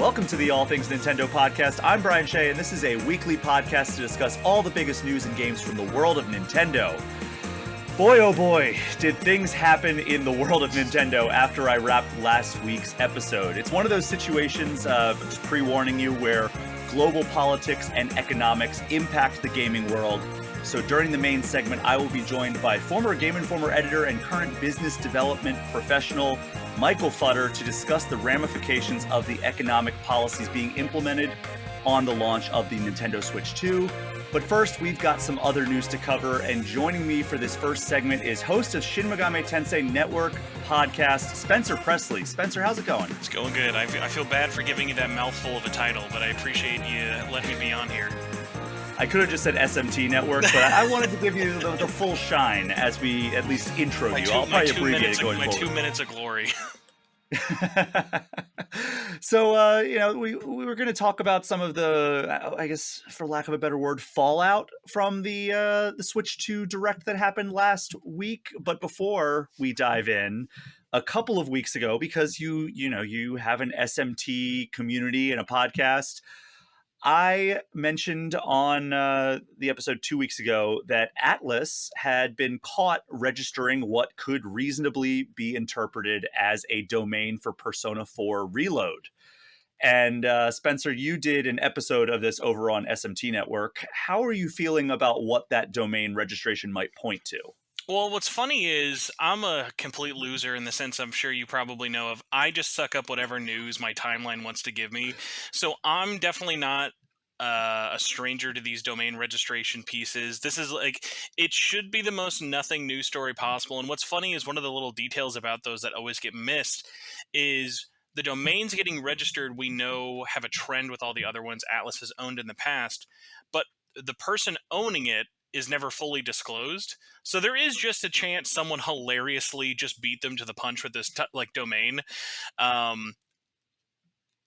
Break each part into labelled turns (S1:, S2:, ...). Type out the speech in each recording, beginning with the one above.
S1: Welcome to the All Things Nintendo podcast. I'm Brian Shea, and this is a weekly podcast to discuss all the biggest news and games from the world of Nintendo. Boy, oh boy, did things happen in the world of Nintendo after I wrapped last week's episode. It's one of those situations, just pre-warning you, where global politics and economics impact the gaming world. So during the main segment, I will be joined by former Game Informer editor and current business development professional Michael Futter to discuss the ramifications of the economic policies being implemented on the launch of the Nintendo Switch 2. But first, we've got some other news to cover, and joining me for this first segment is host of Shin Megami Tensei Network podcast, Spencer Presley. Spencer, how's it going?
S2: It's going good. I feel bad for giving you that mouthful of a title, but I appreciate you letting me be on here.
S1: I could have just said SMT Network, but I wanted to give you the full shine as we at least intro you. I'll probably abbreviate it going forward.
S2: 2 minutes of glory.
S1: So, we were going to talk about some of the, I guess, for lack of a better word, fallout from the Switch 2 Direct that happened last week. But before we dive in, a couple of weeks ago, because you have an SMT community and a podcast, I mentioned on the episode 2 weeks ago that Atlas had been caught registering what could reasonably be interpreted as a domain for Persona 4 Reload. And Spencer, you did an episode of this over on SMT Network. How are you feeling about what that domain registration might point to?
S2: Well, what's funny is I'm a complete loser in the sense I'm sure you probably know of. I just suck up whatever news my timeline wants to give me. So I'm definitely not a stranger to these domain registration pieces. This is it should be the most nothing news story possible. And what's funny is one of the little details about those that always get missed is the domains getting registered, we know have a trend with all the other ones Atlas has owned in the past, but the person owning it is never fully disclosed. So there is just a chance someone hilariously just beat them to the punch with this domain.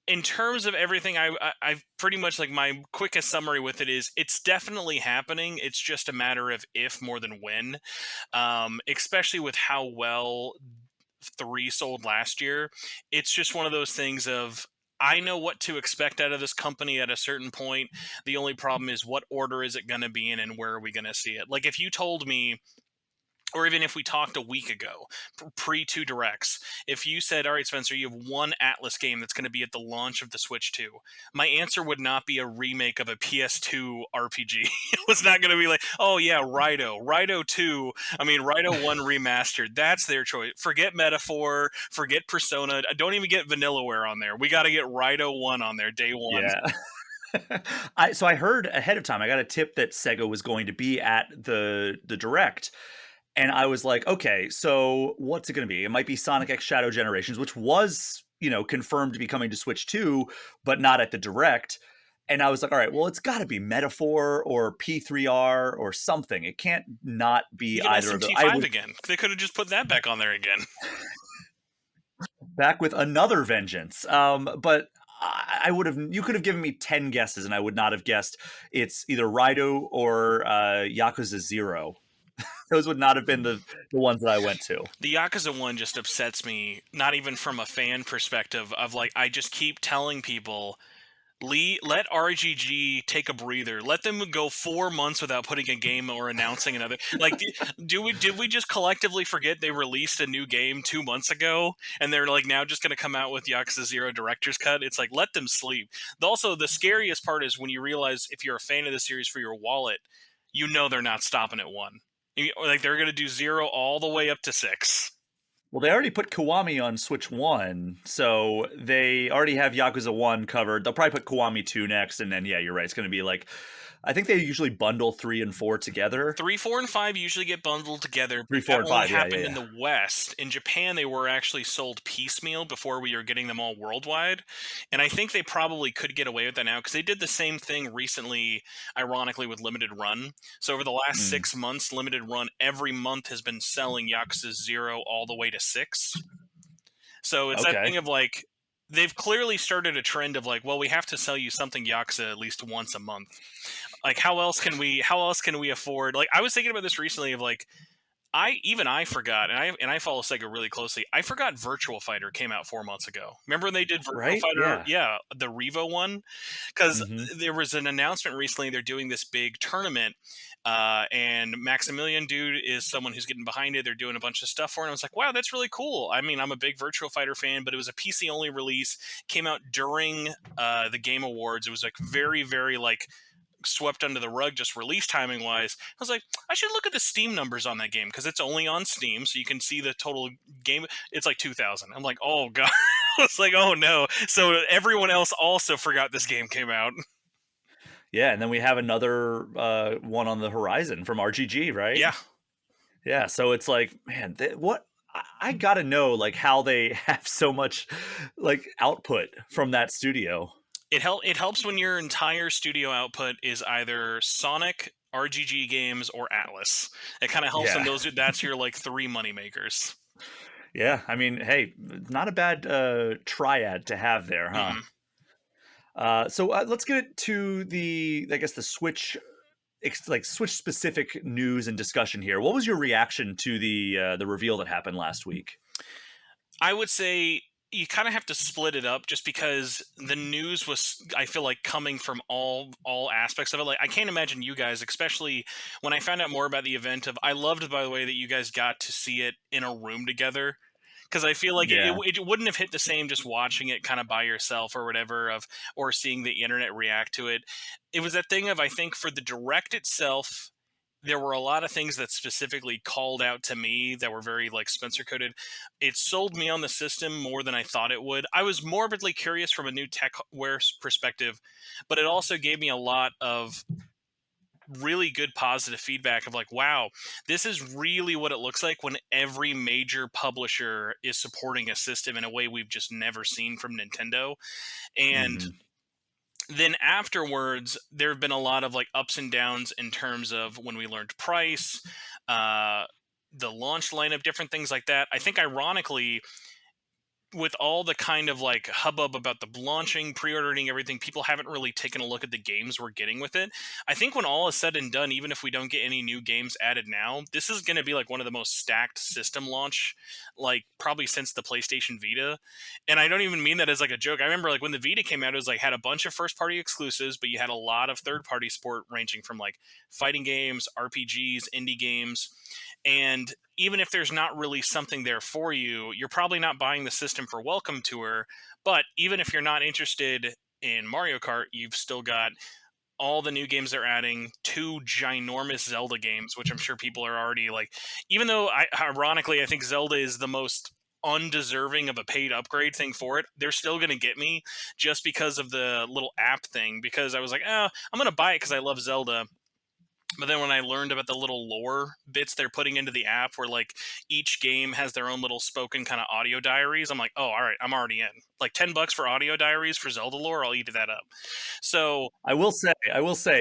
S2: In terms of everything, I've pretty much my quickest summary with it is it's definitely happening. It's just a matter of if more than when, especially with how well 3 sold last year. It's just one of those things of, I know what to expect out of this company at a certain point. The only problem is what order is it going to be in and where are we going to see it? If you told me, or even if we talked a week ago, pre-2 Directs, if you said, all right, Spencer, you have one Atlas game that's going to be at the launch of the Switch 2, my answer would not be a remake of a PS2 RPG. It was not going to be oh yeah, Raito 2, Raito 1 remastered. That's their choice. Forget Metaphor, forget Persona. Don't even get Vanillaware on there. We got to get Raito 1 on there, day one.
S1: Yeah. So I heard ahead of time, I got a tip that Sega was going to be at the Direct. And I was like, okay, so what's it going to be? It might be Sonic X Shadow Generations, which was, confirmed to be coming to Switch 2, but not at the Direct. And I was like, all right, well, it's got to be Metaphor or P3R or something. It can't not be either of those.
S2: Again. They could have just put that back on there again.
S1: Back with another vengeance. But you could have given me 10 guesses and I would not have guessed it's either Raito or Yakuza 0. Those would not have been the ones that I went to.
S2: The Yakuza one just upsets me, not even from a fan perspective of I just keep telling people, let RGG take a breather. Let them go 4 months without putting a game or announcing another. Did we just collectively forget they released a new game 2 months ago and they're now just going to come out with Yakuza 0 Director's Cut? It's let them sleep. Also, the scariest part is when you realize if you're a fan of the series for your wallet, they're not stopping at 1. They're going to do 0 all the way up to 6.
S1: Well, they already put Kiwami on Switch 1, so they already have Yakuza 1 covered. They'll probably put Kiwami 2 next, and then, yeah, you're right. It's going to be I think they usually bundle 3 and 4 together.
S2: 3, 4, and 5 usually get bundled together.
S1: 3, 4, and 5, yeah.
S2: In the West. In Japan, they were actually sold piecemeal before we were getting them all worldwide. And I think they probably could get away with that now because they did the same thing recently, ironically, with Limited Run. So over the last 6 months, Limited Run every month has been selling Yakuza 0 all the way to 6. So it's that thing of they've clearly started a trend of we have to sell you something Yakuza at least once a month. How else can we afford? I was thinking about this recently of I forgot, and I follow Sega really closely. I forgot Virtual Fighter came out 4 months ago. Remember when they did Virtual
S1: Right?
S2: Fighter?
S1: Yeah.
S2: Yeah, the Revo one, because
S1: Hmm.
S2: there was an announcement recently. They're doing this big tournament, and Maximilian dude is someone who's getting behind it. They're doing a bunch of stuff for it. And I was like, wow, that's really cool. I mean, I'm a big Virtual Fighter fan, but it was a PC only release. Came out during the Game Awards. It was like very, very like swept under the rug just release timing wise. I was like, I should look at the Steam numbers on that game because it's only on Steam, so you can see the total game. It's like 2,000. I'm like, oh god. I was like, oh no. So everyone else also forgot this game came out.
S1: Yeah, and then we have another one on the horizon from RGG, right?
S2: Yeah.
S1: Yeah, so it's like, man, what I gotta know, like how they have so much like output from that studio.
S2: It helps when your entire studio output is either Sonic, RGG games, or Atlas. It kind of helps when
S1: Yeah,
S2: that's your like three money makers.
S1: yeah. I mean, hey, not a bad triad to have there, huh?
S2: Hmm.
S1: So let's get to I guess, the Switch, like Switch specific news and discussion here. What was your reaction to the reveal that happened last week?
S2: I would say you kind of have to split it up just because the news was, I feel like, coming from all aspects of it. Like I can't imagine you guys, especially when I found out more about the event. Of I loved, by the way, that you guys got to see it in a room together, because I feel like
S1: Yeah.
S2: it wouldn't have hit the same just watching it kind of by yourself or whatever, of or seeing the internet react to it. It was that thing of, I think, for the direct itself, there were a lot of things that specifically called out to me that were very like Spencer coded. It sold me on the system more than I thought it would. I was morbidly curious from a new techware perspective, but it also gave me a lot of really good positive feedback of like, wow, this is really what it looks like when every major publisher is supporting a system in a way we've just never seen from Nintendo. And
S1: Hmm.
S2: then afterwards, there have been a lot of like ups and downs in terms of when we learned price, uh, the launch lineup, different things like that. I think ironically, with all the kind of like hubbub about the launching, pre-ordering, everything, people haven't really taken a look at the games we're getting with it. I think when all is said and done, even if we don't get any new games added now, this is going to be like one of the most stacked system launch, like probably since the PlayStation Vita. And I don't even mean that as like a joke. I remember like when the Vita came out, it was like had a bunch of first-party exclusives, but you had a lot of third-party support ranging from like fighting games, RPGs, indie games. And even if there's not really something there for you, you're probably not buying the system for Welcome Tour. But even if you're not interested in Mario Kart, you've still got all the new games they're adding, two ginormous Zelda games, which I'm sure people are already like, even though ironically, I think Zelda is the most undeserving of a paid upgrade thing for it, they're still going to get me just because of the little app thing. Because I was like, oh, I'm going to buy it because I love Zelda. But then when I learned about the little lore bits they're putting into the app where like each game has their own little spoken kind of audio diaries, I'm like, oh, all right, I'm already in. Like $10 for audio diaries for Zelda lore, I'll eat that up. So
S1: I will say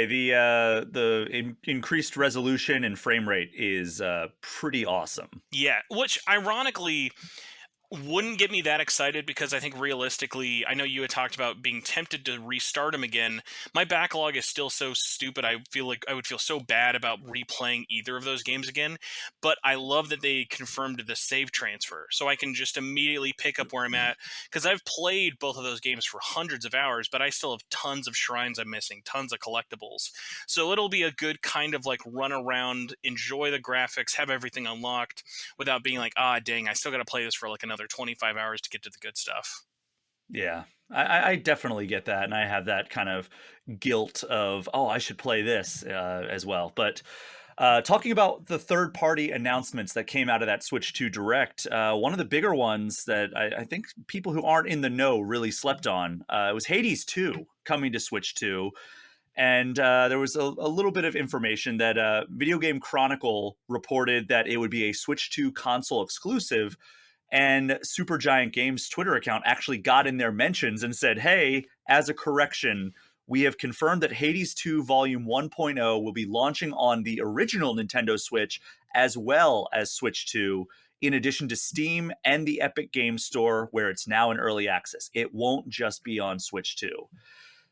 S1: the increased resolution and frame rate is pretty awesome.
S2: yeah, which ironically wouldn't get me that excited because I think realistically, I know you had talked about being tempted to restart them again. My backlog is still so stupid. I feel like I would feel so bad about replaying either of those games again. But I love that they confirmed the save transfer. So I can just immediately pick up where I'm at. Because I've played both of those games for hundreds of hours, but I still have tons of shrines I'm missing, tons of collectibles. So it'll be a good kind of like run around, enjoy the graphics, have everything unlocked without being like, ah, dang, I still got to play this for like another 25 hours to get to the good stuff.
S1: Yeah, I definitely get that, and I have that kind of guilt of, oh, I should play this as well. But talking about the third-party announcements that came out of that Switch 2 Direct, one of the bigger ones that I think people who aren't in the know really slept on, was Hades 2 coming to Switch 2. And there was a little bit of information that Video Game Chronicle reported that it would be a Switch 2 console exclusive, and Supergiant Games Twitter account actually got in their mentions and said, hey, as a correction, we have confirmed that Hades 2 Volume 1.0 will be launching on the original Nintendo Switch as well as Switch 2, in addition to Steam and the Epic Games Store, where it's now in early access. It won't just be on Switch 2.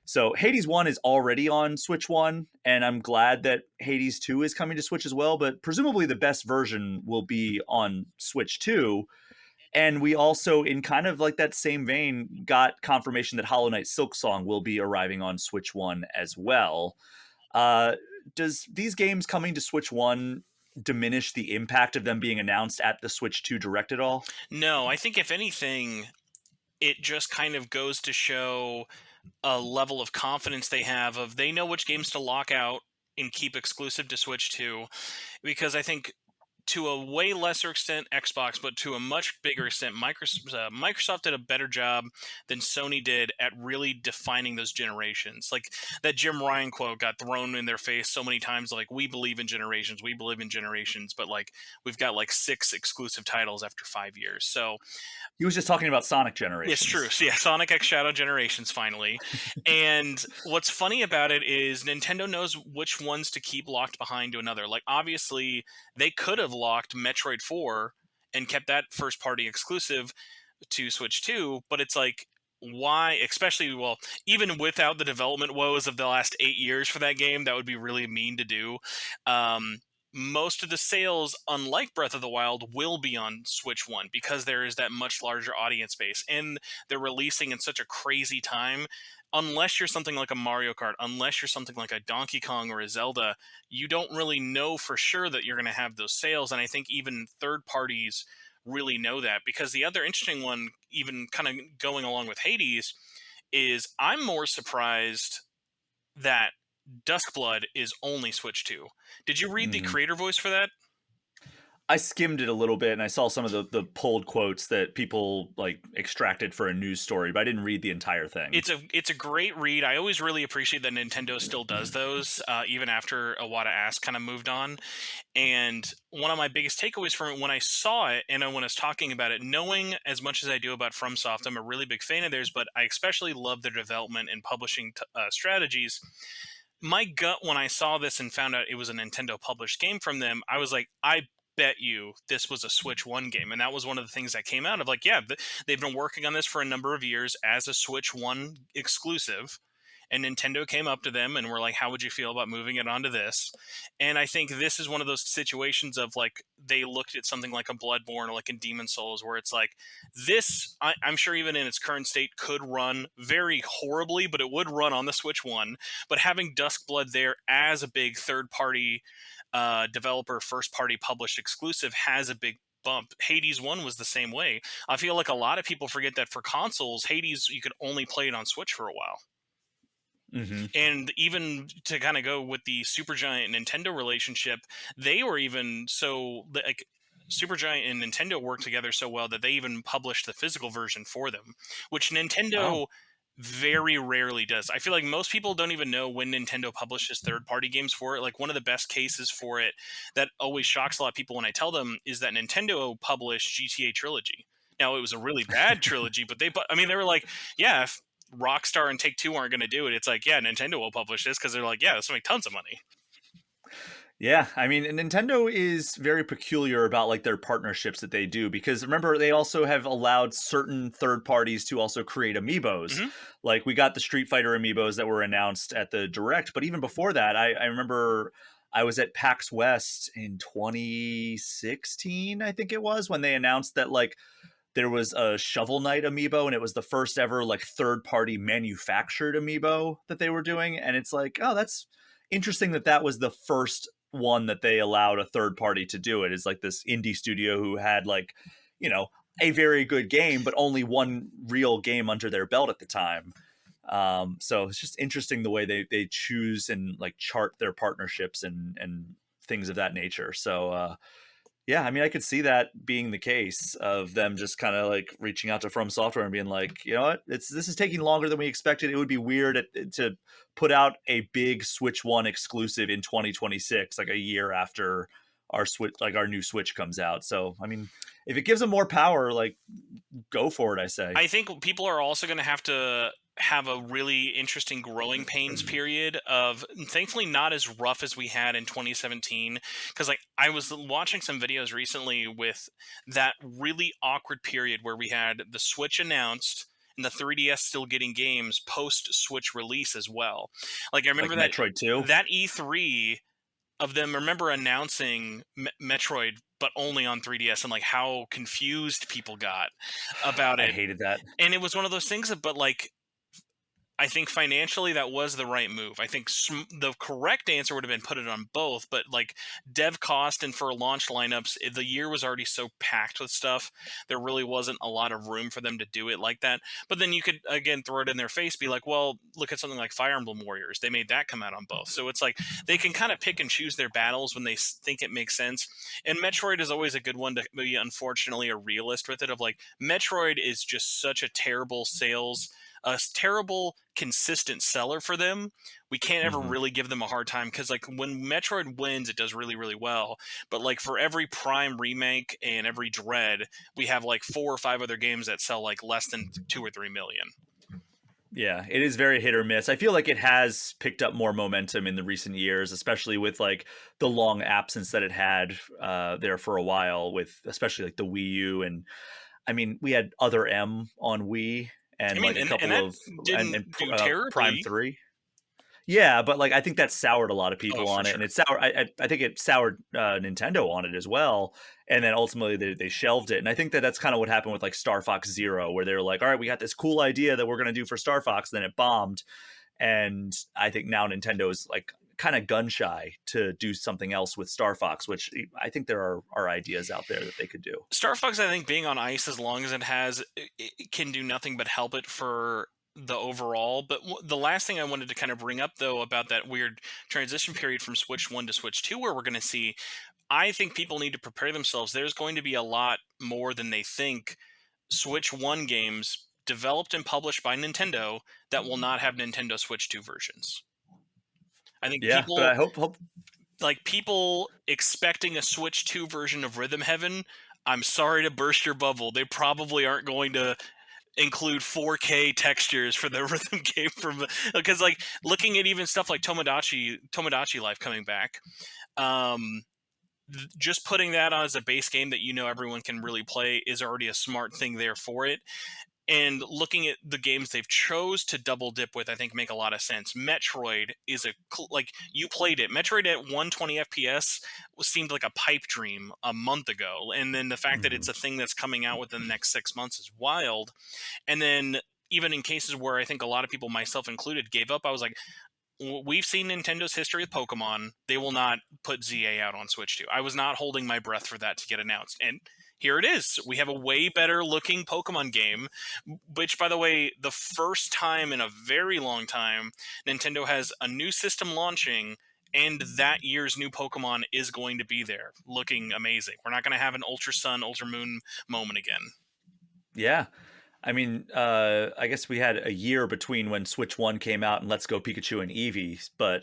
S1: So Hades 1 is already on Switch 1, and I'm glad that Hades 2 is coming to Switch as well, but presumably the best version will be on Switch 2. And we also, in kind of like that same vein, got confirmation that Hollow Knight Silksong will be arriving on Switch 1 as well. Uh, does these games coming to Switch 1 diminish the impact of them being announced at the Switch 2 Direct at all?
S2: No, I think if anything, it just kind of goes to show a level of confidence they have of they know which games to lock out and keep exclusive to Switch 2, because I think to a way lesser extent Xbox, but to a much bigger extent Microsoft did a better job than Sony did at really defining those generations. Like that Jim Ryan quote got thrown in their face so many times, like we believe in generations, we believe in generations, but like we've got like 6 exclusive titles after 5 years. So
S1: He was just talking about Sonic
S2: it's true.
S1: Generations.
S2: So yeah, Sonic X Shadow Generations finally. And what's funny about it is Nintendo knows which ones to keep locked behind to another. Like obviously they could have locked Metroid 4 and kept that first party exclusive to Switch 2, but it's like why, especially, well, even without the development woes of the last 8 years for that game, that would be really mean to do. um, most of the sales, unlike Breath of the Wild, will be on Switch 1 because there is that much larger audience base and they're releasing in such a crazy time. Unless you're something like a Mario Kart, unless you're something like a Donkey Kong or a Zelda, you don't really know for sure that you're going to have those sales. And I think even third parties really know that, because the other interesting one, even kind of going along with Hades, is I'm more surprised that Duskblood is only Switch 2. Did you read the
S1: Mhm.
S2: creator voice for that?
S1: I skimmed it a little bit and I saw some of the pulled quotes that people like extracted for a news story, but I didn't read the entire thing.
S2: It's a great read. I always really appreciate that Nintendo still does those, even after Iwata Ass kind of moved on. And one of my biggest takeaways from it when I saw it and when I was talking about it, knowing as much as I do about FromSoft, I'm a really big fan of theirs, but I especially love their development and publishing strategies. My gut when I saw this and found out it was a Nintendo published game from them, I was like, I bet you this was a Switch 1 game. And that was one of the things that came out of like, yeah, they've been working on this for a number of years as a Switch 1 exclusive. And Nintendo came up to them and were like, how would you feel about moving it onto this? And I think this is one of those situations of like, they looked at something like a Bloodborne or like a Demon Souls, where it's like, this, I'm sure even in its current state, could run very horribly, but it would run on the Switch 1. But having Duskblood there as a big third party developer, first party published exclusive has a big bump. Hades 1 was the same way. I feel like a lot of people forget that for consoles, Hades, you could only play it on Switch for a while.
S1: Hmm.
S2: And even to kind of go with the Supergiant Nintendo relationship, they were even so like Supergiant and Nintendo worked together so well that they even published the physical version for them, which
S1: Oh.
S2: Nintendo very rarely does. I feel like most people don't even know when Nintendo publishes third party games for it. Like one of the best cases for it that always shocks a lot of people when I tell them is that Nintendo published GTA Trilogy. Now it was a really bad trilogy, but I mean, they were like, yeah, if Rockstar and Take Two aren't going to do it, it's like, yeah, Nintendo will publish this because they're like, yeah, this will make tons of money.
S1: Yeah, I mean, Nintendo is very peculiar about like their partnerships that they do because remember they also have allowed certain third parties to also create amiibos.
S2: Hmm.
S1: Like we got the Street Fighter amiibos that were announced at the Direct, but even before that, I remember I was at PAX West in 2016, I think it was, when they announced that like there was a Shovel Knight amiibo and it was the first ever like third party manufactured amiibo that they were doing, and it's like, oh, that's interesting that that was the first one that they allowed a third party to do it. Is like this indie studio who had like, you know, a very good game but only one real game under their belt at the time. So it's just interesting the way they choose and like chart their partnerships and things of that nature. So yeah, I mean, I could see that being the case of them just kind of like reaching out to From Software and being like, you know what, this is taking longer than we expected. It would be weird to put out a big Switch One exclusive in 2026, like a year after our Switch, like our new Switch comes out. So, I mean, if it gives them more power, like go for it, I say.
S2: I think people are also going to have a really interesting growing pains period of thankfully not as rough as we had in 2017, because like I was watching some videos recently with that really awkward period where we had the Switch announced, and the 3DS still getting games post Switch release as well. Like I
S1: Like
S2: remember
S1: Metroid 2.
S2: that E3 of them, remember announcing Metroid, but only on 3DS, and like how confused people got about
S1: I
S2: it.
S1: hated that.
S2: And it was one of those things but like I think financially that was the right move. I think the correct answer would have been put it on both, but like dev cost and for launch lineups, the year was already so packed with stuff. There really wasn't a lot of room for them to do it like that. But then you could again throw it in their face, be like, well, look at something like Fire Emblem Warriors. They made that come out on both. So it's like they can kind of pick and choose their battles when they think it makes sense. And Metroid is always a good one to be, unfortunately, a realist with it. Of like, Metroid is just such a terrible terrible consistent seller for them. We can't ever
S1: Mhm.
S2: really give them a hard time because like when Metroid wins, it does really, really well. But like for every Prime remake and every Dread, we have like 4 or 5 other games that sell like less than 2 or 3 million.
S1: Yeah, it is very hit or miss. I feel like it has picked up more momentum in the recent years, especially with like the long absence that it had there for a while, with especially like the Wii U. And I mean, we had Other M on Wii
S2: I
S1: and
S2: mean,
S1: like a
S2: and
S1: couple
S2: that
S1: of
S2: didn't do
S1: Prime
S2: terribly.
S1: 3. Yeah, but like I think that soured a lot of
S2: Oh,
S1: people
S2: for
S1: on it, and
S2: sure.
S1: it soured. I think it soured Nintendo on it as well. And then ultimately they shelved it. And I think that that's kind of what happened with like Star Fox Zero, where they were like, "All right, we got this cool idea that we're going to do for Star Fox," and then it bombed. And I think now Nintendo is like kind of gun shy to do something else with Star Fox, which I think there are ideas out there that they could do.
S2: Star Fox, I think, being on ice as long as it has, it can do nothing but help it for the overall. But the last thing I wanted to kind of bring up, though, about that weird transition period from Switch 1 to Switch 2, where we're going to see, I think people need to prepare themselves. There's going to be a lot more than they think Switch 1 games developed and published by Nintendo that will not have Nintendo Switch 2 versions. I think
S1: Yeah, but I hope
S2: people expecting a Switch 2 version of Rhythm Heaven, I'm sorry to burst your bubble. They probably aren't going to include 4K textures for the rhythm game from because like looking at even stuff like Tomodachi Life coming back. Um just putting that on as a base game that everyone can really play is already a smart thing there for it. And looking at the games they've chose to double dip with, I think make a lot of sense. Metroid is like you played it. Metroid at 120 FPS seemed like a pipe dream a month ago, and then the fact that
S1: Mhm.
S2: it's a thing that's coming out within the next 6 months is wild. And then even in cases where I think a lot of people, myself included, gave up, I was like, we've seen Nintendo's history with Pokemon. They will not put ZA out on Switch 2. I was not holding my breath for that to get announced. And here it is. We have a way better looking Pokemon game, which, by the way, the first time in a very long time, Nintendo has a new system launching, and that year's new Pokemon is going to be there, looking amazing. We're not going to have an Ultra Sun, Ultra Moon moment again.
S1: Yeah. I mean, I guess we had a year between when Switch 1 came out and Let's Go Pikachu and Eevee, but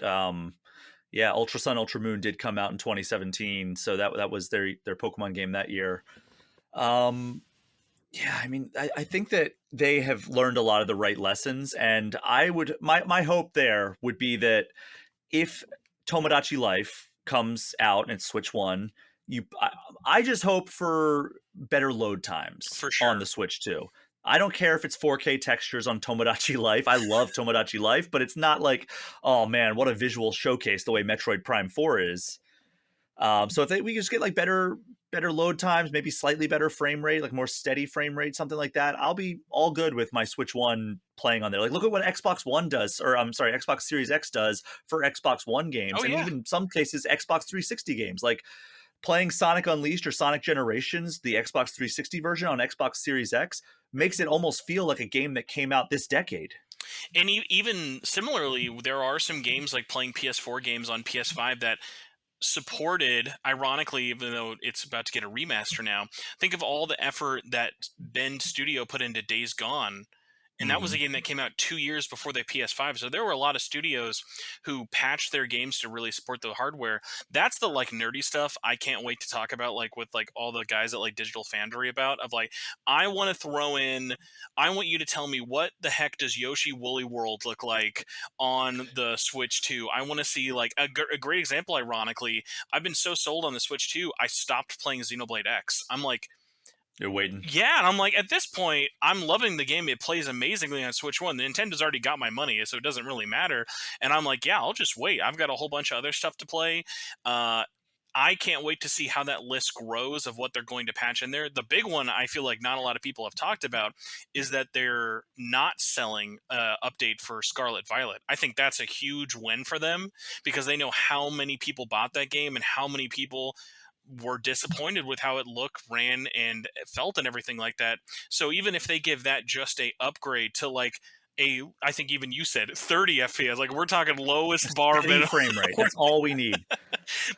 S1: yeah, Ultra Sun, Ultra Moon did come out in 2017, so that was their Pokemon game that year. Um, yeah, I mean, I think that they have learned a lot of the right lessons, and I would my hope there would be that if Tomodachi Life comes out and it's Switch One, I just hope for better load times
S2: For
S1: on
S2: sure.
S1: the Switch 2. I don't care if it's 4K textures on Tomodachi Life. I love Tomodachi Life, but it's not like, oh man, what a visual showcase the way Metroid Prime 4 is. So if we just get like better load times, maybe slightly better frame rate, like more steady frame rate, something like that, I'll be all good with my Switch One playing on there. Like look at what Xbox One does, or I'm sorry, Xbox Series X does for Xbox One games,
S2: Oh,
S1: and
S2: yeah.
S1: even some cases Xbox 360 games. Like playing Sonic Unleashed or Sonic Generations, the Xbox 360 version on Xbox Series X makes it almost feel like a game that came out this decade.
S2: And even similarly, there are some games like playing PS4 games on PS5 that supported, ironically, even though it's about to get a remaster now. Think of all the effort that Bend Studio put into Days Gone. And that was a
S1: Mm-hmm.
S2: game that came out 2 years before the PS5. So there were a lot of studios who patched their games to really support the hardware. That's the like nerdy stuff I can't wait to talk about, like with like all the guys at like Digital Foundry about, of like, I want to throw in, I want you to tell me what the heck does Yoshi Woolly World look like on the Switch 2. I want to see like a great example, ironically. I've been so sold on the Switch 2, I stopped playing Xenoblade X. I'm like,
S1: You're waiting.
S2: Yeah, and I'm like, at this point, I'm loving the game. It plays amazingly on Switch One. The Nintendo's already got my money, so it doesn't really matter. And I'm like, yeah, I'll just wait. I've got a whole bunch of other stuff to play. Uh, I can't wait to see how that list grows of what they're going to patch in there. The big one I feel like not a lot of people have talked about is that they're not selling update for Scarlet Violet. I think that's a huge win for them because they know how many people bought that game and how many people were disappointed with how it looked, ran, and felt, and everything like that. So even if they give that just a upgrade to like I think even you said 30 FPS, like we're talking lowest bar
S1: Steady
S2: minimum.
S1: frame rate. That's all we need.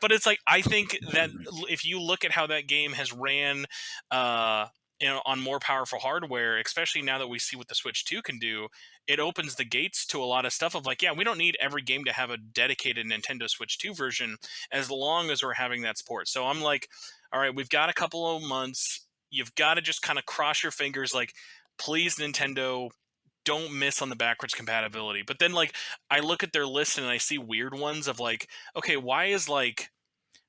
S2: But it's like I think that if you look at how that game has ran, uh, on more powerful hardware, especially now that we see what the Switch 2 can do, it opens the gates to a lot of stuff of like, yeah, we don't need every game to have a dedicated Nintendo Switch 2 version as long as we're having that support. So I'm like, all right, we've got a couple of months. You've got to just kind of cross your fingers, like, please, Nintendo, don't miss on the backwards compatibility. But then, like, I look at their list and I see weird ones of like, okay, why is like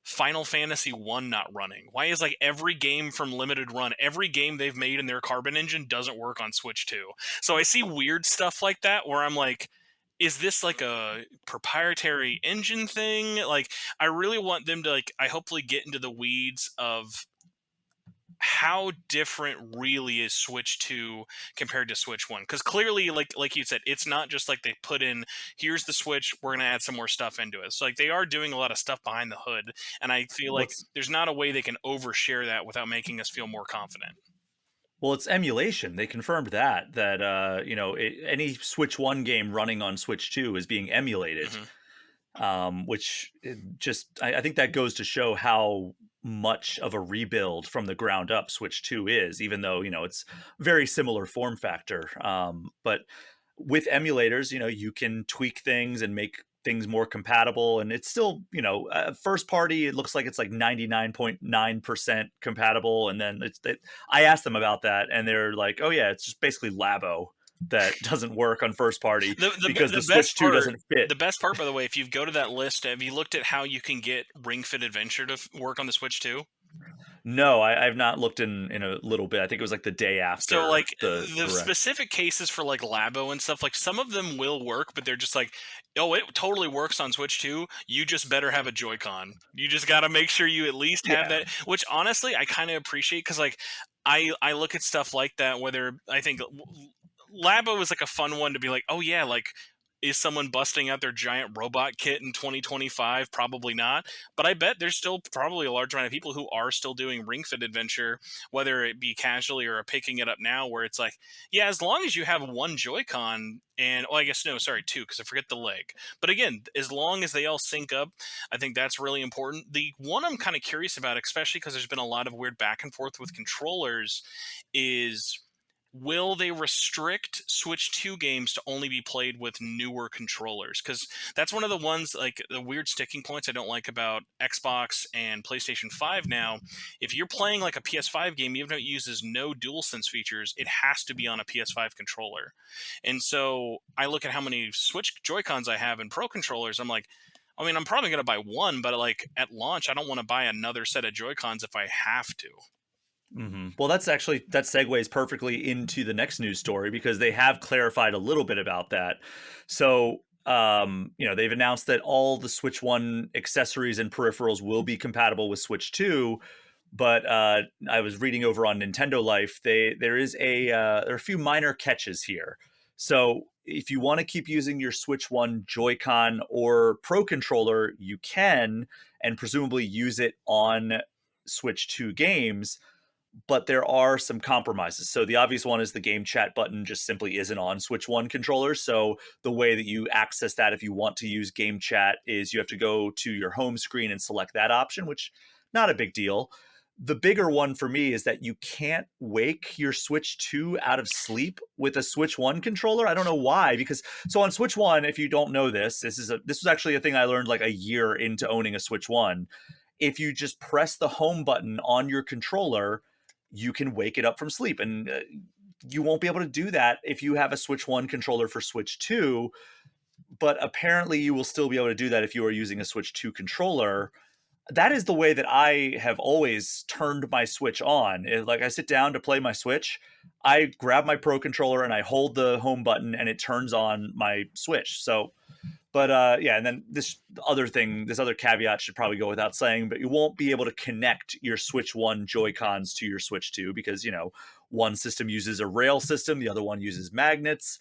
S2: Final Fantasy 1 not running? Why is like every game from Limited Run, every game they've made in their Carbon engine doesn't work on Switch 2? So I see weird stuff like that where I'm like, is this like a proprietary engine thing? Like, I really want them to like, I hopefully get into the weeds of how different really is Switch 2 compared to Switch 1, because clearly, like you said, it's not just like they put in, here's the Switch, we're going to add some more stuff into it. So like they are doing a lot of stuff behind the hood, and I feel like
S1: What's
S2: there's not a way they can overshare that without making us feel more confident.
S1: Well, it's emulation. They confirmed that any Switch 1 game running on Switch 2 is being emulated.
S2: Hmm.
S1: Which I think that goes to show how much of a rebuild from the ground up Switch 2 is, even though, it's very similar form factor. But with emulators, you can tweak things and make things more compatible. And it's still, first party, it looks like it's like 99.9% compatible. And then I asked them about that and they're like, oh yeah, it's just basically Labo that doesn't work on first party because the
S2: The best
S1: Switch 2
S2: part,
S1: doesn't fit.
S2: the best part, by the way, if you go to that list, have you looked at how you can get Ring Fit Adventure to work on the Switch 2?
S1: No, I've not looked in a little bit. I think it was like the day
S2: So
S1: after
S2: like
S1: the
S2: the
S1: direct.
S2: specific cases for like Labo and stuff, like some of them will work, but they're just like, oh, it totally works on Switch 2. You just better have a Joy-Con. You just got to make sure you at least have
S1: Yeah.
S2: that, which honestly I kind of appreciate because like I look at stuff like that, whether I think Labo is like a fun one to be like, oh yeah, like, is someone busting out their giant robot kit in 2025? Probably not. But I bet there's still probably a large amount of people who are still doing Ring Fit Adventure, whether it be casually or picking it up now, where it's like, yeah, as long as you have one Joy-Con and, oh, I guess, no, sorry, two, because I forget the leg. But again, as long as they all sync up, I think that's really important. The one I'm kind of curious about, especially because there's been a lot of weird back and forth with controllers, is will they restrict Switch 2 games to only be played with newer controllers? Because that's one of the ones, like the weird sticking points I don't like about Xbox and PlayStation 5 now. If you're playing like a PS5 game, even though it uses no DualSense features, it has to be on a PS5 controller. And so I look at how many Switch Joy-Cons I have and Pro controllers. I'm like, I mean, I'm probably going to buy one, but like at launch, I don't want to buy another set of Joy-Cons if I have to.
S1: Well, that segues perfectly into the next news story because they have clarified a little bit about that. So, they've announced that all the Switch 1 accessories and peripherals will be compatible with Switch 2. But I was reading over on Nintendo Life, there are a few minor catches here. So if you want to keep using your Switch 1 Joy-Con or Pro controller, you can, and presumably use it on Switch 2 games, but there are some compromises. So the obvious one is the game chat button just simply isn't on Switch 1 controllers. So the way that you access that if you want to use game chat is you have to go to your home screen and select that option, which not a big deal. The bigger one for me is that you can't wake your Switch 2 out of sleep with a Switch 1 controller. I don't know why, because so on Switch 1, if you don't know this was actually a thing I learned like a year into owning a Switch 1. If you just press the home button on your controller, you can wake it up from sleep. And you won't be able to do that if you have a Switch 1 controller for Switch 2. But apparently, you will still be able to do that if you are using a Switch 2 controller. that is the way that I have always turned my Switch on. Like I sit down to play my Switch, I grab my Pro controller and I hold the home button and it turns on my Switch. So, but yeah, and then this other caveat should probably go without saying, but you won't be able to connect your Switch 1 Joy-Cons to your Switch 2 because, one system uses a rail system, the other one uses magnets,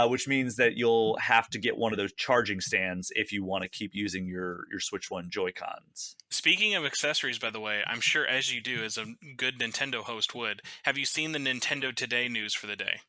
S1: which means that you'll have to get one of those charging stands if you want to keep using your Switch 1 Joy-Cons.
S2: Speaking of accessories, by the way, I'm sure as you do, as a good Nintendo host would, have you seen the Nintendo Today news for the day?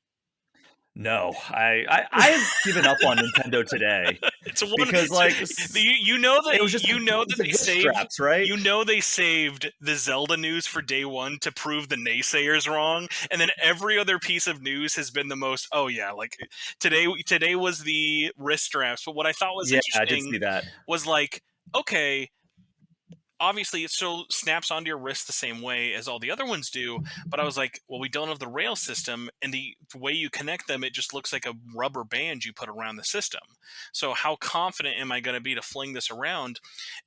S1: No, I've given up on Nintendo Today
S2: It's a one.
S1: because
S2: That
S1: it was just
S2: you know
S1: it was
S2: that
S1: the
S2: they
S1: gift
S2: saved.
S1: straps, right?
S2: They saved the Zelda news for day one to prove the naysayers wrong, and then every other piece of news has been the most. Oh yeah, like today was the wrist straps. But what I thought was
S1: Yeah, I did
S2: interesting
S1: see that.
S2: was like, okay, obviously it still snaps onto your wrist the same way as all the other ones do, but I was like, well, we don't have the rail system, and the way you connect them, it just looks like a rubber band you put around the system. So how confident am I going to be to fling this around?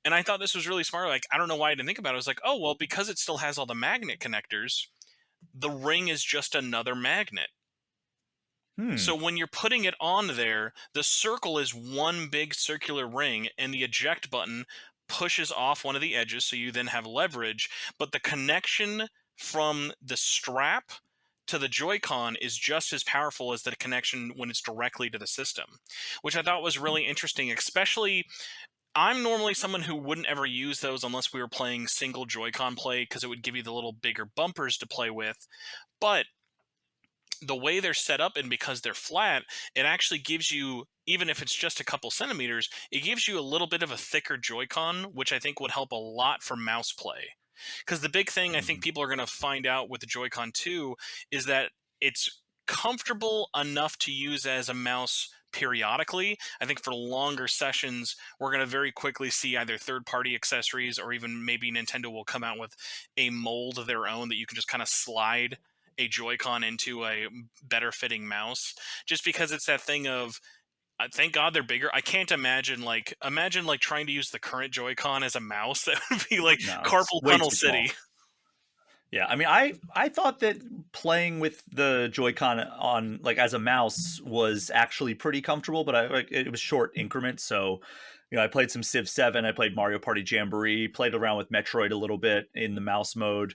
S2: And I thought this was really smart. Like, I don't know why I didn't think about it. I was like, oh well, because it still has all the magnet connectors, the ring is just another magnet.
S1: Hmm.
S2: So when you're putting it on there, the circle is one big circular ring, and the eject button pushes off one of the edges, so you then have leverage. But the connection from the strap to the Joy-Con is just as powerful as the connection when it's directly to the system, which I thought was really interesting. Especially, I'm normally someone who wouldn't ever use those unless we were playing single Joy-Con play because it would give you the little bigger bumpers to play with. But the way they're set up, and because they're flat, it actually gives you, even if it's just a couple centimeters, it gives you a little bit of a thicker Joy-Con, which I think would help a lot for mouse play. Because the big thing I think
S1: Mhm.
S2: people are going to find out with the Joy-Con 2 is that it's comfortable enough to use as a mouse periodically. I think for longer sessions, we're going to very quickly see either third-party accessories, or even maybe Nintendo will come out with a mold of their own that you can just kind of slide a Joy-Con into a better fitting mouse, just because it's that thing of, thank God they're bigger. I can't imagine like trying to use the current Joy-Con as a mouse. That would be like
S1: No, it's
S2: carpal
S1: way
S2: tunnel
S1: too small.
S2: city.
S1: Yeah, I mean, I thought that playing with the Joy-Con on like as a mouse was actually pretty comfortable, but I like it was short increments. So, I played some Civ 7, I played Mario Party Jamboree, played around with Metroid a little bit in the mouse mode.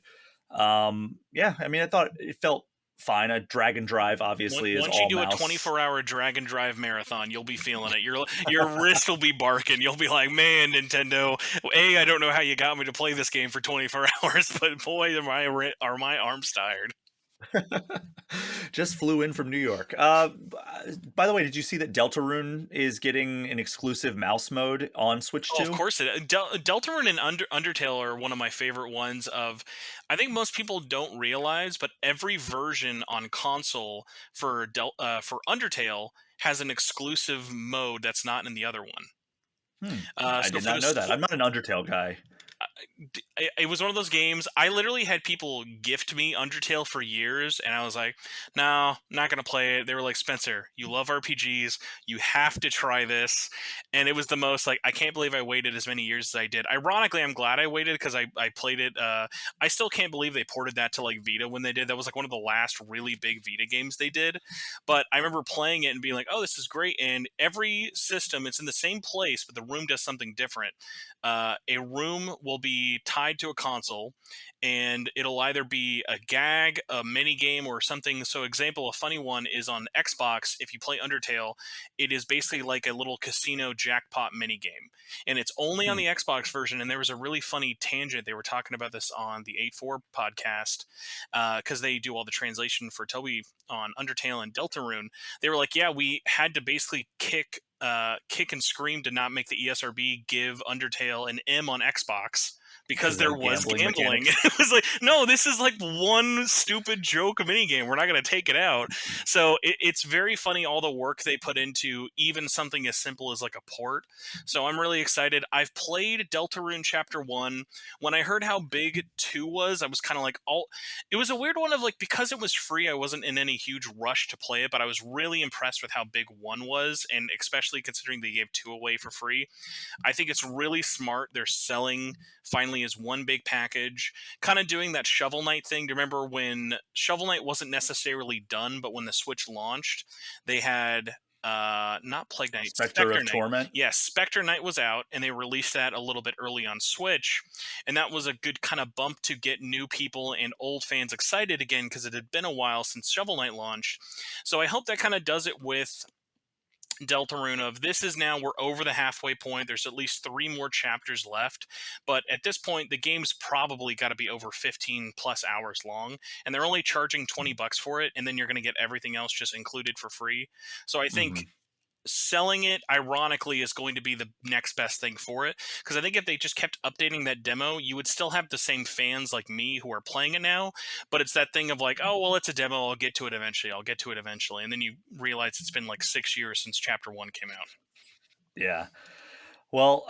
S1: Yeah, I mean, I thought it felt fine. A Drag and Drive obviously is
S2: Once you
S1: all
S2: do a
S1: mouse.
S2: 24-hour drag and drive marathon, you'll be feeling it. Your wrist will be barking. You'll be like, man, Nintendo. I don't know how you got me to play this game for 24 hours, but boy, are my arms tired.
S1: Just flew in from New York. By the way, did you see that Deltarune is getting an exclusive mouse mode on Switch
S2: Oh, of
S1: 2?
S2: course Deltarune and Undertale are one of my favorite ones. I think most people don't realize, but every version on console for Undertale has an exclusive mode that's not in the other one.
S1: Hmm. I
S2: So
S1: did
S2: for
S1: not know
S2: this
S1: that. I'm not an Undertale guy.
S2: it was one of those games. I literally had people gift me Undertale for years, and I was like, "No, not gonna play it." They were like, "Spencer, you love RPGs. You have to try this." And it was the most like, I can't believe I waited as many years as I did. Ironically, I'm glad I waited because I played it. I still can't believe they ported that to like Vita when they did. That was like one of the last really big Vita games they did. But I remember playing it and being like, "Oh, this is great!" And every system, it's in the same place, but the room does something different. A room will be tied to a console, and it'll either be a gag, a mini game, or something. So example, a funny one is on Xbox. If you play Undertale, it is basically like a little casino jackpot mini game, and it's only on
S1: Hmm.
S2: the Xbox version. And there was a really funny tangent. They were talking about this on the 8-4 podcast, because they do all the translation for Toby on Undertale and Deltarune. They were like, yeah, we had to basically kick and scream to not make the ESRB give Undertale an M on Xbox because
S1: Because of
S2: there
S1: the
S2: was
S1: gambling
S2: gambling.
S1: mechanics.
S2: It was like, no, this is like one stupid joke mini game. We're not going to take it out. So it's very funny all the work they put into even something as simple as like a port. So I'm really excited. I've played Deltarune Chapter 1. When I heard how big 2 was, I was kind of like, it was a weird one of like, because it was free, I wasn't in any huge rush to play it, but I was really impressed with how big 1 was, and especially considering they gave 2 away for free. I think it's really smart. They're selling finally as one big package, kind of doing that Shovel Knight thing. Do you remember when Shovel Knight wasn't necessarily done, but when the Switch launched, they had not Plague Knight,
S1: Spectre
S2: Spectre
S1: of
S2: Knight.
S1: Torment.
S2: Yes, Spectre Knight was out, and they released that a little bit early on Switch, and that was a good kind of bump to get new people and old fans excited again because it had been a while since Shovel Knight launched. So I hope that kind of does it with Deltarune. Of this is now, we're over the halfway point. There's at least 3 more chapters left, but at this point the game's probably got to be over 15 plus hours long, and they're only charging $20 for it, and then you're going to get everything else just included for free. So I think
S1: Mhm.
S2: selling it ironically is going to be the next best thing for it, because I think if they just kept updating that demo, you would still have the same fans like me who are playing it now, but it's that thing of like, oh well, it's a demo, I'll get to it eventually, and then you realize it's been like 6 years since chapter 1 came out.
S1: Yeah. Well,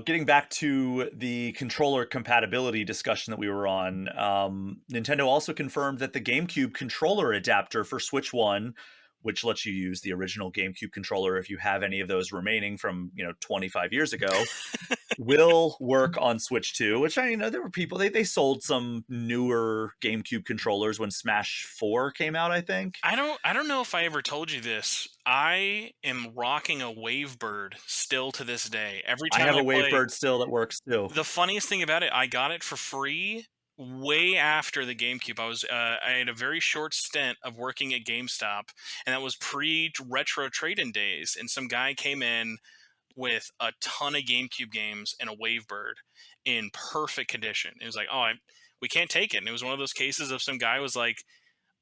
S1: getting back to the controller compatibility discussion that we were on, Nintendo also confirmed that the GameCube controller adapter for Switch One, which lets you use the original GameCube controller if you have any of those remaining from 25 years ago, will work on Switch 2. Which there were people they sold some newer GameCube controllers when Smash 4 came out, I think.
S2: I don't know if I ever told you this. I am rocking a Wavebird still to this day. Every
S1: I
S2: time
S1: have
S2: I
S1: a
S2: play,
S1: Wavebird still that works too.
S2: the funniest thing about it, I got it for free way after the GameCube. I had a very short stint of working at GameStop, and that was pre retro trade-in days. And some guy came in with a ton of GameCube games and a Wavebird in perfect condition. It was like, we can't take it. And it was one of those cases of some guy was like,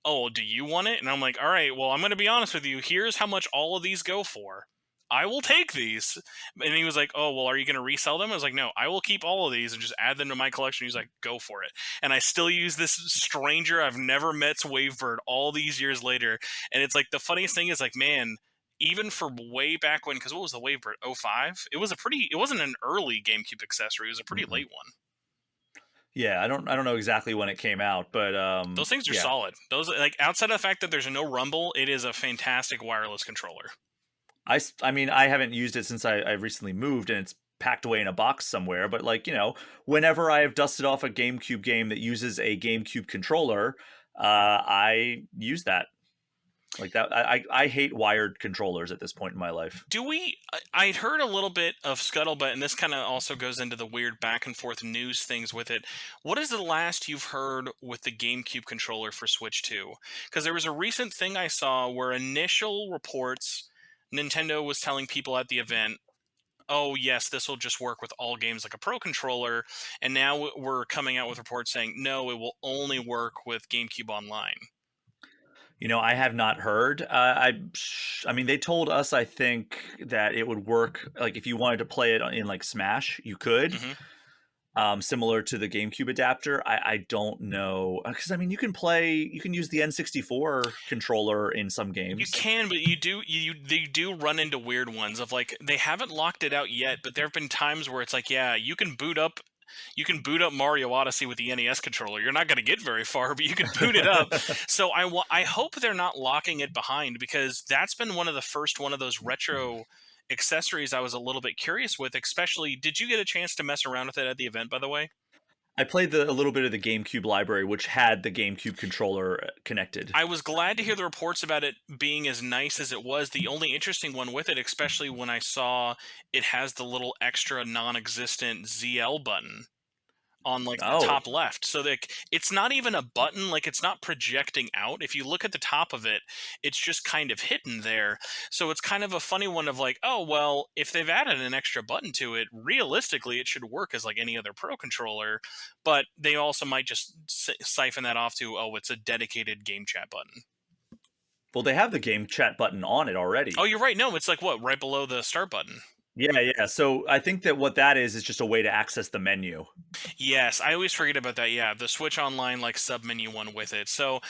S2: oh, do you want it? And I'm like, all right, well, I'm going to be honest with you. Here's how much all of these go for. I will take these. And he was like, oh, well, are you going to resell them? I was like, no, I will keep all of these and just add them to my collection. He's like, go for it. And I still use this stranger I've never met's Wavebird all these years later. And it's like, the funniest thing is like, man, even for way back when, because what was the Wavebird? 05? It wasn't an early GameCube accessory. It was a pretty
S1: Mhm.
S2: late one.
S1: Yeah, I don't know exactly when it came out, but
S2: Those things are
S1: yeah.
S2: solid. Those, like, outside of the fact that there's no rumble, it is a fantastic wireless controller.
S1: I mean, I haven't used it since I recently moved, and it's packed away in a box somewhere. But like, whenever I have dusted off a GameCube game that uses a GameCube controller, I use that. Like that, I hate wired controllers at this point in my life.
S2: Do we? I'd heard a little bit of scuttlebutt, and this kind of also goes into the weird back and forth news things with it. What is the last you've heard with the GameCube controller for Switch 2? Because there was a recent thing I saw where initial reports, Nintendo was telling people at the event, oh yes, this will just work with all games like a Pro controller, and now we're coming out with reports saying no, it will only work with GameCube Online.
S1: I have not heard. I mean, they told us, I think, that it would work. Like, if you wanted to play it in like Smash, you could.
S2: hmm
S1: Similar to the GameCube adapter. I don't know, because I mean, you can use the N64 controller in some
S2: You
S1: games.
S2: can, but they do run into weird ones of like they haven't locked it out yet, but there have been times where it's like, yeah, you can boot up Mario Odyssey with the NES controller. You're not going to get very far, but you can boot it up. So I hope they're not locking it behind, because that's been one of the first one of those retro accessories I was a little bit curious with. Especially, did you get a chance to mess around with it at the event, by the way?
S1: I played a little bit of the GameCube library, which had the GameCube controller connected.
S2: I was glad to hear the reports about it being as nice as it was. The only interesting one with it, especially when I saw it has the little extra non-existent ZL button on like the
S1: Oh,
S2: top left. So like it's not even a button, like it's not projecting out. If you look at the top of it, it's just kind of hidden there. So it's kind of a funny one of like, oh well, if they've added an extra button to it, realistically it should work as like any other Pro controller, but they also might just siphon that off to, oh, it's a dedicated game chat button.
S1: well, they have the game chat button on it
S2: Oh,
S1: already.
S2: you're right. No, it's like what, right below the start button.
S1: Yeah, yeah. So I think that what that is just a way to access the menu.
S2: Yes, I always forget about that. Yeah, the Switch Online like sub menu one with it. So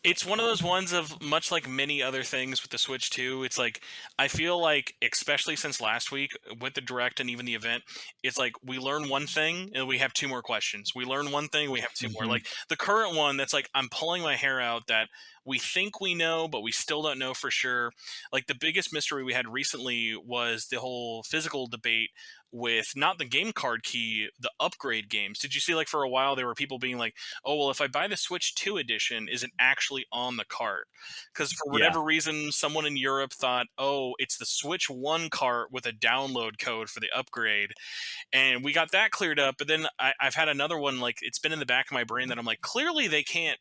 S2: it's one of those ones of much like many other things with the Switch 2. It's like I feel like especially since last week with the direct and even the event, it's like we learn one thing and we have two more questions. We learn one thing, we have two more.
S1: Hmm.
S2: Like the current one that's like I'm pulling my hair out that we think we know, but we still don't know for sure. Like the biggest mystery we had recently was the whole physical debate with not the game card key, the upgrade games. Did you see like for a while there were people being like, "Oh, well if I buy the Switch 2 edition, is it actually on the cart?" Cuz for
S1: Yeah.
S2: whatever reason someone in Europe thought, "Oh, it's the Switch 1 cart with a download code for the upgrade." And we got that cleared up, but then I've had another one like it's been in the back of my brain that I'm like, clearly they can't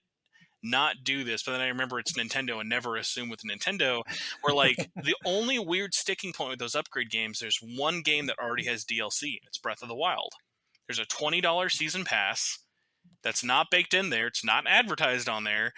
S2: not do this, but then I remember it's Nintendo and never assume with Nintendo, where like the only weird sticking point with those upgrade games, there's one game that already has DLC, and it's Breath of the Wild. There's a $20 season pass that's not baked in there, it's not advertised on there,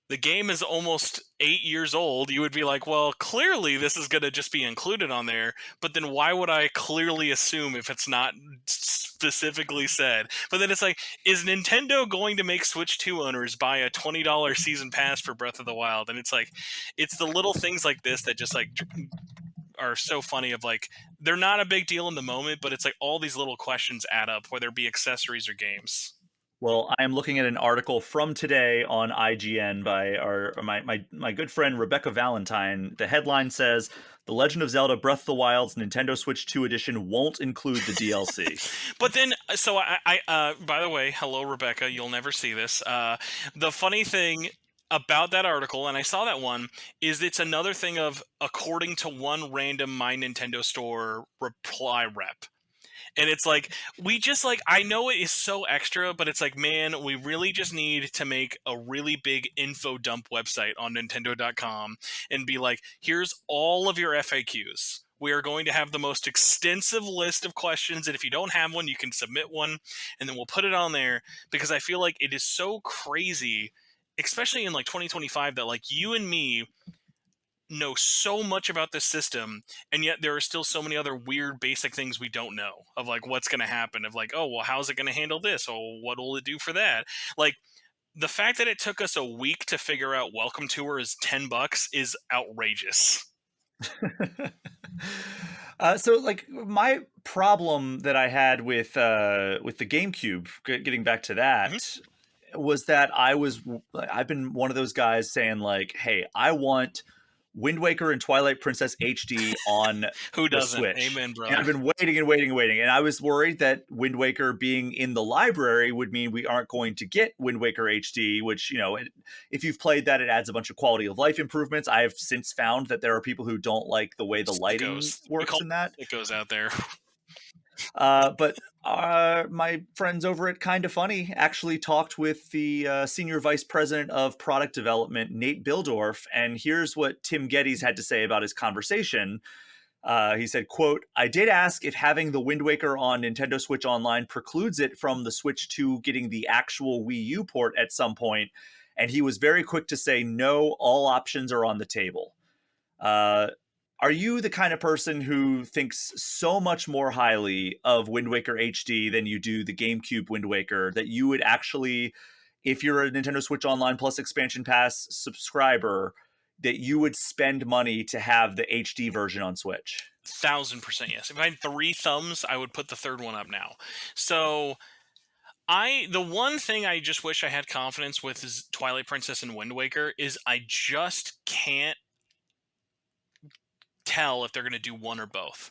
S2: the game is almost 8 years old. You would be like, well, clearly this is going to just be included on there. But then why would I clearly assume if it's not specifically said? But then it's like, is Nintendo going to make Switch 2 owners buy a $20 season pass for Breath of the Wild? And it's like, it's the little things like this that just like are so funny of like, they're not a big deal in the moment, but it's like all these little questions add up, whether it be accessories or games.
S1: Well, I am looking at an article from today on IGN by my good friend Rebecca Valentine. The headline says, "The Legend of Zelda: Breath of the Wild's Nintendo Switch 2 edition won't include the DLC."
S2: But then, so by the way, hello, Rebecca. You'll never see this. The funny thing about that article, and I saw that one, is it's another thing of according to one random My Nintendo Store reply rep. And it's like, we just like, I know it is so extra, but it's like, man, we really just need to make a really big info dump website on Nintendo.com and be like, here's all of your FAQs. We are going to have the most extensive list of questions. And if you don't have one, you can submit one and then we'll put it on there because I feel like it is so crazy, especially in like 2025, that like you and me know so much about this system and yet there are still so many other weird basic things we don't know of like what's going to happen of like, oh well, how's it going to handle this, oh what will it do for that, like the fact that it took us a week to figure out welcome tour is $10 is outrageous.
S1: So, like, my problem that I had with the GameCube, getting back to
S2: Mhm.
S1: that, was that I've been one of those guys saying like, "Hey, I want Wind Waker and Twilight Princess HD on
S2: Who
S1: the
S2: doesn't?
S1: Switch."
S2: Amen,
S1: And
S2: brother.
S1: I've been waiting and waiting and waiting. And I was worried that Wind Waker being in the library would mean we aren't going to get Wind Waker HD, which, if you've played that, it adds a bunch of quality of life improvements. I have since found that there are people who don't like the way the lighting
S2: Sickos, we
S1: works
S2: call
S1: in that.
S2: sickos out there.
S1: But my friends over at Kinda Funny actually talked with the senior vice president of product development, Nate Bildorf, and here's what Tim Geddes had to say about his conversation. He said, quote, "I did ask if having the Wind Waker on Nintendo Switch Online precludes it from the Switch 2 getting the actual Wii U port at some point, and he was very quick to say no, all options are on the table." Uh, are you the kind of person who thinks so much more highly of Wind Waker HD than you do the GameCube Wind Waker that you would actually, if you're a Nintendo Switch Online Plus Expansion Pass subscriber, that you would spend money to have the HD version on Switch?
S2: 1000% yes. If I had three thumbs I would put the third one up now. So the one thing I just wish I had confidence with is Twilight Princess and Wind Waker is I just can't tell if they're going to do one or both.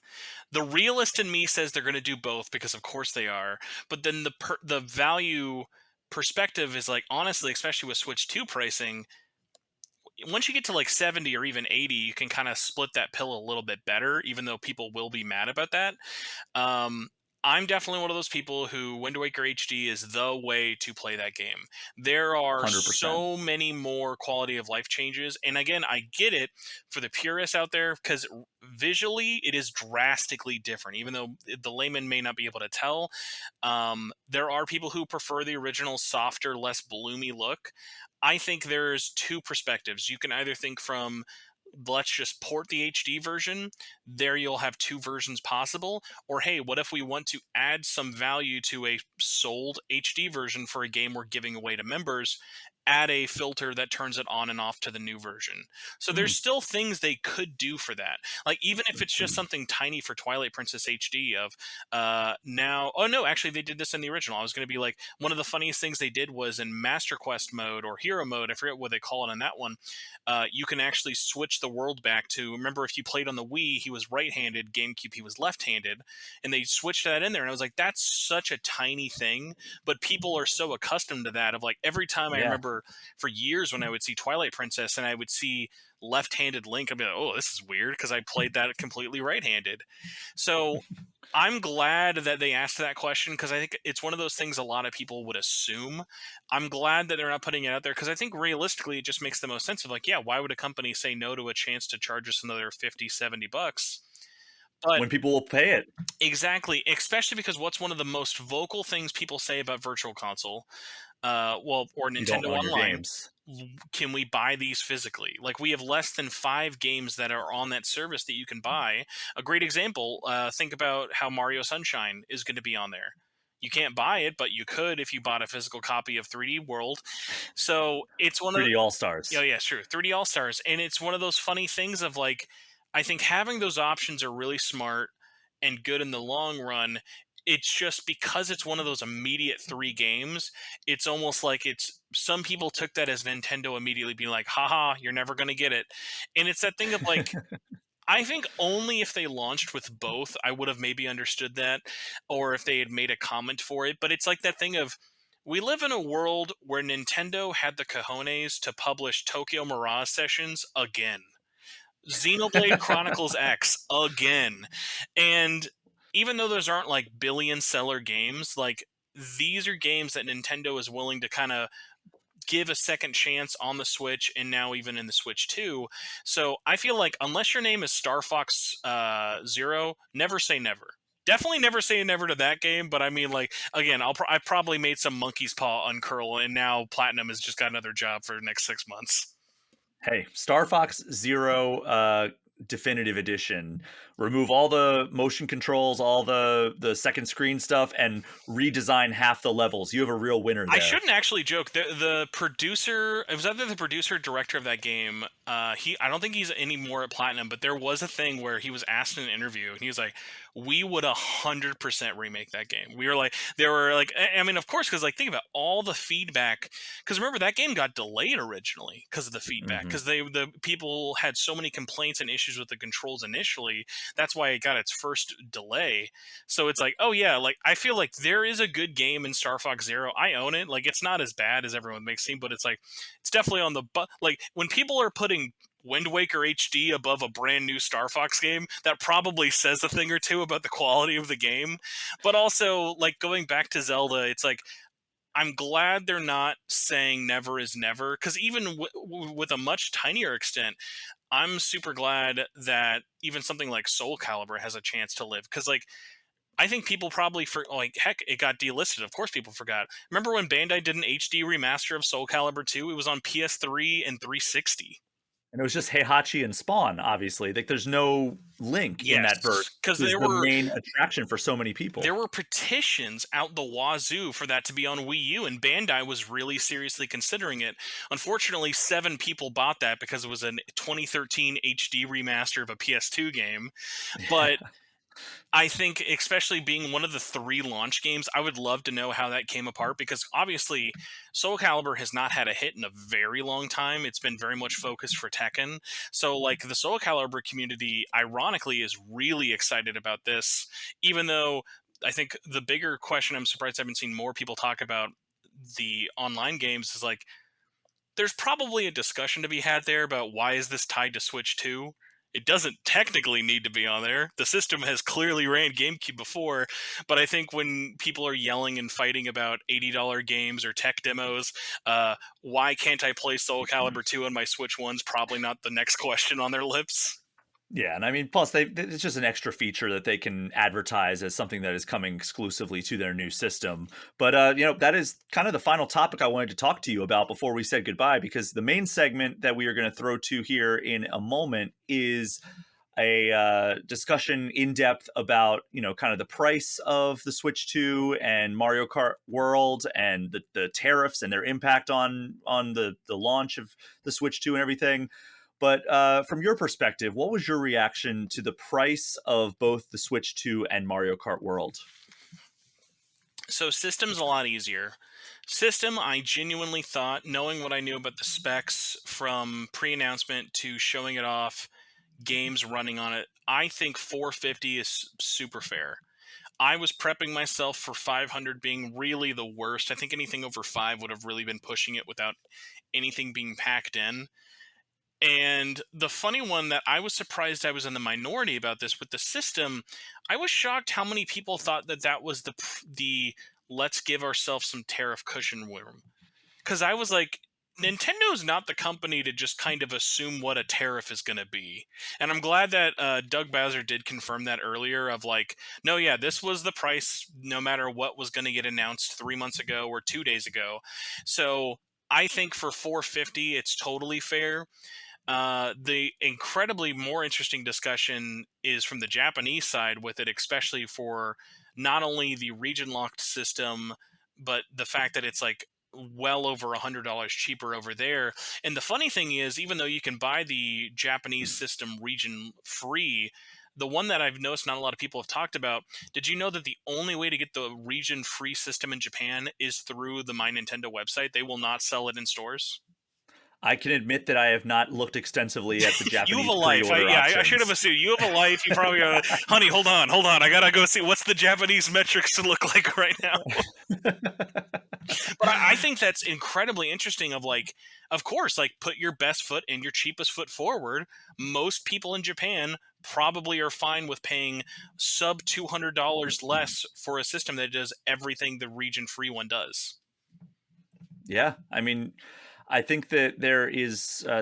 S2: The realist in me says they're going to do both because of course they are, but then the value perspective is like, honestly, especially with Switch 2 pricing, once you get to like 70 or even 80, you can kind of split that pill a little bit better, even though people will be mad about that. um, I'm definitely one of those people who Wind Waker HD is the way to play that game. There are
S1: 100%.
S2: so many more quality of life changes. And again, I get it for the purists out there because visually it is drastically different, even though the layman may not be able to tell. There are people who prefer the original softer, less bloomy look. I think there's two perspectives. You can either think from let's just port the HD version. There you'll have two versions possible. Or hey, what if we want to add some value to a sold HD version for a game we're giving away to members? Add a filter that turns it on and off to the new version. So there's
S1: Hmm.
S2: still things they could do for that. Like even if it's just something tiny for Twilight Princess HD of now, oh no, actually they did this in the original. I was going to be like, one of the funniest things they did was in Master Quest mode or Hero mode, I forget what they call it in that one. You can actually switch the world back to, remember, if you played on the Wii he was right-handed, GameCube he was left-handed, and they switched that in there, and I was like, that's such a tiny thing, but people are so accustomed to that of like every time. I
S1: Yeah.
S2: remember for years when I would see Twilight Princess and I would see left-handed Link, I'd be like, oh, this is weird because I played that completely right-handed. So I'm glad that they asked that question because I think it's one of those things a lot of people would assume. I'm glad that they're not putting it out there because I think realistically it just makes the most sense of like, yeah, why would a company say no to a chance to charge us another 50, $70? But
S1: When people will pay it.
S2: exactly, especially because what's one of the most vocal things people say about Virtual Console, well, or
S1: You don't
S2: Nintendo
S1: own your
S2: Online,
S1: games.
S2: can we buy these physically? Like we have less than 5 games that are on that service that you can buy. A great example, think about how Mario Sunshine is going to be on there. You can't buy it, but you could if you bought a physical copy of 3D World. So it's one of
S1: 3D All
S2: Oh
S1: Stars.
S2: yeah, sure. 3D All Stars, and it's one of those funny things of like, I think having those options are really smart and good in the long run. It's just because it's one of those immediate 3 games. It's almost like it's some people took that as Nintendo immediately being like, "Haha, you're never gonna get it," and it's that thing of like, I think only if they launched with both, I would have maybe understood that, or if they had made a comment for it. But it's like that thing of, we live in a world where Nintendo had the cojones to publish Tokyo Mirage Sessions again, Xenoblade Chronicles X again, and even though those aren't like billion seller games, like these are games that Nintendo is willing to kind of give a second chance on the Switch and now even in the Switch 2. So I feel like unless your name is Star Fox Zero, never say never. Definitely never say never to that game. But I mean, like again, I probably made some monkey's paw uncurl, and now Platinum has just got another job for the next 6 months.
S1: Hey, Star Fox Zero Definitive Edition. Remove all the motion controls, all the second screen stuff, and redesign half the levels. You have a real winner
S2: I
S1: there.
S2: shouldn't actually joke. The producer, it was either the producer or director of that game. I don't think he's anymore at Platinum, but there was a thing where he was asked in an interview, and he was like, "We would 100% remake that game." We were like, there were like, I mean, of course, because like think about all the feedback. Because remember that game got delayed originally because of the feedback.
S1: Hmm.
S2: Because the people had so many complaints and issues with the controls initially. That's why it got its first delay. So it's like, oh yeah, like I feel like there is a good game in Star Fox Zero. I own it. Like it's not as bad as everyone makes it seem, but it's like it's definitely on the like when people are putting Wind Waker HD above a brand new Star Fox game, that probably says a thing or two about the quality of the game. But also, like going back to Zelda, it's like I'm glad they're not saying never is never because even with a much tinier extent, I'm super glad that even something like Soul Calibur has a chance to live because like I think people probably for like heck, it got delisted. Of course, people forgot. Remember when Bandai did an HD remaster of Soul Calibur 2? It was on PS3 and 360.
S1: And it was just Heihachi and Spawn, obviously. Like there's no Link in that verse,
S2: Yes, because
S1: who's
S2: there
S1: the
S2: were
S1: main attraction for so many
S2: there
S1: people.
S2: were petitions out the wazoo for that to be on Wii U, and Bandai was really seriously considering it. Unfortunately, 7 people bought that because it was a 2013 HD remaster of a PS2 game. But I think, especially being one of the 3 launch games, I would love to know how that came apart because obviously Soul Calibur has not had a hit in a very long time. It's been very much focused for Tekken. So, like, the Soul Calibur community, ironically, is really excited about this, even though I think the bigger question I'm surprised I haven't seen more people talk about the online games is like, there's probably a discussion to be had there about why is this tied to Switch 2. It doesn't technically need to be on there. The system has clearly ran GameCube before, but I think when people are yelling and fighting about $80 games or tech demos, why can't I play Soul Calibur 2 on my Switch 1's probably not the next question on their lips.
S1: Yeah, and I mean, plus it's just an extra feature that they can advertise as something that is coming exclusively to their new system. But that is kind of the final topic I wanted to talk to you about before we said goodbye, because the main segment that we are going to throw to here in a moment is a discussion in depth about kind of the price of the Switch 2 and Mario Kart World and the tariffs and their impact on the launch of the Switch 2 and everything. But from your perspective, what was your reaction to the price of both the Switch 2 and Mario Kart World?
S2: So system's a lot easier. System, I genuinely thought, knowing what I knew about the specs from pre-announcement to showing it off, games running on it, I think 450 is super fair. I was prepping myself for 500 being really the worst. I think anything over 5 would have really been pushing it without anything being packed in. And the funny one that I was surprised I was in the minority about this with the system, I was shocked how many people thought that that was the let's give ourselves some tariff cushion room. Because I was like, Nintendo's not the company to just kind of assume what a tariff is going to be. And I'm glad that Doug Bowser did confirm that earlier of like, no, yeah, this was the price no matter what was going to get announced 3 months ago or 2 days ago. So I think for 450, it's totally fair. The incredibly more interesting discussion is from the Japanese side with it, especially for not only the region locked system, but the fact that it's like well over $100 cheaper over there. And the funny thing is, even though you can buy the Japanese system region free, the one that I've noticed not a lot of people have talked about, did you know that the only way to get the region free system in Japan is through the My Nintendo website? They will not sell it in stores.
S1: I can admit that I have not looked extensively at the
S2: You have a
S1: Japanese
S2: life.
S1: pre-order
S2: I should have
S1: options.
S2: assumed you have a life. You probably go, honey, hold on. I gotta go see what's the Japanese metrics to look like right now. But I think that's incredibly interesting. Of like, of course, like put your best foot and your cheapest foot forward. Most people in Japan probably are fine with paying sub $200 less for a system that does everything the region free one does.
S1: Yeah, I mean, I think that there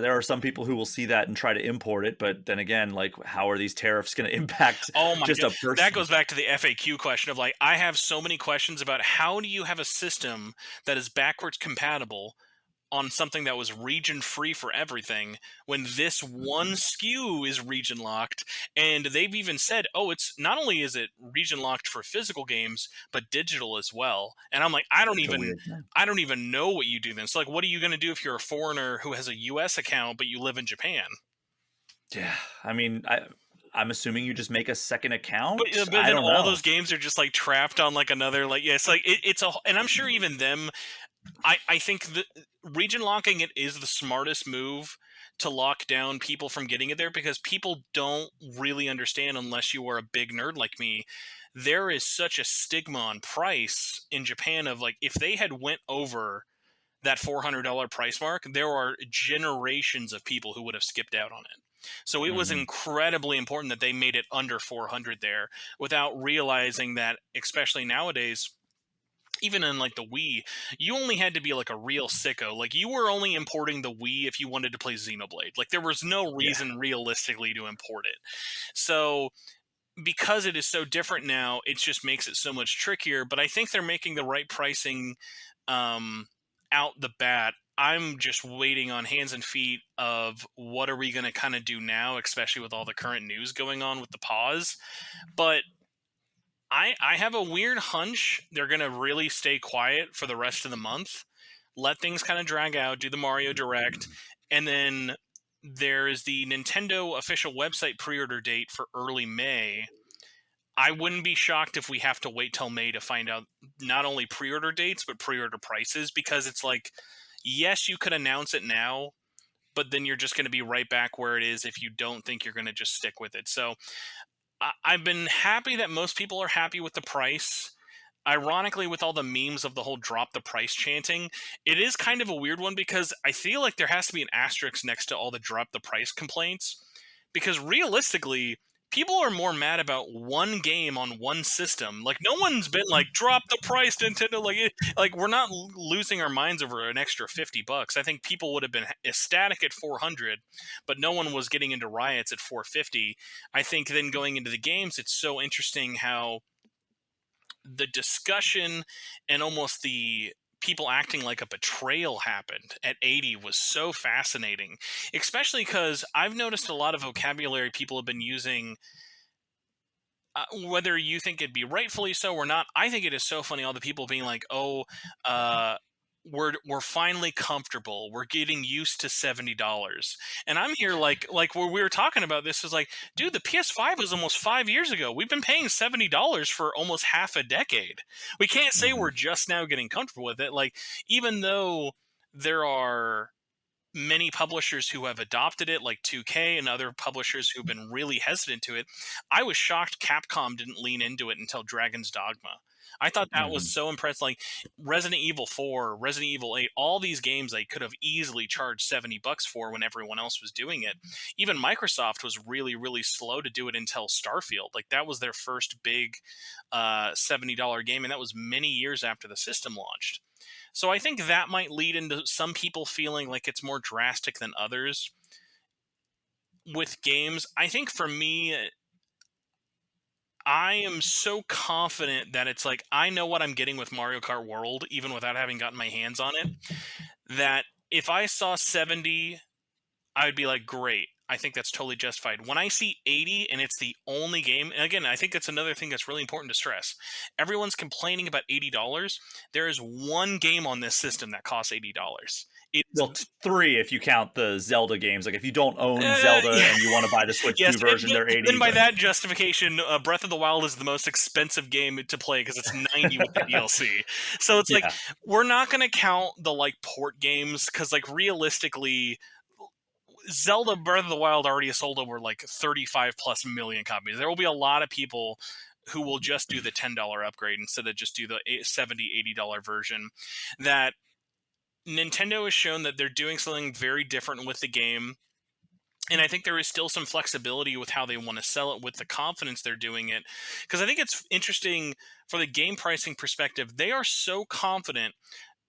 S1: are some people who will see that and try to import it, but then again, like, how are these tariffs going to impact
S2: Oh my
S1: just
S2: god,
S1: a
S2: that
S1: person?
S2: goes back to the FAQ question of like, I have so many questions about how do you have a system that is backwards compatible on something that was region free for everything when this one SKU is region locked. And they've even said, oh, it's not only is it region locked for physical games but digital as well. And I'm like,
S1: Such a weird thing.
S2: I don't even know what you do then. So like, what are you going to do if you're a foreigner who has a US account but you live in Japan?
S1: Yeah, I mean, I'm assuming you just make a second account.
S2: But
S1: I
S2: then
S1: don't
S2: all
S1: know.
S2: those games are just like trapped on like another, like, yeah, it's like it's a, and I'm sure even them, I think the region locking it is the smartest move to lock down people from getting it there, because people don't really understand unless you are a big nerd like me. There is such a stigma on price in Japan of like, if they had went over that $400 price mark, there are generations of people who would have skipped out on it. So it was
S1: Hmm.
S2: incredibly important that they made it under 400 there, without realizing that, especially nowadays, even in like the Wii, you only had to be like a real sicko. Like you were only importing the Wii if you wanted to play Xenoblade. Like there was no
S1: Yeah.
S2: reason realistically to import it. So because it is so different now, it just makes it so much trickier. But I think they're making the right pricing um, out the bat. I'm just waiting on hands and feet of what are we going to kind of do now, especially with all the current news going on with the pause. But I have a weird hunch they're going to really stay quiet for the rest of the month, let things kind of drag out, do the Mario Direct, and then there's the Nintendo official website pre-order date for early May. I wouldn't be shocked if we have to wait till May to find out not only pre-order dates but pre-order prices, because it's like, yes, you could announce it now, but then you're just going to be right back where it is if you don't think you're going to just stick with it. So I've been happy that most people are happy with the price. Ironically, with all the memes of the whole drop the price chanting, it is kind of a weird one, because I feel like there has to be an asterisk next to all the drop the price complaints. Because realistically, people are more mad about one game on one system. Like no one's been like drop the price, Nintendo. Like we're not losing our minds over an extra $50. I think people would have been ecstatic at 400, but no one was getting into riots at 450. I think then going into the games, it's so interesting how the discussion and almost the people acting like a betrayal happened at 80 was so fascinating, especially because I've noticed a lot of vocabulary people have been using, whether you think it'd be rightfully so or not. I think it is so funny, all the people being like, oh, uh we're finally comfortable. We're getting used to $70. And I'm here like where we were talking about this is like, dude, the PS5 was almost 5 years ago. We've been paying $70 for almost half a decade. We can't say
S1: Mhm.
S2: we're just now getting comfortable with it. Like, even though there are many publishers who have adopted it, like 2K and other publishers who've been really hesitant to it. I was shocked Capcom didn't lean into it until Dragon's Dogma. I thought that was
S1: Mhm.
S2: so impressive. Like Resident Evil 4, Resident Evil 8, all these games they could have easily charged $70 for when everyone else was doing it. Even Microsoft was really, really slow to do it until Starfield. Like that was their first big $70 game, and that was many years after the system launched. So I think that might lead into some people feeling like it's more drastic than others with games. I think for me, I am so confident that it's like I know what I'm getting with Mario Kart World, even without having gotten my hands on it. That if I saw 70, I would be like, great. I think that's totally justified. When I see 80 and it's the only game, and again, I think that's another thing that's really important to stress. Everyone's complaining about $80. There is one game on this system that costs $80. It's
S1: Well, three if you count the Zelda games. Like if you don't own Zelda
S2: yeah.
S1: and you want to buy the Switch
S2: Yes,
S1: 2 version, they're
S2: then
S1: 80.
S2: by
S1: But
S2: that justification, Breath of the Wild is the most expensive game to play because it's 90 with the DLC. So it's like
S1: yeah,
S2: we're not going to count the like port games because like realistically, Zelda Breath of the Wild already has sold over like 35 plus million copies. There will be a lot of people who will just do the $10 upgrade instead of just do the 70 $80 version. That Nintendo has shown that they're doing something very different with the game, and I think there is still some flexibility with how they want to sell it with the confidence they're doing it. Because I think it's interesting for the game pricing perspective. They are so confident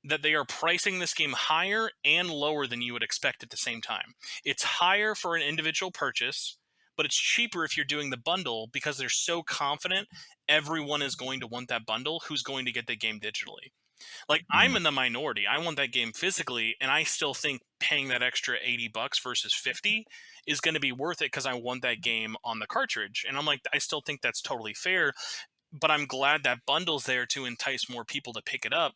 S2: that they are pricing this game higher and lower than you would expect at the same time. It's higher for an individual purchase, but it's cheaper if you're doing the bundle because they're so confident everyone is going to want that bundle who's going to get the game digitally. Like I'm
S1: Mhm.
S2: in the minority. I want that game physically, and I still think paying that extra $80 versus 50 is going to be worth it because I want that game on the cartridge. And I'm like, I still think that's totally fair, but I'm glad that bundle's there to entice more people to pick it up.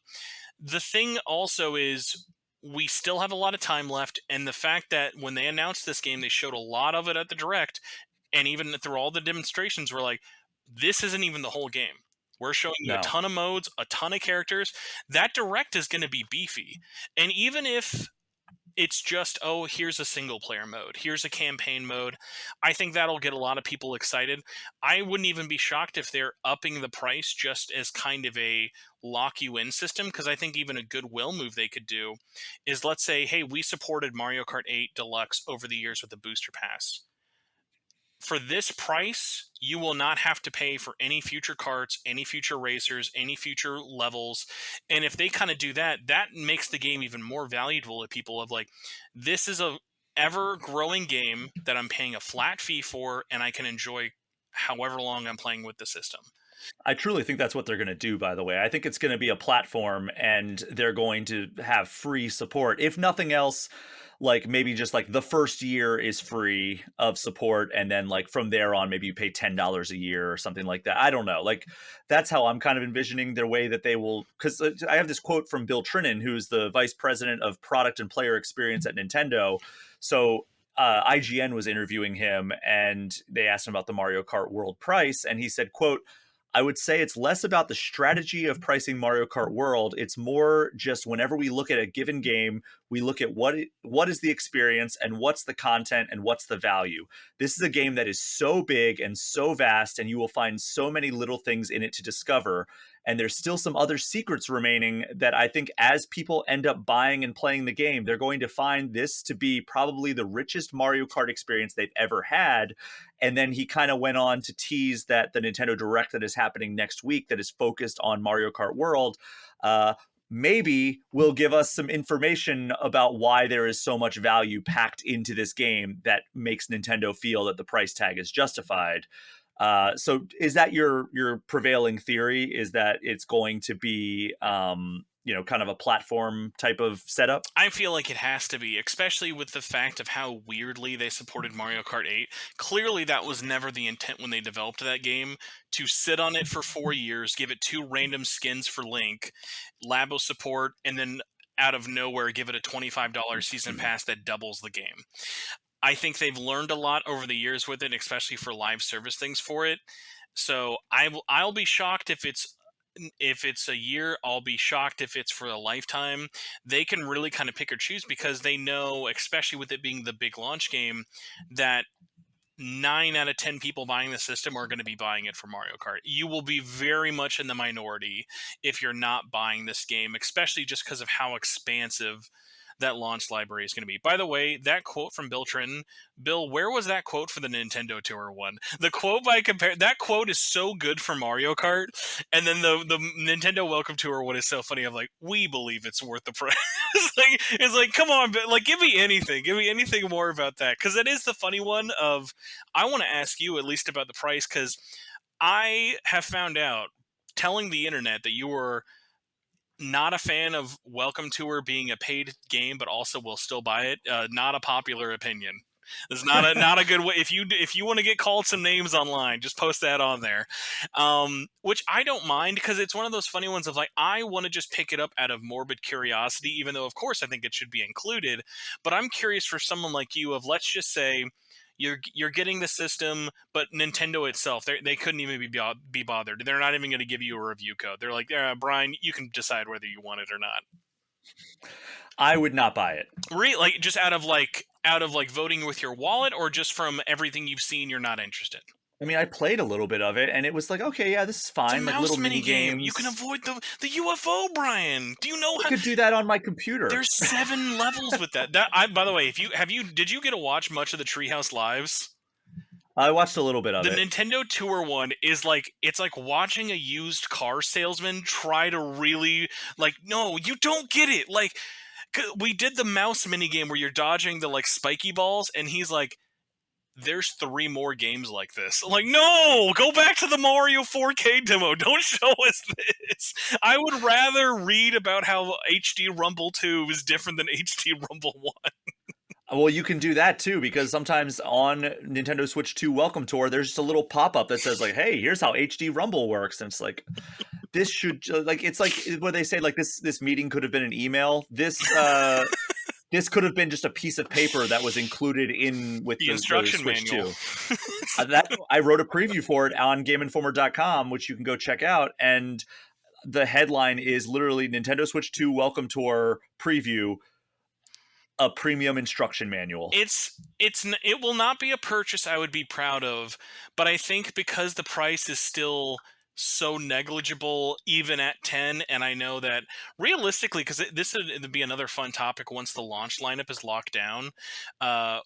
S2: The thing also is we still have a lot of time left, and the fact that when they announced this game, they showed a lot of it at the direct, and even through all the demonstrations, we're like, this isn't even the whole game. We're showing you a
S1: No.
S2: ton of modes, a ton of characters. That direct is going to be beefy. And even if it's just, oh, here's a single player mode, here's a campaign mode, I think that'll get a lot of people excited. I wouldn't even be shocked if they're upping the price just as kind of a lock you in system, because I think even a goodwill move they could do is, let's say, hey, we supported Mario Kart 8 Deluxe over the years with the booster pass. For this price, you will not have to pay for any future carts, any future racers, any future levels. And if they kind of do that, that makes the game even more valuable to people of like, this is a ever growing game that I'm paying a flat fee for and I can enjoy however long I'm playing with the system.
S1: I truly think that's what they're going to do, by the way. I think it's going to be a platform and they're going to have free support. If nothing else, like maybe just like the first year is free of support. And then like from there on, maybe you pay $10 a year or something like that. I don't know. Like that's how I'm kind of envisioning their way that they will. Because I have this quote from Bill Trinan, who's the vice president of product and player experience at Nintendo. So IGN was interviewing him and they asked him about the Mario Kart World price. And he said, quote, I would say it's less about the strategy of pricing Mario Kart World. It's more just whenever we look at a given game, we look at what is the experience and what's the content and what's the value. This is a game that is so big and so vast, and you will find so many little things in it to discover. and there's still some other secrets remaining that I think as people end up buying and playing the game, they're going to find this to be probably the richest Mario Kart experience they've ever had. And then he kind of went on to tease that the Nintendo Direct that is happening next week, that is focused on Mario Kart World, maybe will give us some information about why there is so much value packed into this game that makes Nintendo feel that the price tag is justified. So is that your prevailing theory? Is that it's going to be kind of a platform type of setup?
S2: I feel like it has to be, especially with the fact of how weirdly they supported Mario Kart 8. Clearly, that was never the intent when they developed that game, to sit on it for 4 years, give it 2 random skins for Link, Labo support, and then out of nowhere give it a $25 season pass that doubles the game. I think they've learned a lot over the years with it, especially for live service things for it. So I'll be shocked if it's a year. I'll be shocked if it's for a lifetime. They can really kind of pick or choose because they know, especially with it being the big launch game, that 9 out of 10 people buying the system are going to be buying it for Mario Kart. You will be very much in the minority if you're not buying this game, especially just because of how expansive that launch library is going to be. By the way, that quote from Bill Tritton, Bill, where was that quote for the Nintendo Tour one? The quote that quote is so good for Mario Kart, and then the Nintendo Welcome Tour one is so funny. I'm like, we believe it's worth the price. it's like, come on, like, give me anything more about that, because that is the funny one. Of, I want to ask you at least about the price, because I have found out, telling the internet, that you were not a fan of Welcome Tour being a paid game, but also will still buy it. Not a popular opinion. It's not a good way. If you want to get called some names online, just post that on there. Which I don't mind, because it's one of those funny ones of, like, I want to just pick it up out of morbid curiosity, even though of course I think it should be included. But I'm curious for someone like you, of, let's just say, you're getting the system, but Nintendo itself, they couldn't even be bothered. They're not even going to give you a review code. They're like, Brian, you can decide whether you want it or not.
S1: I would not buy it.
S2: Really, like, just out of voting with your wallet, or just from everything you've seen, you're not interested?
S1: I mean, I played a little bit of it, and it was like, okay, yeah, this is fine.
S2: It's a
S1: Like
S2: mouse
S1: little
S2: mini game.
S1: games.
S2: You can avoid the UFO, Brian. Do you know
S1: I could do that on my computer.
S2: There's 7 levels with that. By the way, did you get to watch much of the Treehouse Lives?
S1: I watched a little bit of
S2: The
S1: it.
S2: Nintendo Tour one is like, it's like watching a used car salesman try to really, like, no, you don't get it. Like, we did the mouse minigame where you're dodging the, like, spiky balls, and he's like, there's 3 more games like this. I'm like, no, go back to the Mario 4K demo. Don't show us this. I would rather read about how HD Rumble 2 is different than HD Rumble 1.
S1: Well, you can do that too, because sometimes on Nintendo Switch 2 Welcome Tour, there's just a little pop-up that says, like, hey, here's how HD Rumble works. And it's like, this should, like, it's like what they say, like, this meeting could have been an email. This could have been just a piece of paper that was included in with
S2: the instruction
S1: Switch
S2: manual.
S1: 2. That I wrote a preview for it on GameInformer.com, which you can go check out. And the headline is literally Nintendo Switch 2 Welcome Tour preview, a premium instruction manual.
S2: It will not be a purchase I would be proud of, but I think because the price is still so negligible, even at 10, and I know that realistically, because this would be another fun topic once the launch lineup is locked down,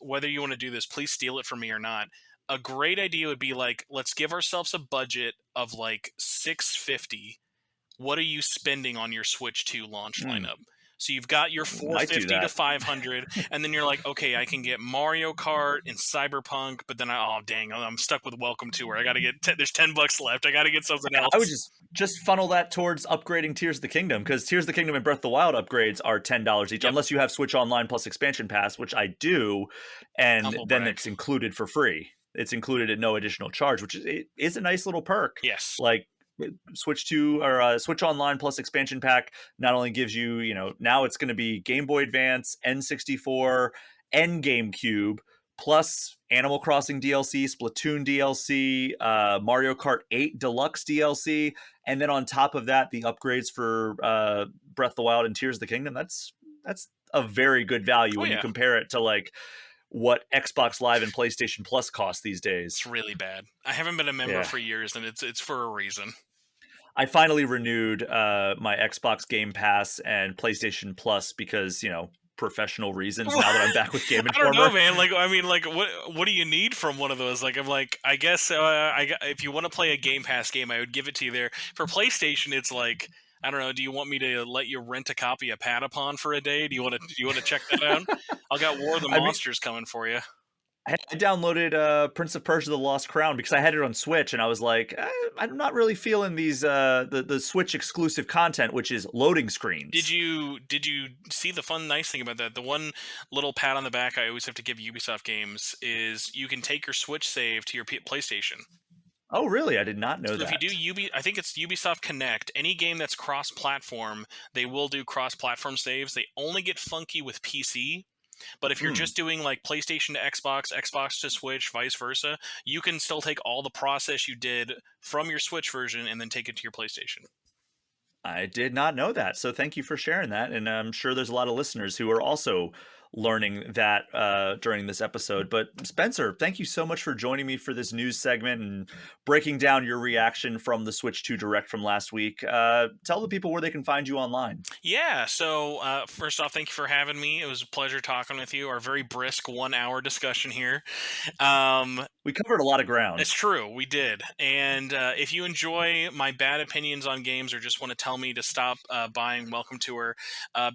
S2: whether you want to do this, please steal it from me or not. A great idea would be, like, let's give ourselves a budget of like $650. What are you spending on your Switch 2 launch lineup? So you've got your $450 to $500, and then you're like, okay, I can get Mario Kart and Cyberpunk, but then I'm stuck with Welcome Tour. I got to get there's $10 left. I got to get something else.
S1: I would just funnel that towards upgrading Tears of the Kingdom, because Tears of the Kingdom and Breath of the Wild upgrades are $10 each, unless you have Switch Online plus Expansion Pass, which I do, and then it's included for free. It's included at no additional charge, which is a nice little perk.
S2: Yes,
S1: like. Switch 2 or Switch Online plus expansion pack not only gives you, now it's going to be Game Boy Advance, N64, and GameCube, plus Animal Crossing DLC, Splatoon DLC, Mario Kart 8 Deluxe DLC, and then on top of that, the upgrades for Breath of the Wild and Tears of the Kingdom. That's a very good value when you compare it to, like, what Xbox Live and PlayStation Plus cost these days.
S2: It's really bad. I haven't been a member for years, and it's for a reason.
S1: I finally renewed my Xbox Game Pass and PlayStation Plus because, professional reasons now that I'm back with Game
S2: I don't know,
S1: Informer.
S2: man. Like, I mean, like, what do you need from one of those? Like, I'm like, I guess if you want to play a Game Pass game, I would give it to you there. For PlayStation, it's like, I don't know. Do you want me to let you rent a copy of Patapon for a day? Do you want to check that out? I got War of the
S1: I mean,
S2: Monsters coming for you.
S1: I downloaded Prince of Persia: The Lost Crown because I had it on Switch, and I was like, I'm not really feeling these the Switch exclusive content, which is loading
S2: Did
S1: screens.
S2: you see the fun nice thing about that? The one little pat on the back I always have to give Ubisoft games is you can take your Switch save to your PlayStation.
S1: Oh, really? I did not know
S2: So if you do
S1: that.
S2: I think it's Ubisoft Connect, any game that's cross-platform, they will do cross-platform saves. They only get funky with PC, but if you're
S1: Hmm.
S2: just doing like PlayStation to Xbox, Xbox to Switch, vice versa, you can still take all the process you did from your Switch version and then take it to your PlayStation.
S1: I did not know that. So thank you for sharing that. And I'm sure there's a lot of listeners who are also learning that during this episode. But Spencer, thank you so much for joining me for this news segment and breaking down your reaction from the Switch 2 Direct from last week. Tell the people where they can find you online.
S2: Yeah, so first off, thank you for having me. It was a pleasure talking with you. Our very brisk 1 hour discussion here. Um,
S1: We covered a lot of
S2: It's
S1: ground.
S2: true, we did. And if you enjoy my bad opinions on games or just want to tell me to stop buying, welcome to her.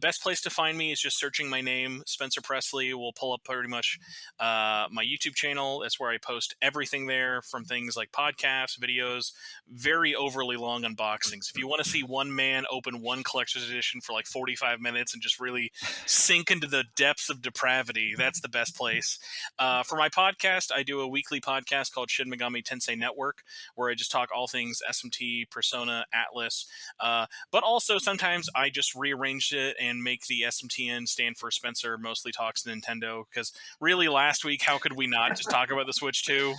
S2: Best place to find me is just searching my name, Spencer Presley. Will pull up pretty much my YouTube channel. That's where I post everything there, from things like podcasts, videos, very overly long unboxings. If you want to see one man open one collector's edition for like 45 minutes and just really sink into the depths of depravity, that's the best place. For my podcast, I do a weekly podcast called Shin Megami Tensei Network, where I just talk all things SMT, Persona, Atlas. But also sometimes I just rearrange it and make the SMTN stand for Spencer Mostly Talks Nintendo. Because really, last week, how could we not just talk about the Switch 2?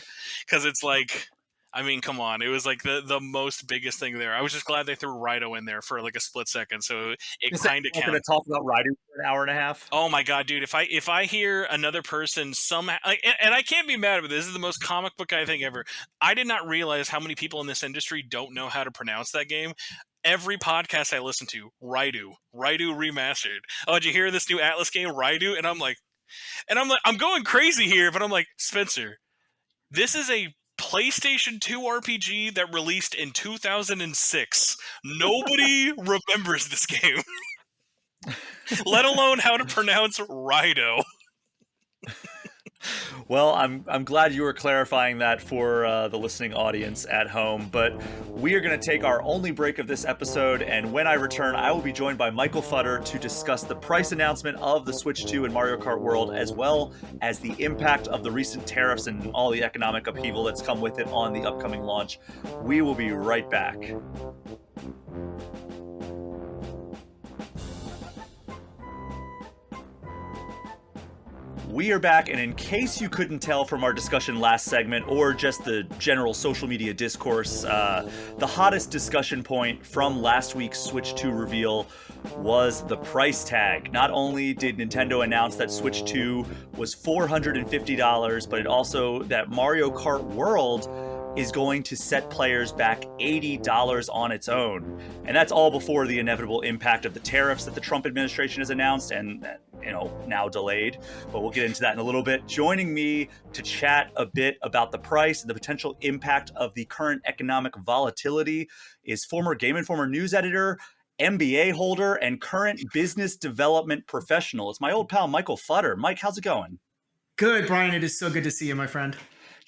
S2: Because it's like, I mean, come on. It was like the most biggest thing there. I was just glad they threw Raito in there for like a split second. So it
S1: Is that
S2: kind of
S1: we're going to
S2: counts.
S1: talk about Raidu for an hour and a half?
S2: Oh my god, dude! If I hear another person somehow, like, and I can't be mad at it. This is the most comic book thing ever. I did not realize how many people in this industry don't know how to pronounce that game. Every podcast I listen to, Raidu remastered. Oh, did you hear this new Atlas game, Raidu? I'm going crazy here, but I'm like, Spencer, this is a PlayStation 2 RPG that released in 2006. Nobody remembers this game, let alone how to pronounce Raido.
S1: Well, I'm glad you were clarifying that for the listening audience at home. But we are going to take our only break of this episode, and when I return, I will be joined by Michael Futter to discuss the price announcement of the Switch 2 and Mario Kart World, as well as the impact of the recent tariffs and all the economic upheaval that's come with it on the upcoming launch. We will be right back. We are back, and in case you couldn't tell from our discussion last segment or just the general social media discourse, the hottest discussion point from last week's Switch 2 reveal was the price tag. Not only did Nintendo announce that Switch 2 was $450, but it also that Mario Kart World is going to set players back $80 on its own. And that's all before the inevitable impact of the tariffs that the Trump administration has announced and, now delayed. But we'll get into that in a little bit. Joining me to chat a bit about the price and the potential impact of the current economic volatility is former Game Informer news editor, MBA holder, and current business development professional. It's my old pal, Michael Futter. Mike, how's it going?
S3: Good, Brian. It is so good to see you, my friend.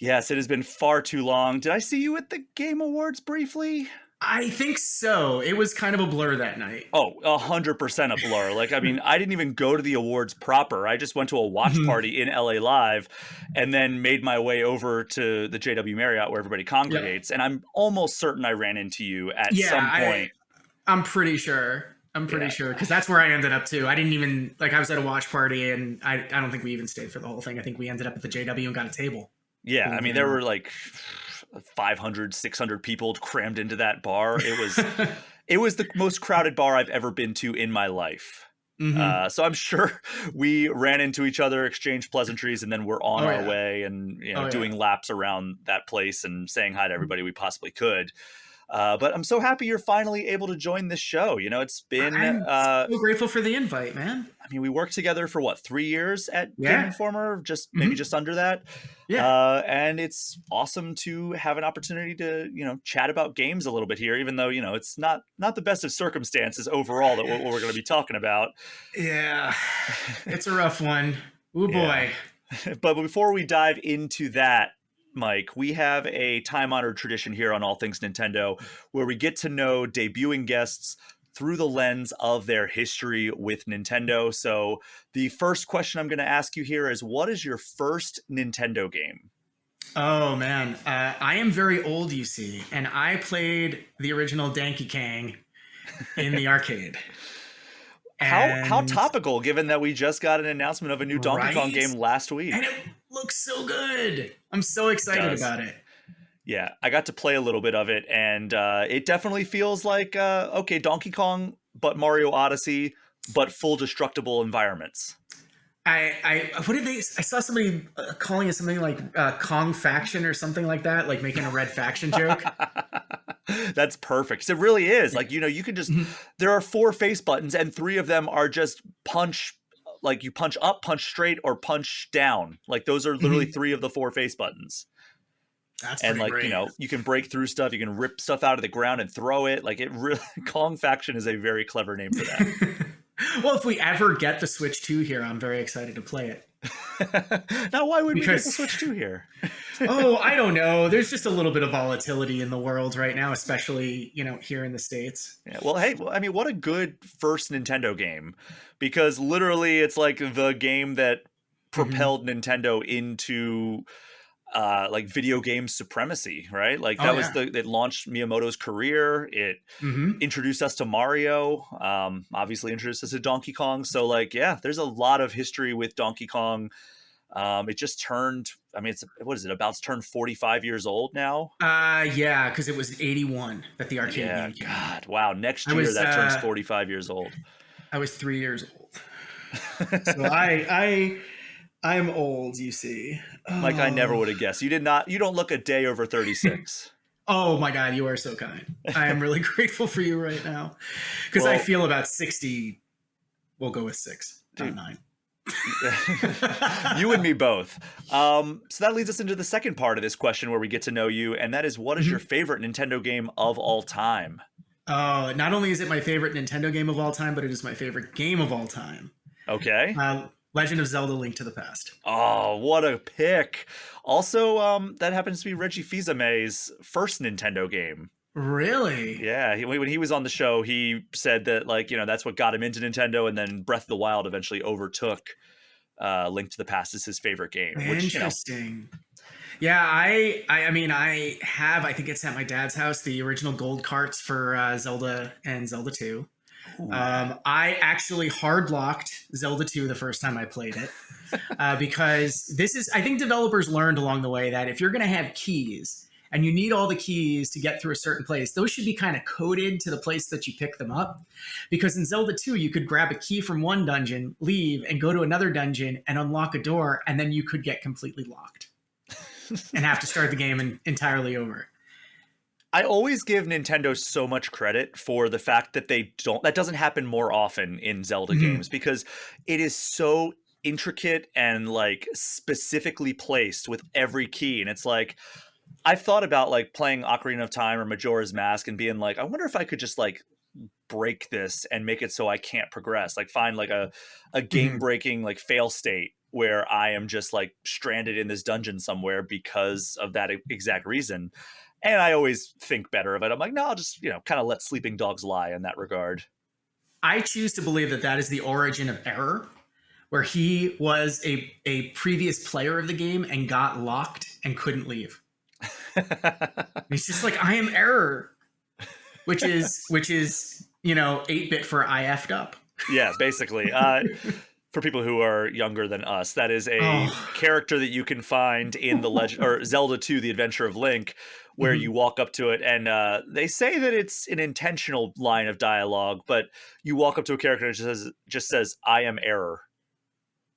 S1: Yes, it has been far too long. Did I see you at the Game Awards briefly?
S3: I think so. It was kind of a blur that night.
S1: Oh, 100% a blur. Like, I mean, I didn't even go to the awards proper. I just went to a watch party in LA Live and then made my way over to the JW Marriott where everybody congregates. And I'm almost certain I ran into you at some point.
S3: I'm pretty sure. I'm pretty sure because that's where I ended up too. I didn't even I was at a watch party and I don't think we even stayed for the whole thing. I think we ended up at the JW and got a table.
S1: Yeah, I mean, there were like 500, 600 people crammed into that bar. It was the most crowded bar I've ever been to in my life.
S3: Mm-hmm.
S1: So I'm sure we ran into each other, exchanged pleasantries, and then we're on our way and doing laps around that place and saying hi to everybody we possibly could. But I'm so happy you're finally able to join this show. You know, it's been,
S3: I'm so grateful for the invite, man.
S1: I mean, we worked together for what, 3 years at Game
S3: Yeah.
S1: Informer, just maybe
S3: Mhm.
S1: just under that.
S3: Yeah.
S1: And it's awesome to have an opportunity to, chat about games a little bit here, even though, it's not the best of circumstances overall that what we're going to be talking about.
S3: Yeah. It's a rough one. Ooh,
S1: Yeah.
S3: boy.
S1: But before we dive into that, Mike, we have a time-honored tradition here on All Things Nintendo where we get to know debuting guests through the lens of their history with Nintendo. So the first question I'm going to ask you here is, what is your first Nintendo game?
S3: Oh, man. I am very old, you see, and I played the original Donkey Kong in the arcade.
S1: How
S3: And
S1: topical, given that we just got an announcement of a new Donkey Kong
S3: right?
S1: game last week.
S3: And it looks so good. I'm so excited about it.
S1: Yeah, I got to play a little bit of it, and it definitely feels like, okay, Donkey Kong, but Mario Odyssey, but full destructible environments.
S3: What did they? I saw somebody calling it something like Kong Faction or something like that, like making a red faction joke.
S1: That's perfect. It really is. Like, you can just, there are 4 face buttons and 3 of them are just punch, like you punch up, punch straight, or punch down. Like those are literally 3 of the 4 face buttons.
S3: That's
S1: And like,
S3: great.
S1: you can break through stuff, you can rip stuff out of the ground and throw it. Like it really, Kong Faction is a very clever name for that.
S3: Well, if we ever get the Switch 2 here, I'm very excited to play it.
S1: Now, why would we get the Switch 2 here?
S3: Oh, I don't know. There's just a little bit of volatility in the world right now, especially, here in the States.
S1: Yeah, well, hey, I mean, what a good first Nintendo game, because literally it's like the game that propelled Nintendo into like video game supremacy, right? Like that was it launched Miyamoto's career. It introduced us to Mario, obviously introduced us to Donkey Kong. So like, yeah, there's a lot of history with Donkey Kong. It just turned, I mean, what is it, about to turn 45 years old now?
S3: Yeah, because it was 81 that the arcade game came out.
S1: God, wow. Next year that turns 45 years old.
S3: I was 3 years old. So I'm old, you see.
S1: Like I never would have guessed. You don't look a day over 36.
S3: Oh my God, you are so kind. I am really grateful for you right now. Because I feel about 60. We'll go with 6, not 9.
S1: You and me both. So that leads us into the second part of this question where we get to know you, and that is, what is your favorite Nintendo game of all time?
S3: Oh, not only is it my favorite Nintendo game of all time, but it is my favorite game of all time.
S1: Okay.
S3: Legend of Zelda: Link to the Past.
S1: Oh, what a pick. Also, that happens to be Reggie Fils-Aimé's first Nintendo game.
S3: Really?
S1: Yeah, when he was on the show, he said that, like, that's what got him into Nintendo, and then Breath of the Wild eventually overtook Link to the Past as his favorite game.
S3: Interesting. Yeah, I mean, I think it's at my dad's house, the original gold carts for Zelda and Zelda 2. I actually hard locked Zelda 2 the first time I played it because I think developers learned along the way that if you're going to have keys and you need all the keys to get through a certain place, those should be kind of coded to the place that you pick them up. Because in Zelda 2, you could grab a key from one dungeon, leave, and go to another dungeon and unlock a door, and then you could get completely locked and have to start the game entirely over.
S1: I always give Nintendo so much credit for the fact that that doesn't happen more often in Zelda games, because it is so intricate and like specifically placed with every key. And it's like, I've thought about like playing Ocarina of Time or Majora's Mask and being like, I wonder if I could just like break this and make it so I can't progress, like find like a game breaking like fail state where I am just like stranded in this dungeon somewhere because of that exact reason. And I always think better of it. I'm like, no, I'll just, kind of let sleeping dogs lie in that regard.
S3: I choose to believe that is the origin of error, where he was a previous player of the game and got locked and couldn't leave. He's just like, I am error, which is 8-bit for I effed up.
S1: Yeah, basically. For people who are younger than us, that is a character that you can find in the Legend or Zelda 2: The Adventure of Link, where you walk up to it and they say that it's an intentional line of dialogue, but you walk up to a character and it just says I am error.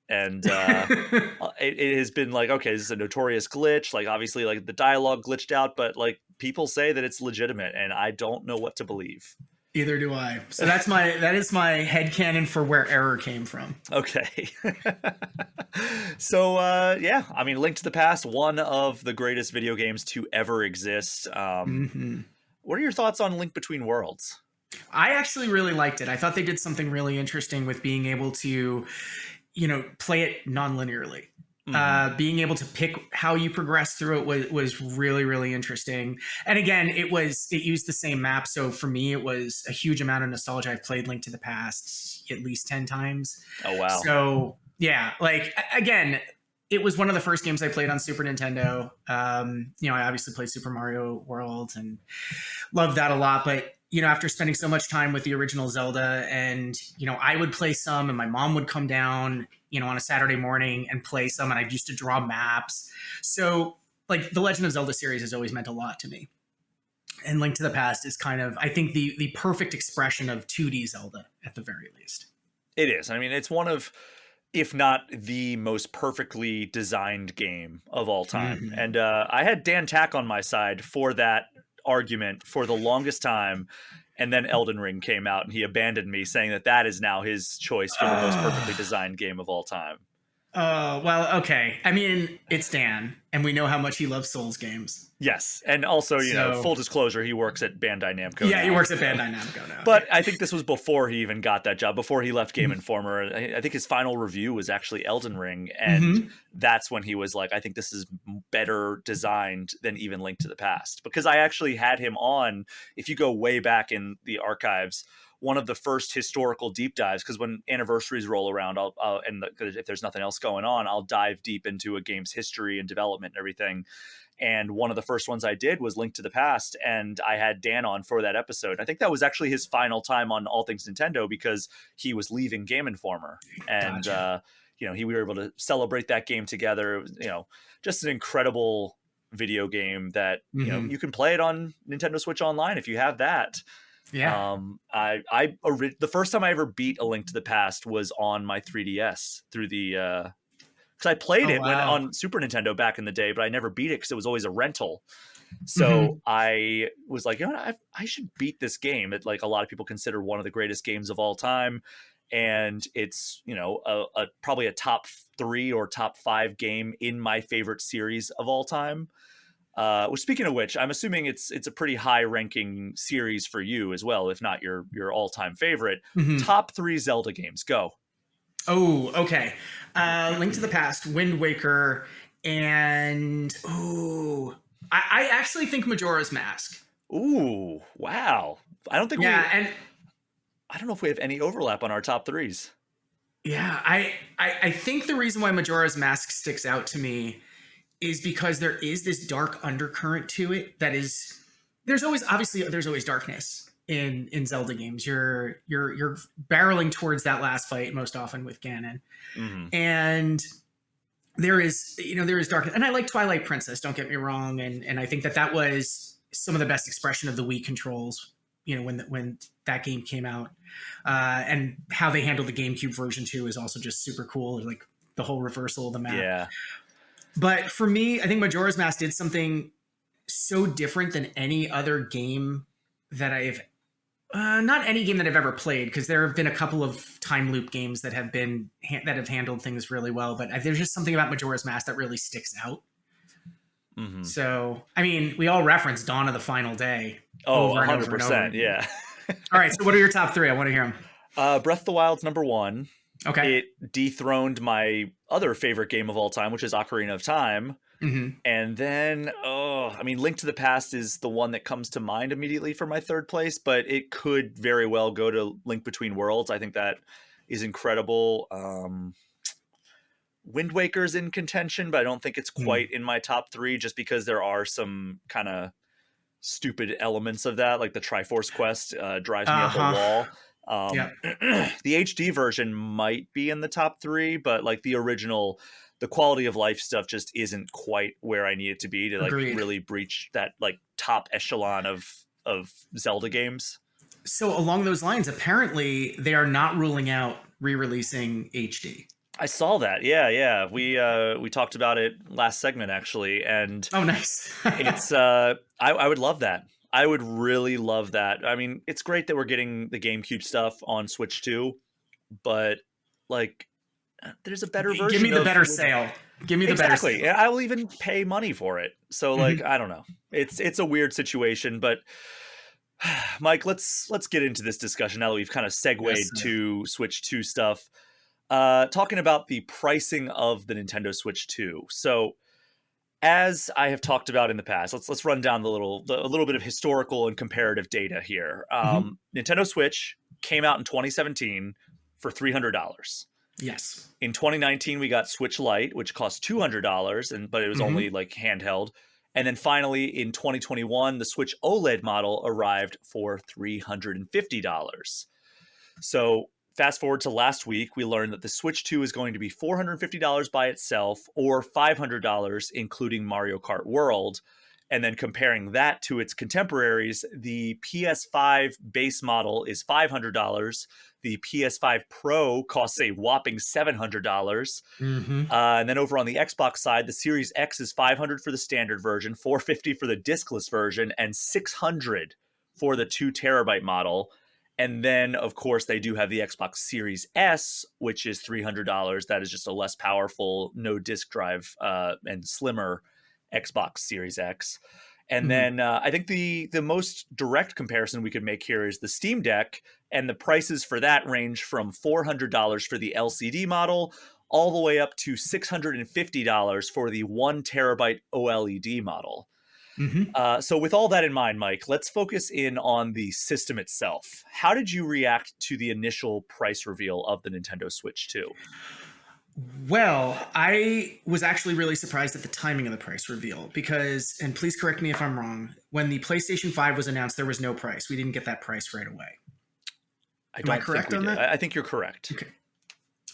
S1: And it has been like, okay, this is a notorious glitch. Like, obviously, like the dialogue glitched out, but like people say that it's legitimate, and I don't know what to believe.
S3: Either do I. So that is my headcanon for where error came from.
S1: Okay. So, yeah, I mean, Link to the Past, one of the greatest video games to ever exist. What are your thoughts on Link Between Worlds?
S3: I actually really liked it. I thought they did something really interesting with being able to, play it non-linearly. Being able to pick how you progress through it was really, really interesting. And again, it used the same map. So for me, it was a huge amount of nostalgia. I've played Link to the Past at least 10 times.
S1: Oh, wow.
S3: So yeah, like again, it was one of the first games I played on Super Nintendo. I obviously played Super Mario World and loved that a lot. But, after spending so much time with the original Zelda and, I would play some and my mom would come down, on a Saturday morning and play some, and I used to draw maps. So like the Legend of Zelda series has always meant a lot to me. And Link to the Past is kind of, I think, the perfect expression of 2D Zelda at the very least.
S1: It is. I mean, it's one of, if not the most perfectly designed game of all time. And I had Dan Tack on my side for that argument for the longest time. And then Elden Ring came out and he abandoned me, saying that is now his choice for the most perfectly designed game of all time.
S3: Well, okay. I mean, it's Dan, and we know how much he loves Souls games.
S1: Yes, and also, full disclosure, he works at Bandai Namco.
S3: Yeah, now. He works at Bandai Namco now.
S1: But I think this was before he even got that job, before he left Game Informer. I think his final review was actually Elden Ring, and that's when he was like, I think this is better designed than even Link to the Past. Because I actually had him on, if you go way back in the archives, one of the first historical deep dives, because when anniversaries roll around, if there's nothing else going on, I'll dive deep into a game's history and development and everything. And one of the first ones I did was Link to the Past, and I had Dan on for that episode. I think that was actually his final time on All Things Nintendo because he was leaving Game Informer. And,
S3: Gotcha.
S1: we were able to celebrate that game together. It was, just an incredible video game that, you can play it on Nintendo Switch Online if you have that.
S3: Yeah.
S1: The first time I ever beat A Link to the Past was on my 3DS through the because I played it when on Super Nintendo back in the day, but I never beat it because it was always a rental. So I was like, I should beat this game. It, like, a lot of people consider one of the greatest games of all time, and it's probably a top 3 or top 5 game in my favorite series of all time. Speaking of which, I'm assuming it's a pretty high ranking series for you as well, if not your all time favorite. Top 3 Zelda games, go.
S3: Oh, okay. Link to the Past, Wind Waker, and I actually think Majora's Mask.
S1: Ooh, wow. I don't think I don't know if we have any overlap on our top 3s.
S3: Yeah, I think the reason why Majora's Mask sticks out to me is because there is this dark undercurrent to it that is, there's always darkness in Zelda games. You're barreling towards that last fight most often with Ganon. And there is darkness. And I like Twilight Princess, don't get me wrong. And I think that was some of the best expression of the Wii controls, when that game came out. And how they handled the GameCube version too is also just super cool. Like the whole reversal of the map.
S1: Yeah.
S3: But for me, I think Majora's Mask did something so different than any other game that not any game that I've ever played, because there have been a couple of time loop games that have handled things really well. But there's just something about Majora's Mask that really sticks out. So, I mean, we all reference Dawn of the Final Day.
S1: Oh, 100%. Yeah.
S3: All right. So what are your top 3? I want to hear them.
S1: Breath of the Wild's number 1.
S3: Okay.
S1: It dethroned my other favorite game of all time, which is Ocarina of Time. And then, Link to the Past is the one that comes to mind immediately for my 3rd place, but it could very well go to Link Between Worlds. I think that is incredible. Wind Waker's in contention, but I don't think it's quite in my top 3 just because there are some kind of stupid elements of that, like the Triforce quest drives me up a wall. The HD version might be in the top 3, but like the original, the quality of life stuff just isn't quite where I need it to be to like really breach that like top echelon of Zelda games.
S3: So along those lines, apparently they are not ruling out re-releasing HD.
S1: I saw that. Yeah. We talked about it last segment actually, and
S3: Oh, nice.
S1: it's I would love that. I would really love that. I mean, it's great that we're getting the GameCube stuff on Switch 2, but like there's a better
S3: Give me
S1: version
S3: the
S1: of
S3: better sale. Give me the better
S1: exactly.
S3: sale.
S1: I will even pay money for it. So like
S3: Mhm.
S1: I don't know. It's a weird situation, but Mike, let's get into this discussion now that we've kind of
S3: Yes,
S1: segued
S3: sir.
S1: to Switch 2 stuff. Talking about the pricing of the Nintendo Switch 2. So as I have talked about in the past, let's run down a little bit of historical and comparative data here.
S3: Mhm.
S1: Nintendo Switch came out in 2017 for $300.
S3: Yes.
S1: In 2019, we got Switch Lite, which cost $200, but it was only
S3: Mhm.
S1: like handheld. And then finally, in 2021, the Switch OLED model arrived for $350. So fast forward to last week, we learned that the Switch 2 is going to be $450 by itself or $500 including Mario Kart World. And then comparing that to its contemporaries, the PS5 base model is $500. The PS5 Pro costs a whopping $700.
S3: Mhm.
S1: And then over on the Xbox side, the Series X is $500 for the standard version, $450 for the discless version, and $600 for the 2 terabyte model. And then, of course, they do have the Xbox Series S, which is $300. That is just a less powerful, no disk drive, and slimmer Xbox Series X. And
S3: Mhm.
S1: then I think the most direct comparison we could make here is the Steam Deck, and the prices for that range from $400 for the LCD model all the way up to $650 for the 1 terabyte OLED model.
S3: Mhm.
S1: So, with all that in mind, Mike, let's focus in on the system itself. How did you react to the initial price reveal of the Nintendo Switch 2?
S3: Well, I was actually really surprised at the timing of the price reveal because, and please correct me if I'm wrong, when the PlayStation 5 was announced, there was no price. We didn't get that price right away.
S1: I
S3: Am I
S1: don't think
S3: correct
S1: we
S3: on
S1: did.
S3: that?
S1: I think you're correct.
S3: Okay.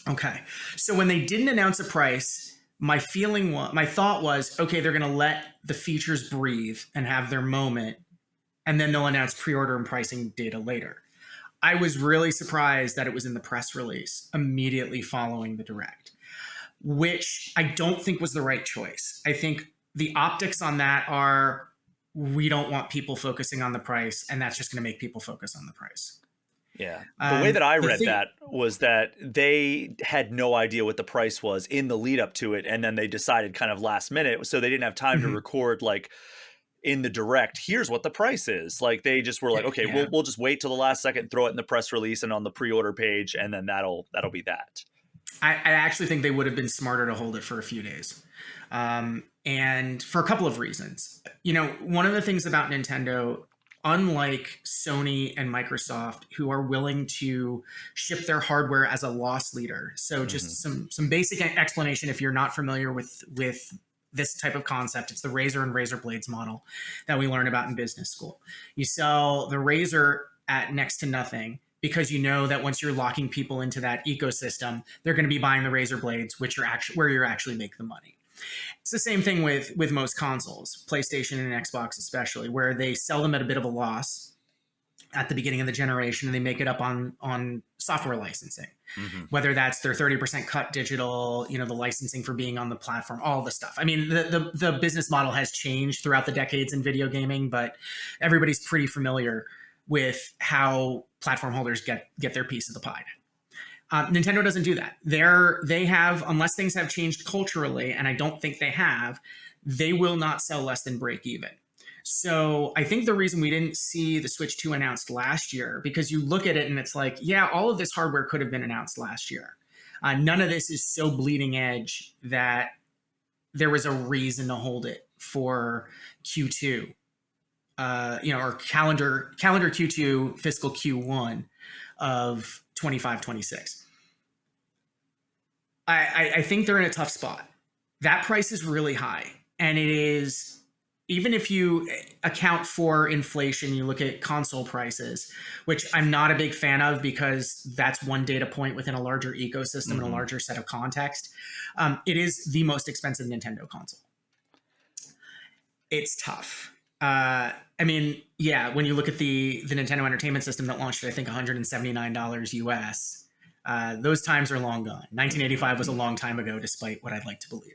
S3: Okay. So when they didn't announce a price, my thought was, okay, they're going to let the features breathe and have their moment, and then they'll announce pre-order and pricing data later. I was really surprised that it was in the press release immediately following the direct, which I don't think was the right choice. I think the optics on that are we don't want people focusing on the price, and that's just going to make people focus on the price.
S1: Yeah. The way that I
S3: The
S1: read
S3: thing,
S1: that was that they had no idea what the price was in the lead up to it. And then they decided kind of last minute. So they didn't have time to
S3: Mhm.
S1: record like in the direct, here's what the price is. Like they just were like, okay,
S3: Yeah,
S1: we'll just wait till the last second, throw it in the press release and on the pre-order page, and then that'll be that.
S3: I actually think they would have been smarter to hold it for a few days. And for a couple of reasons. One of the things about Nintendo, unlike Sony and Microsoft, who are willing to ship their hardware as a loss leader. So
S1: Mm-hmm.
S3: just some basic explanation if you're not familiar with this type of concept. It's the razor and razor blades model that we learn about in business school. You sell the razor at next to nothing because you know that once you're locking people into that ecosystem, they're going to be buying the razor blades, which are actually where you actually make the money. It's the same thing with most consoles, PlayStation and Xbox especially, where they sell them at a bit of a loss at the beginning of the generation and they make it up on software licensing,
S1: Mm-hmm.
S3: whether that's their 30% cut digital, the licensing for being on the platform, all the stuff. I mean, the business model has changed throughout the decades in video gaming, but everybody's pretty familiar with how platform holders get their piece of the pie. Nintendo doesn't do that. They have, unless things have changed culturally, and I don't think they have, they will not sell less than break even. So I think the reason we didn't see the Switch 2 announced last year, because you look at it and it's like, yeah, all of this hardware could have been announced last year. None of this is so bleeding edge that there was a reason to hold it for Q2, or calendar Q2, fiscal Q1 of 25-26. I think they're in a tough spot. That price is really high. And it is, even if you account for inflation, you look at console prices, which I'm not a big fan of because that's one data point within a larger ecosystem and a larger set of context. It is the most expensive Nintendo console. It's tough. I mean, yeah, when you look at the Nintendo Entertainment System that launched at, I think, $179 US, Those times are long gone. 1985 was a long time ago, despite what I'd like to believe.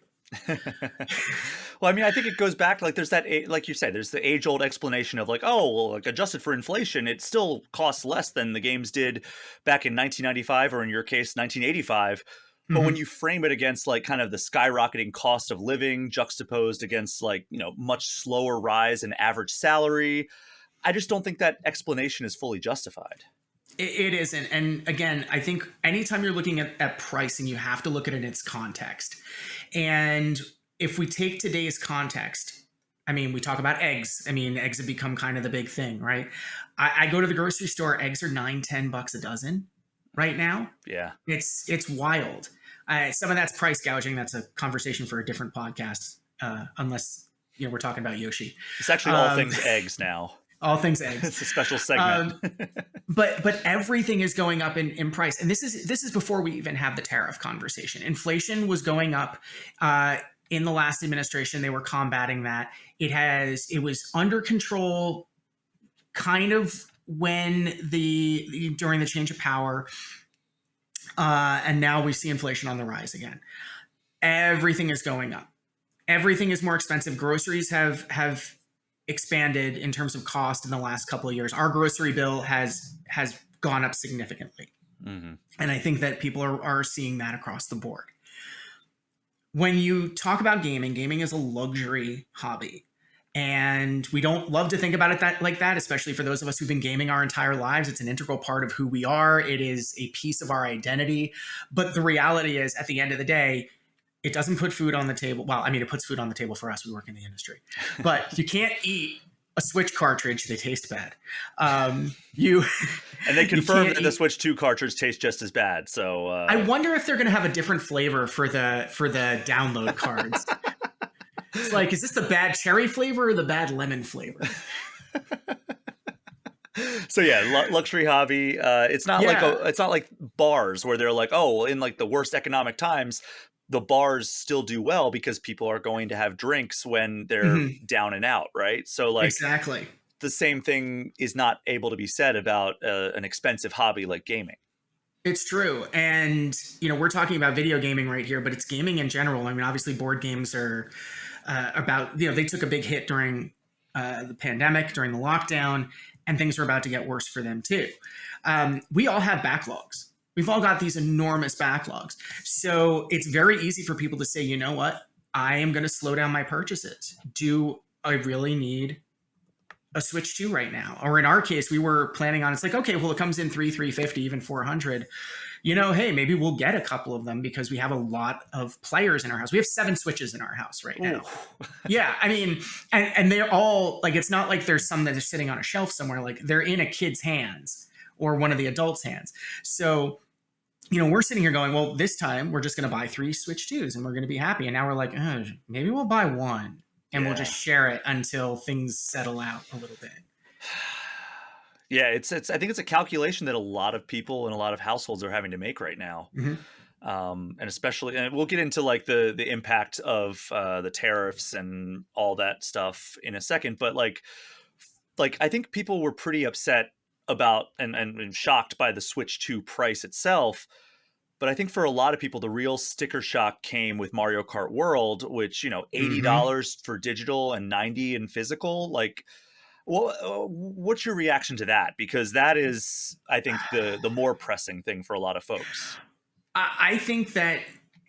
S1: Well, I mean, I think it goes back, like, there's that, like you said, there's the age-old explanation of like, oh, well, like, adjusted for inflation, it still costs less than the games did back in 1995, or in your case, 1985. But when you frame it against like kind of the skyrocketing cost of living juxtaposed against like, much slower rise in average salary, I just don't think that explanation is fully justified.
S3: It isn't. And again, I think anytime you're looking at pricing, you have to look at it in its context. And if we take today's context, I mean, we talk about eggs. I mean, eggs have become kind of the big thing, right? I go to the grocery store, eggs are $9-10 a dozen right now.
S1: Yeah.
S3: It's wild. Some of that's price gouging. That's a conversation for a different podcast, unless we're talking about Yoshi.
S1: It's actually all things eggs now.
S3: All things eggs.
S1: It's a special segment.
S3: But everything is going up in price, and this is before we even have the tariff conversation. Inflation was going up in the last administration. They were combating that. It was under control, kind of when during the change of power, and now we see inflation on the rise again. Everything is going up. Everything is more expensive. Groceries have expanded in terms of cost in the last couple of years. Our grocery bill has gone up significantly. Mm-hmm. And I think that people are seeing that across the board. When you talk about gaming is a luxury hobby. And we don't love to think about it like that, especially for those of us who've been gaming our entire lives. It's an integral part of who we are. It is a piece of our identity. But the reality is, at the end of the day, it doesn't put food on the table. Well, I mean, it puts food on the table for us. We work in the industry. But you can't eat a Switch cartridge. They taste bad. And
S1: they confirmed that the Switch 2 cartridge tastes just as bad. So
S3: I wonder if they're going to have a different flavor for the download cards. It's like, is this the bad cherry flavor or the bad lemon flavor?
S1: So yeah, luxury hobby. It's not like bars where they're like, oh, in like the worst economic times, the bars still do well because people are going to have drinks when they're down and out, right? So like
S3: exactly
S1: the same thing is not able to be said about an expensive hobby like gaming.
S3: It's true. And, we're talking about video gaming right here, but it's gaming in general. I mean, obviously board games are they took a big hit during the pandemic, during the lockdown, and things are about to get worse for them too. We all have backlogs. We've all got these enormous backlogs. So it's very easy for people to say, you know what? I am going to slow down my purchases. Do I really need a Switch 2 right now? Or in our case, we were planning on, it's like, okay, well, it comes in $350, even $400. Hey, maybe we'll get a couple of them because we have a lot of players in our house. We have 7 Switches in our house right now. Yeah, I mean, and they're all, like, it's not like there's some that are sitting on a shelf somewhere. Like, they're in a kid's hands or one of the adults' hands. So, we're sitting here going, well, this time we're just going to buy 3 Switch 2s and we're going to be happy. And now we're like, maybe we'll buy one and we'll just share it until things settle out a little bit.
S1: Yeah, it's. I think it's a calculation that a lot of people and a lot of households are having to make right now, and especially, and we'll get into like the impact of the tariffs and all that stuff in a second. But like I think people were pretty upset about and shocked by the Switch 2 price itself. But I think for a lot of people, the real sticker shock came with Mario Kart World, which $80 for digital and $90 in physical, like. Well, what's your reaction to that? Because that is, I think, the more pressing thing for a lot of folks.
S3: I think that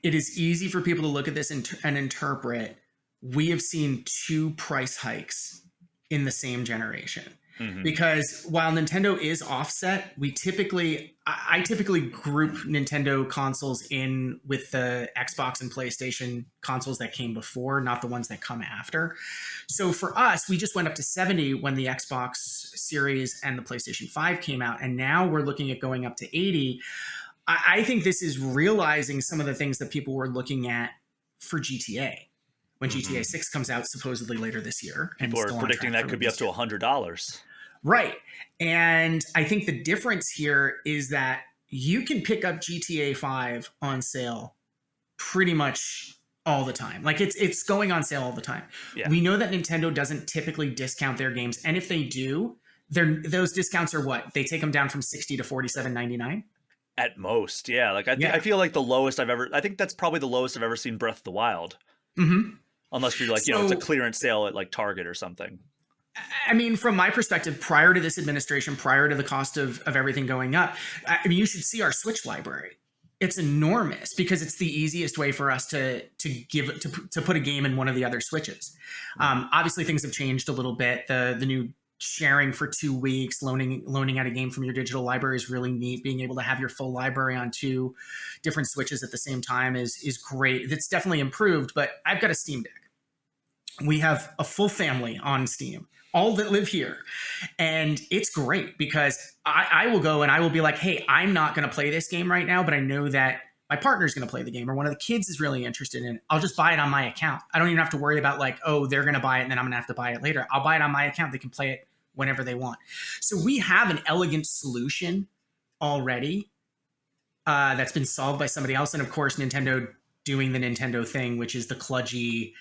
S3: it is easy for people to look at this and interpret, we have seen 2 price hikes in the same generation. Because while Nintendo is offset, I typically group Nintendo consoles in with the Xbox and PlayStation consoles that came before, not the ones that come after. So for us, we just went up to 70 when the Xbox Series and the PlayStation 5 came out, and now we're looking at going up to 80. I think this is realizing some of the things that people were looking at for GTA. When GTA 6 comes out supposedly later this year.
S1: People are predicting that could be up to $100.
S3: Right. And I think the difference here is that you can pick up GTA 5 on sale pretty much all the time. Like it's going on sale all the time. Yeah. We know that Nintendo doesn't typically discount their games. And if they do, those discounts are what? They take them down from $60 to $47.99.
S1: At most, yeah. Like I
S3: Yeah.
S1: feel like the lowest I think that's probably the lowest I've ever seen Breath of the Wild.
S3: Hmm.
S1: Unless you're like, it's a
S3: So,
S1: clearance sale at like Target or something.
S3: I mean, from my perspective, prior to this administration, prior to the cost of everything going up, I mean, you should see our Switch library. It's enormous because it's the easiest way for us to put a game in one of the other Switches. Obviously, things have changed a little bit. The new sharing for 2 weeks, loaning out a game from your digital library is really neat. Being able to have your full library on 2 different Switches at the same time is great. It's definitely improved. But I've got a Steam Deck. We have a full family on Steam, all that live here. And it's great because I will go and I will be like, hey, I'm not going to play this game right now, but I know that my partner's going to play the game or one of the kids is really interested in it. I'll just buy it on my account. I don't even have to worry about like, oh, they're going to buy it and then I'm going to have to buy it later. I'll buy it on my account. They can play it whenever they want. So we have an elegant solution already that's been solved by somebody else. And of course, Nintendo doing the Nintendo thing, which is the clunky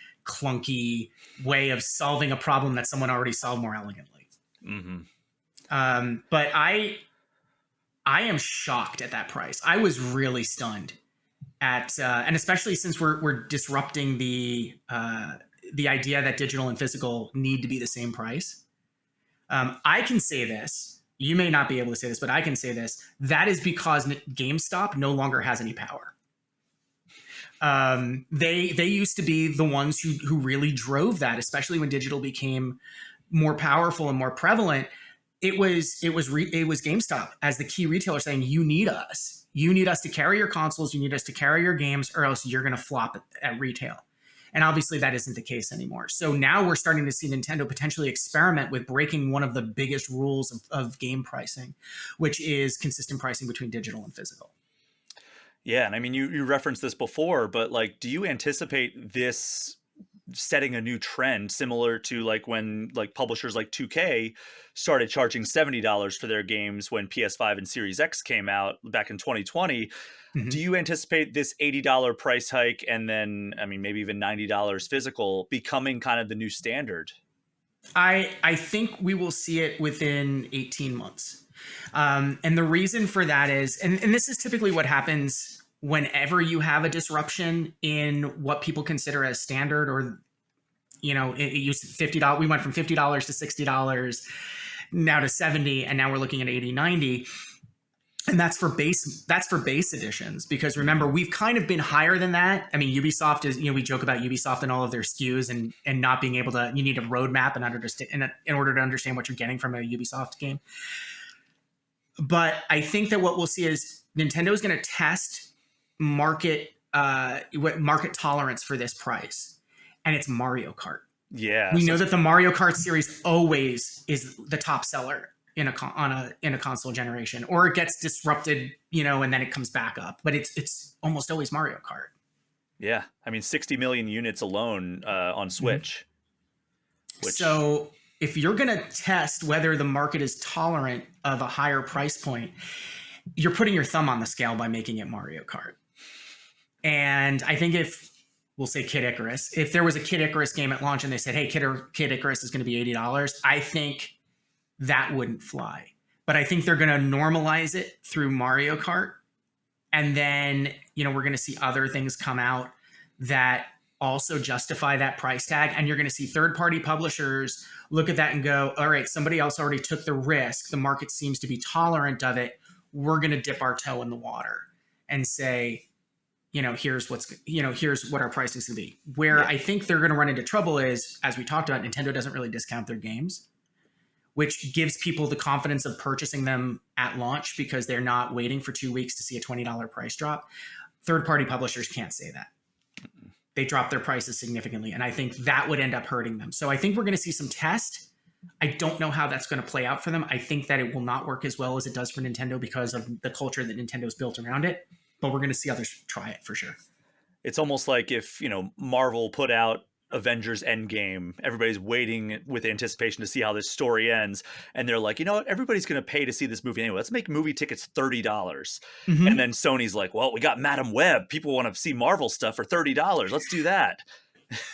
S3: way of solving a problem that someone already solved more elegantly. But I am shocked at that price. I was really stunned at, and especially since we're disrupting the idea that digital and physical need to be the same price. I can say this. You may not be able to say this, but I can say this. That is because GameStop no longer has any power. They used to be the ones who really drove that, especially when digital became more powerful and more prevalent. It was GameStop as the key retailer saying, you need us to carry your consoles, you need us to carry your games, or else you're going to flop at retail. And obviously that isn't the case anymore. So now we're starting to see Nintendo potentially experiment with breaking one of the biggest rules of game pricing, which is consistent pricing between digital and physical.
S1: Yeah, and I mean, you referenced this before, but like, do you anticipate this setting a new trend similar to like when like publishers like 2K started charging $70 for their games when PS5 and Series X came out back in 2020? Mm-hmm. Do you anticipate this $80 price hike and then, I mean, maybe even $90 physical becoming kind of the new standard?
S3: I think we will see it within 18 months. And the reason for that is, and this is typically what happens whenever you have a disruption in what people consider as standard, or, it used to $50. We went from $50 to $60, now to $70, and now we're looking at $80, $90. And that's for base editions, because remember, we've kind of been higher than that. I mean, Ubisoft is, we joke about Ubisoft and all of their SKUs and not being able to, you need a roadmap in order to understand what you're getting from a Ubisoft game. But I think that what we'll see is Nintendo is going to test market tolerance for this price, and it's Mario Kart.
S1: Yeah,
S3: we know that the Mario Kart series always is the top seller in a console generation, or it gets disrupted, and then it comes back up. But it's almost always Mario Kart.
S1: Yeah, I mean 60 million units alone on Switch.
S3: Mm-hmm. So if you're going to test whether the market is tolerant of a higher price point, you're putting your thumb on the scale by making it Mario Kart. And I think we'll say Kid Icarus, if there was a Kid Icarus game at launch and they said, hey, Kid Icarus is going to be $80, I think that wouldn't fly. But I think they're going to normalize it through Mario Kart. And then, we're going to see other things come out that also justify that price tag. And you're going to see third-party publishers look at that and go, all right, somebody else already took the risk. The market seems to be tolerant of it. We're going to dip our toe in the water and say, here's what our pricing is going to be. Where I think they're going to run into trouble is, as we talked about, Nintendo doesn't really discount their games, which gives people the confidence of purchasing them at launch because they're not waiting for 2 weeks to see a $20 price drop. Third-party publishers can't say that. They drop their prices significantly, and I think that would end up hurting them. So I think we're going to see some test. I don't know how that's going to play out for them. I think that it will not work as well as it does for Nintendo because of the culture that Nintendo's built around it, but we're going to see others try it for sure.
S1: It's almost like if, Marvel put out Avengers Endgame, everybody's waiting with anticipation to see how this story ends, and they're like, everybody's going to pay to see this movie anyway, let's make movie tickets $30. Mm-hmm. And then Sony's like, well, we got Madam Web, people want to see Marvel stuff for $30, let's do that.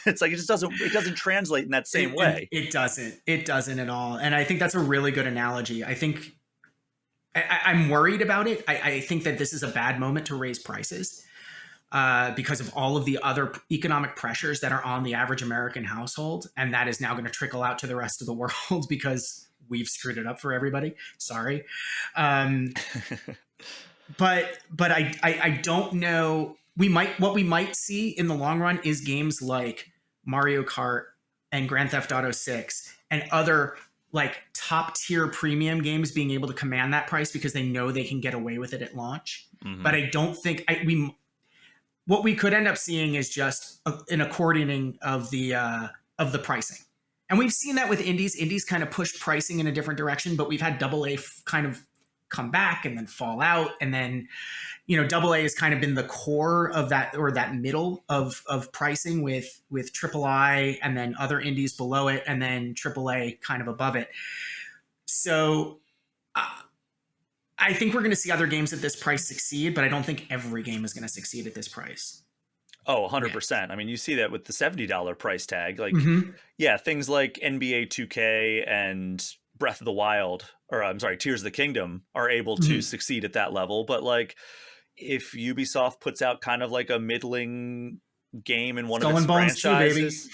S1: It's like it doesn't translate in that same way.
S3: It doesn't at all. And I think that's a really good analogy. I think I'm worried about it. I think that this is a bad moment to raise prices because of all of the other economic pressures that are on the average American household. And that is now going to trickle out to the rest of the world because we've screwed it up for everybody. Sorry. But I don't know. What we might see in the long run is games like Mario Kart and Grand Theft Auto 6 and other like top tier premium games being able to command that price because they know they can get away with it at launch.
S1: Mm-hmm.
S3: But I don't think what we could end up seeing is just an accordioning of the pricing. And we've seen that with indies. Indies kind of pushed pricing in a different direction, but we've had AA kind of come back and then fall out. And then, AA has kind of been the core of that, or that middle of pricing with III and then other indies below it, and then AAA kind of above it. So I think we're going to see other games at this price succeed, but I don't think every game is going to succeed at this price.
S1: Oh, 100%. Yeah. I mean, you see that with the $70 price tag. Like, yeah, things like NBA 2K and Breath of the Wild, or I'm sorry, Tears of the Kingdom are able to succeed at that level. But like, if Ubisoft puts out kind of like a middling game in one of its franchises,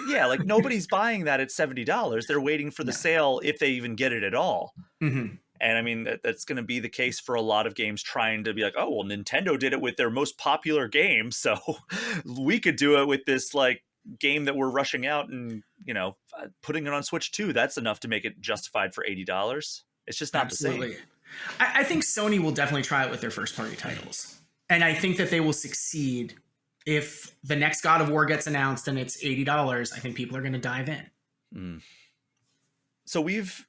S1: yeah, like nobody's buying that at $70. They're waiting for the sale if they even get it at all. And I mean, that's going to be the case for a lot of games trying to be like, oh, well, Nintendo did it with their most popular game, so we could do it with this like game that we're rushing out and, putting it on Switch too. That's enough to make it justified for $80. It's just not the same.
S3: I think Sony will definitely try it with their first party titles. And I think that they will succeed. If the next God of War gets announced and it's $80, I think people are going to dive in.
S1: So we've,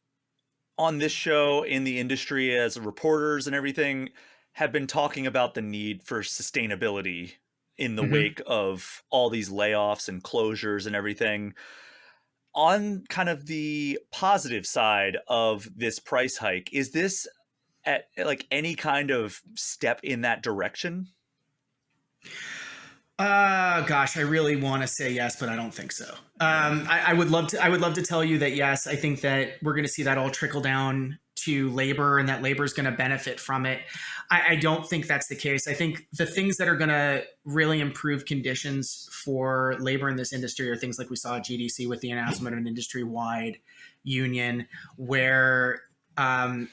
S1: on this show, in the industry, as reporters and everything, have been talking about the need for sustainability in the wake of all these layoffs and closures and everything. On kind of the positive side of this price hike, is this at like any kind of step in that direction?
S3: Gosh, I really want to say yes, but I don't think so. I would love to tell you that yes, I think that we're going to see that all trickle down to labor and that labor is going to benefit from it. I don't think that's the case. I think the things that are going to really improve conditions for labor in this industry are things like we saw at GDC with the announcement of an industry-wide union where, ZeniMax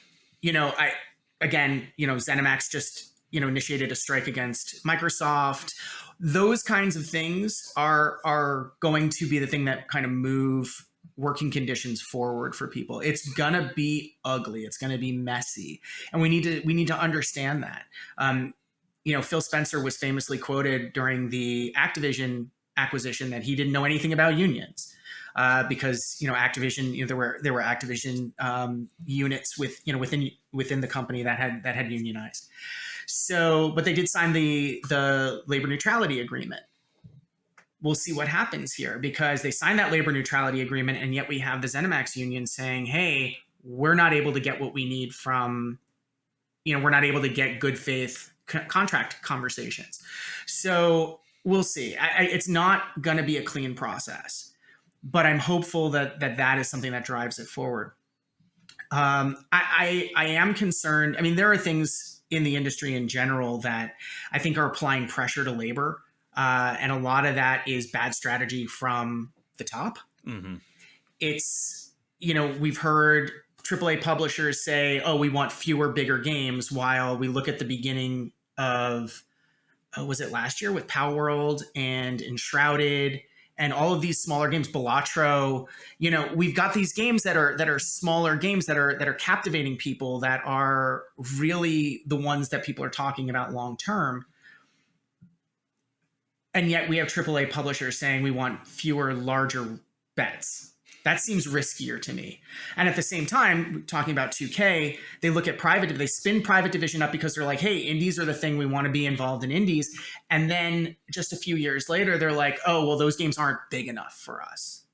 S3: just, initiated a strike against Microsoft. Those kinds of things are going to be the thing that kind of move working conditions forward for people. It's gonna be ugly. It's gonna be messy, and we need to understand that. Phil Spencer was famously quoted during the Activision acquisition that he didn't know anything about unions. Because Activision, there were Activision units within the company that had unionized. So, but they did sign the labor neutrality agreement. We'll see what happens here because they signed that labor neutrality agreement, and yet we have the ZeniMax union saying, "Hey, we're not able to get what we need from, we're not able to get good faith contract conversations." So we'll see. It's not going to be a clean process, but I'm hopeful that is something that drives it forward. I am concerned. I mean, there are things in the industry in general that I think are applying pressure to labor. And a lot of that is bad strategy from the top. It's, we've heard AAA publishers say, oh, we want fewer, bigger games, while we look at the beginning of, was it last year with Power World and Enshrouded and all of these smaller games, Balatro, we've got these games that are smaller games that are captivating people, that are really the ones that people are talking about long term. And yet we have AAA publishers saying we want fewer, larger bets. That seems riskier to me. And at the same time, talking about 2K, they look at they spin Private Division up because they're like, hey, indies are the thing, we want to be involved in indies. And then just a few years later, they're like, oh, well, those games aren't big enough for us.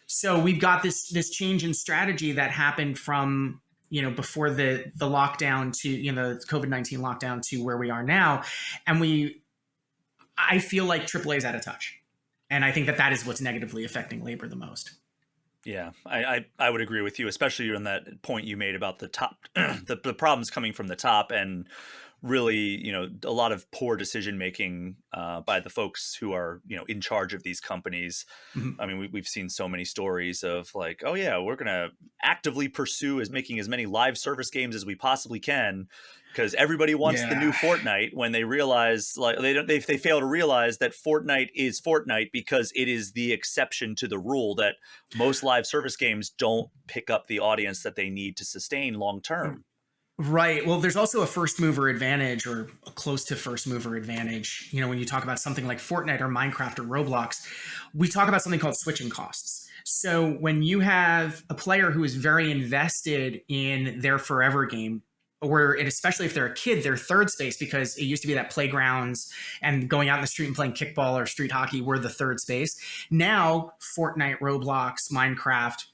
S3: So we've got this change in strategy that happened from, before the lockdown to, the COVID-19 lockdown to where we are now. And I feel like AAA is out of touch. And I think that is what's negatively affecting labor the most.
S1: Yeah, I would agree with you, especially on that point you made about the top, the problems coming from the top, and really, a lot of poor decision making by the folks who are, in charge of these companies.
S3: Mhm.
S1: I mean, we've seen so many stories of like, oh yeah, we're gonna actively pursue as making as many live service games as we possibly can, because everybody wants the new
S3: Yeah.
S1: Fortnite. When they realize, like, they fail to realize that Fortnite is Fortnite because it is the exception to the rule, that most live service games don't pick up the audience that they need to sustain long term.
S3: Right. Well, there's also a first mover advantage, or a close to first mover advantage. When you talk about something like Fortnite or Minecraft or Roblox, we talk about something called switching costs. So when you have a player who is very invested in their forever game, or and especially if they're a kid, their third space, because it used to be that playgrounds and going out in the street and playing kickball or street hockey were the third space. Now, Fortnite, Roblox, Minecraft,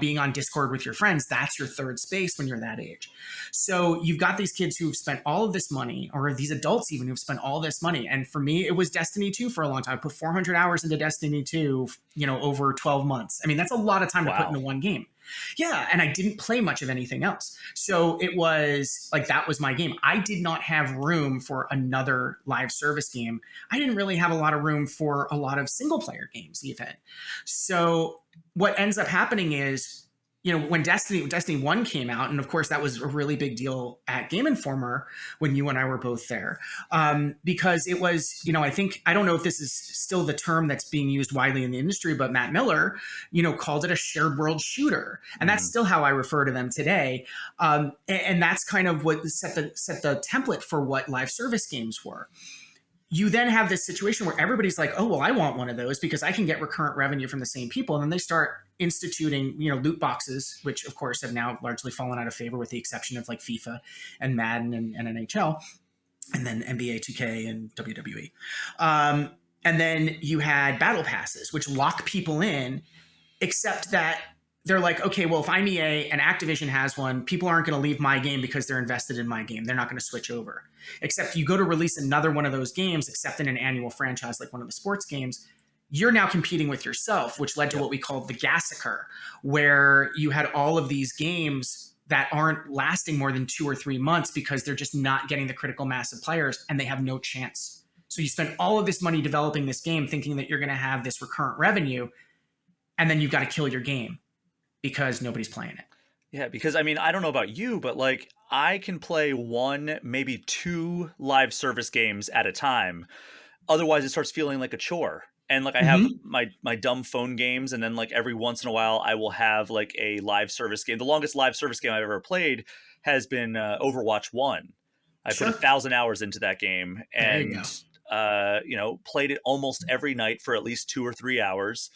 S3: being on Discord with your friends, that's your third space when you're that age. So you've got these kids who've spent all of this money, or these adults even who've spent all this money. And for me, it was Destiny 2 for a long time. I put 400 hours into Destiny 2, over 12 months. I mean, that's a lot of time to put
S1: Wow.
S3: into one game. Yeah, and I didn't play much of anything else. So it was like, that was my game. I did not have room for another live service game. I didn't really have a lot of room for a lot of single player games even. So what ends up happening is, when Destiny 1 came out, and of course that was a really big deal at Game Informer when you and I were both there, because it was, I don't know if this is still the term that's being used widely in the industry, but Matt Miller, called it a shared world shooter. And that's still how I refer to them today. And that's kind of what set the template for what live service games were. You then have this situation where everybody's like, oh, well, I want one of those because I can get recurrent revenue from the same people. And then they start instituting, loot boxes, which of course have now largely fallen out of favor with the exception of like FIFA and Madden and NHL, and then NBA 2K and WWE. And then you had battle passes, which lock people in, except that they're like, okay, well, if I'm EA and Activision has one, people aren't going to leave my game because they're invested in my game. They're not going to switch over. Except you go to release another one of those games, except in an annual franchise like one of the sports games, you're now competing with yourself, which led to what we called the Gassacre, where you had all of these games that aren't lasting more than 2 or 3 months because they're just not getting the critical mass of players and they have no chance. So you spend all of this money developing this game thinking that you're going to have this recurrent revenue, and then you've got to kill your game because nobody's playing it.
S1: Yeah, because I mean, I don't know about you, but like I can play one, maybe two live service games at a time. Otherwise, it starts feeling like a chore. And like I have my dumb phone games, and then like every once in a while, I will have like a live service game. The longest live service game I've ever played has been Overwatch 1. I put 1,000 hours into that game, and played it almost every night for at least 2 or 3 hours.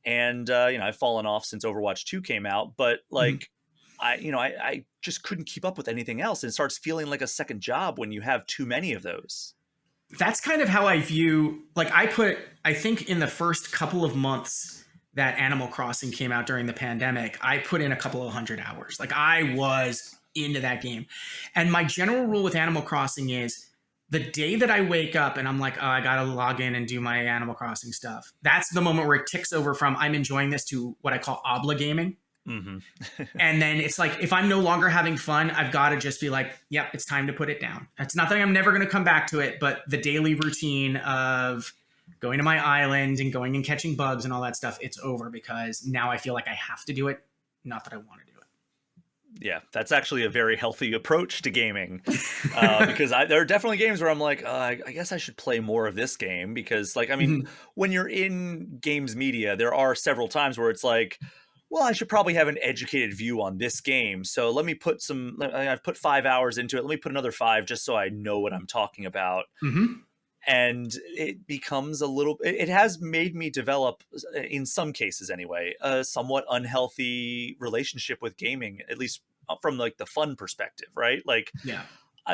S1: And I've fallen off since Overwatch 2 came out, but like I just couldn't keep up with anything else, and it starts feeling like a second job when you have too many of those.
S3: That's kind of how I view, like I think in the first couple of months that Animal Crossing came out during the pandemic, I put in a couple of 100 hours. Like I was into that game. And my general rule with Animal Crossing is, the day that I wake up and I'm like, oh, I got to log in and do my Animal Crossing stuff, that's the moment where it ticks over from I'm enjoying this to what I call obligaming. And then it's like, if I'm no longer having fun, I've got to just be like, yep, it's time to put it down. It's not that I'm never going to come back to it, but the daily routine of going to my island and going and catching bugs and all that stuff, it's over because now I feel like I have to do it, not that I want to do it.
S1: Yeah, that's actually a very healthy approach to gaming, because there are definitely games where I'm like, I guess I should play more of this game, because like, I mean, when you're in games media, there are several times where it's like, well, I should probably have an educated view on this game. So let me put I've put 5 hours into it. Let me put another 5 just so I know what I'm talking about. And it becomes it has made me develop, in some cases anyway, a somewhat unhealthy relationship with gaming, at least from like the fun perspective, right? Like,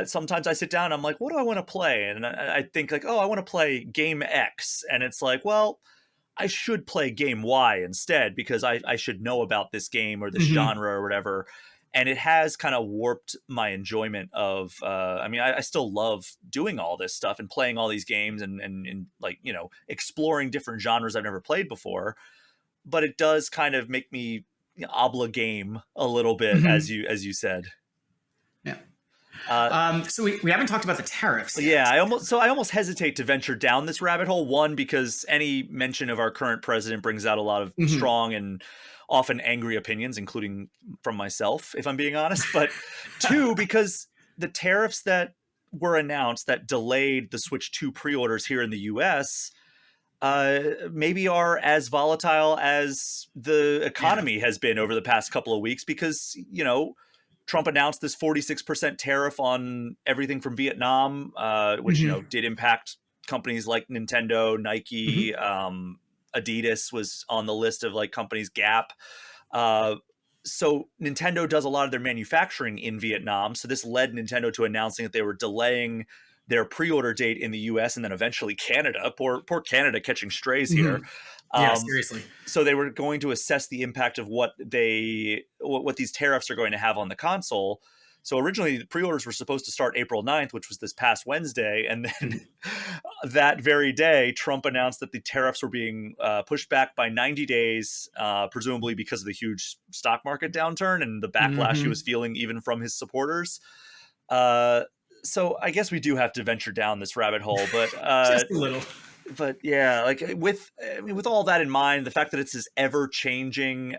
S1: sometimes I sit down, I'm like, what do I want to play? And I think like, oh, I want to play game X. And it's like, well, I should play game Y instead because I should know about this game or this genre or whatever. And it has kind of warped my enjoyment of, I mean, I still love doing all this stuff and playing all these games and like, exploring different genres I've never played before. but it does kind of make me obligame a little bit, as you said.
S3: Yeah.
S1: Uh,
S3: So we haven't talked about the tariffs yet.
S1: Yeah, I almost hesitate to venture down this rabbit hole. One, because any mention of our current president brings out a lot of strong and often angry opinions, including from myself, if I'm being honest. But two, because the tariffs that were announced that delayed the Switch 2 pre-orders here in the US maybe are as volatile as the economy has been over the past couple of weeks, because, you know, Trump announced this 46% tariff on everything from Vietnam, which, you know, did impact companies like Nintendo, Nike, Adidas was on the list of like companies, Gap. So Nintendo does a lot of their manufacturing in Vietnam. So this led Nintendo to announcing that they were delaying their pre-order date in the US and then eventually Canada. Poor Canada catching strays here.
S3: Yeah, seriously.
S1: So they were going to assess the impact of what these tariffs are going to have on the console. So originally the pre-orders were supposed to start April 9th, which was this past Wednesday. And then that very day, Trump announced that the tariffs were being pushed back by 90 days, presumably because of the huge stock market downturn and the backlash he was feeling even from his supporters. So I guess we do have to venture down this rabbit hole, but
S3: just a little.
S1: But yeah, like with all that in mind, the fact that it's this ever changing,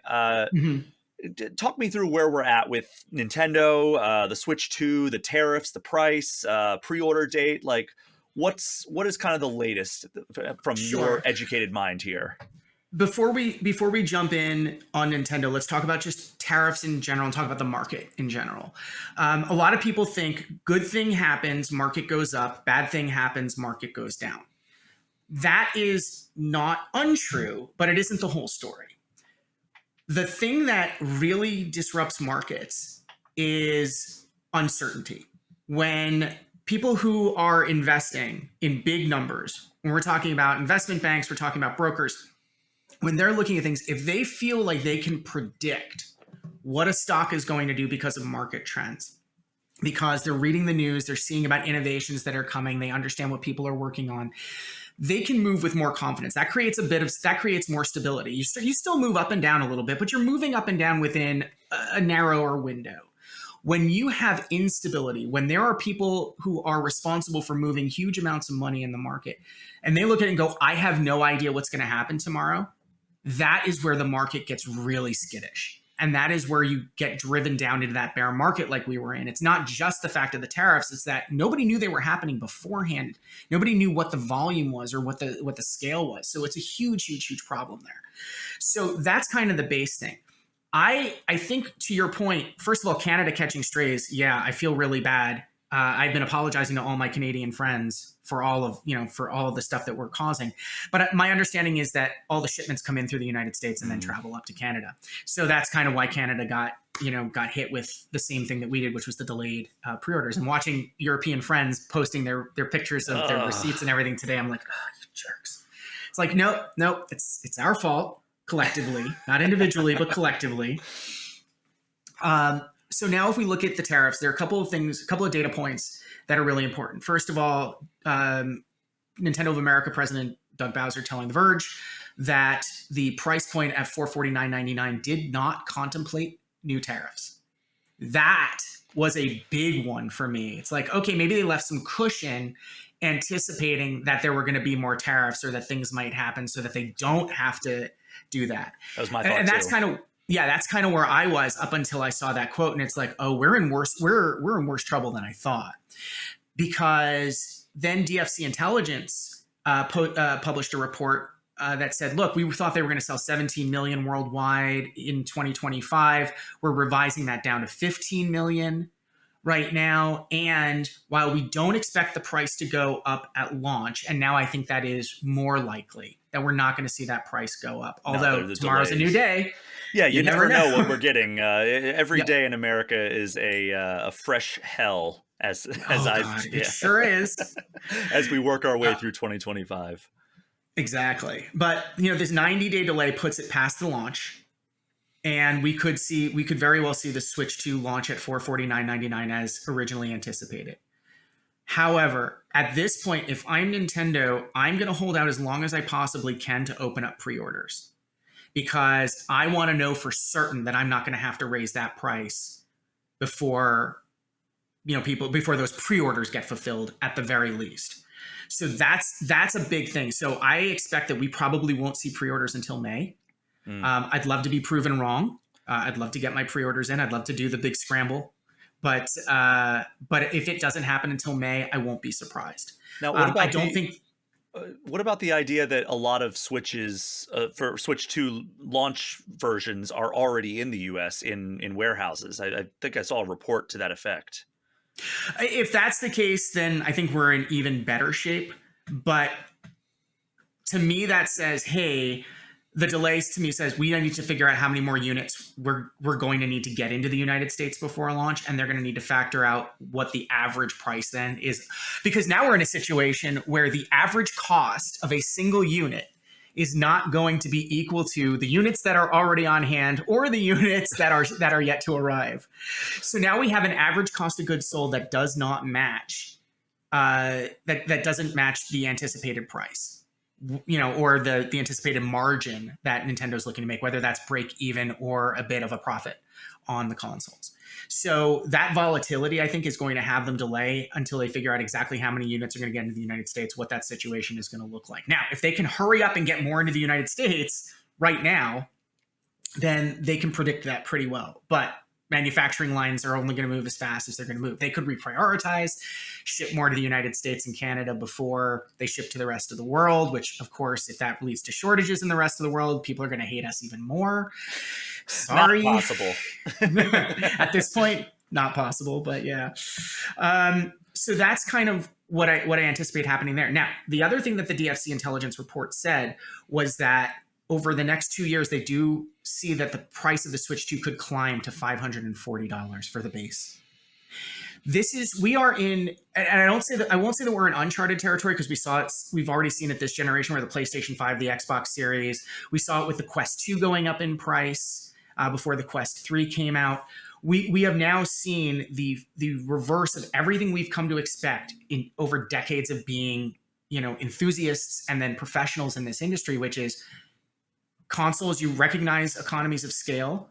S1: talk me through where we're at with Nintendo, the Switch 2, the tariffs, the price, pre-order date. Like, what is kind of the latest from your educated mind here?
S3: Before we jump in on Nintendo, let's talk about just tariffs in general and talk about the market in general. A lot of people think good thing happens, market goes up, bad thing happens, market goes down. That is not untrue, but it isn't the whole story. The thing that really disrupts markets is uncertainty. When people who are investing in big numbers, when we're talking about investment banks, we're talking about brokers, when they're looking at things, if they feel like they can predict what a stock is going to do because of market trends, because they're reading the news, they're seeing about innovations that are coming, they understand what people are working on, they can move with more confidence. That creates more stability. You still move up and down a little bit, but you're moving up and down within a narrower window. When you have instability, when there are people who are responsible for moving huge amounts of money in the market, and they look at it and go, I have no idea what's going to happen tomorrow, that is where the market gets really skittish. And that is where you get driven down into that bear market like we were in. It's not just the fact of the tariffs, it's that nobody knew they were happening beforehand. Nobody knew what the volume was or what the scale was. So it's a huge problem there. So that's kind of the base thing. I think, to your point, first of all, Canada catching strays, yeah, I feel really bad. I've been apologizing to all my Canadian friends for all of the stuff that we're causing. But my understanding is that all the shipments come in through the United States and then travel up to Canada. So that's kind of why Canada got hit with the same thing that we did, which was the delayed pre-orders. And watching European friends posting their pictures of their receipts and everything today, I'm like, oh, you jerks. It's like, nope, it's our fault collectively, not individually, but collectively. So now if we look at the tariffs, there are a couple of data points that are really important. First of all, Nintendo of America President Doug Bowser telling The Verge that the price point at $449.99 did not contemplate new tariffs. That was a big one for me. It's like, okay, maybe they left some cushion anticipating that there were going to be more tariffs or that things might happen so that they don't have to do that.
S1: That was my thought,
S3: and that's kind of where I was up until I saw that quote, and it's like, oh, we're in worse trouble than I thought, because then DFC Intelligence published a report that said, look, we thought they were going to sell 17 million worldwide in 2025. We're revising that down to 15 million right now. And while we don't expect the price to go up at launch, and now I think that is more likely that we're not going to see that price go up. Although tomorrow's a new day.
S1: Yeah, you never know what we're getting. Every day in America is a fresh hell,
S3: it sure is.
S1: As we work our way through 2025.
S3: Exactly. But this 90-day delay puts it past the launch. And we could very well see the Switch 2 launch at $449.99 as originally anticipated. However, at this point, if I'm Nintendo, I'm going to hold out as long as I possibly can to open up pre-orders. because I want to know for certain that I'm not going to have to raise that price before before those pre-orders get fulfilled at the very least. So that's a big thing. So I expect that we probably won't see pre-orders until May. I'd love to be proven wrong. I'd love to get my pre-orders in. I'd love to do the big scramble, but if it doesn't happen until May, I won't be surprised.
S1: Now, what about
S3: I don't think.
S1: What about the idea that a lot of Switches for Switch 2 launch versions are already in the US in warehouses? I think I saw a report to that effect.
S3: If that's the case, then I think we're in even better shape. But to me, that says, hey, the delays to me says we need to figure out how many more units we're going to need to get into the United States before launch, and they're going to need to factor out what the average price then is, because now we're in a situation where the average cost of a single unit is not going to be equal to the units that are already on hand or the units that are yet to arrive. So now we have an average cost of goods sold that does not match that doesn't match the anticipated price. Or the anticipated margin that Nintendo's looking to make, whether that's break even or a bit of a profit on the consoles. So that volatility, I think, is going to have them delay until they figure out exactly how many units are going to get into the United States, what that situation is going to look like. Now, if they can hurry up and get more into the United States right now, then they can predict that pretty well. But manufacturing lines are only going to move as fast as they're going to move. They could reprioritize, ship more to the United States and Canada before they ship to the rest of the world, which, of course, if that leads to shortages in the rest of the world, people are going to hate us even more. Sorry.
S1: Not possible.
S3: At this point, not possible, but yeah. So that's kind of what I anticipate happening there. Now, the other thing that the DFC intelligence report said was that over the next 2 years, they do see that the price of the Switch 2 could climb to $540 for the base. We are in, and I won't say that we're in uncharted territory, because we've already seen it this generation, where the PlayStation 5, the Xbox Series, we saw it with the Quest 2 going up in price before the Quest 3 came out. We have now seen the reverse of everything we've come to expect in over decades of being, enthusiasts and then professionals in this industry, which is consoles, you recognize economies of scale.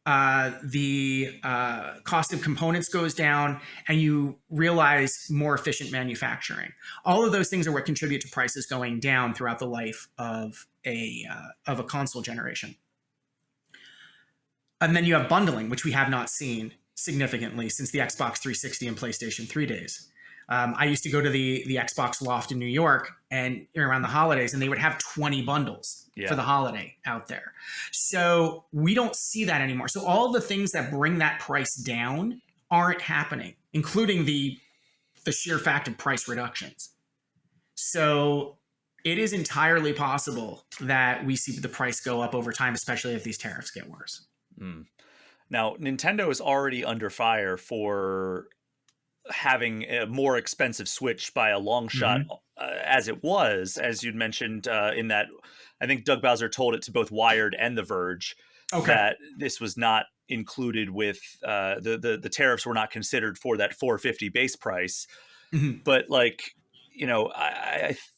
S3: The cost of components goes down, and you realize more efficient manufacturing. All of those things are what contribute to prices going down throughout the life of a console generation. And then you have bundling, which we have not seen significantly since the Xbox 360 and PlayStation 3 days. I used to go to the Xbox Loft in New York and around the holidays, and they would have 20 bundles for the holiday out there. So we don't see that anymore. So all the things that bring that price down aren't happening, including the sheer fact of price reductions. So it is entirely possible that we see the price go up over time, especially if these tariffs get worse.
S1: Now, Nintendo is already under fire for having a more expensive Switch by a long shot, as it was, as you'd mentioned in that, I think Doug Bowser told it to both Wired and The Verge that this was not included with the tariffs were not considered for that $450 base price. But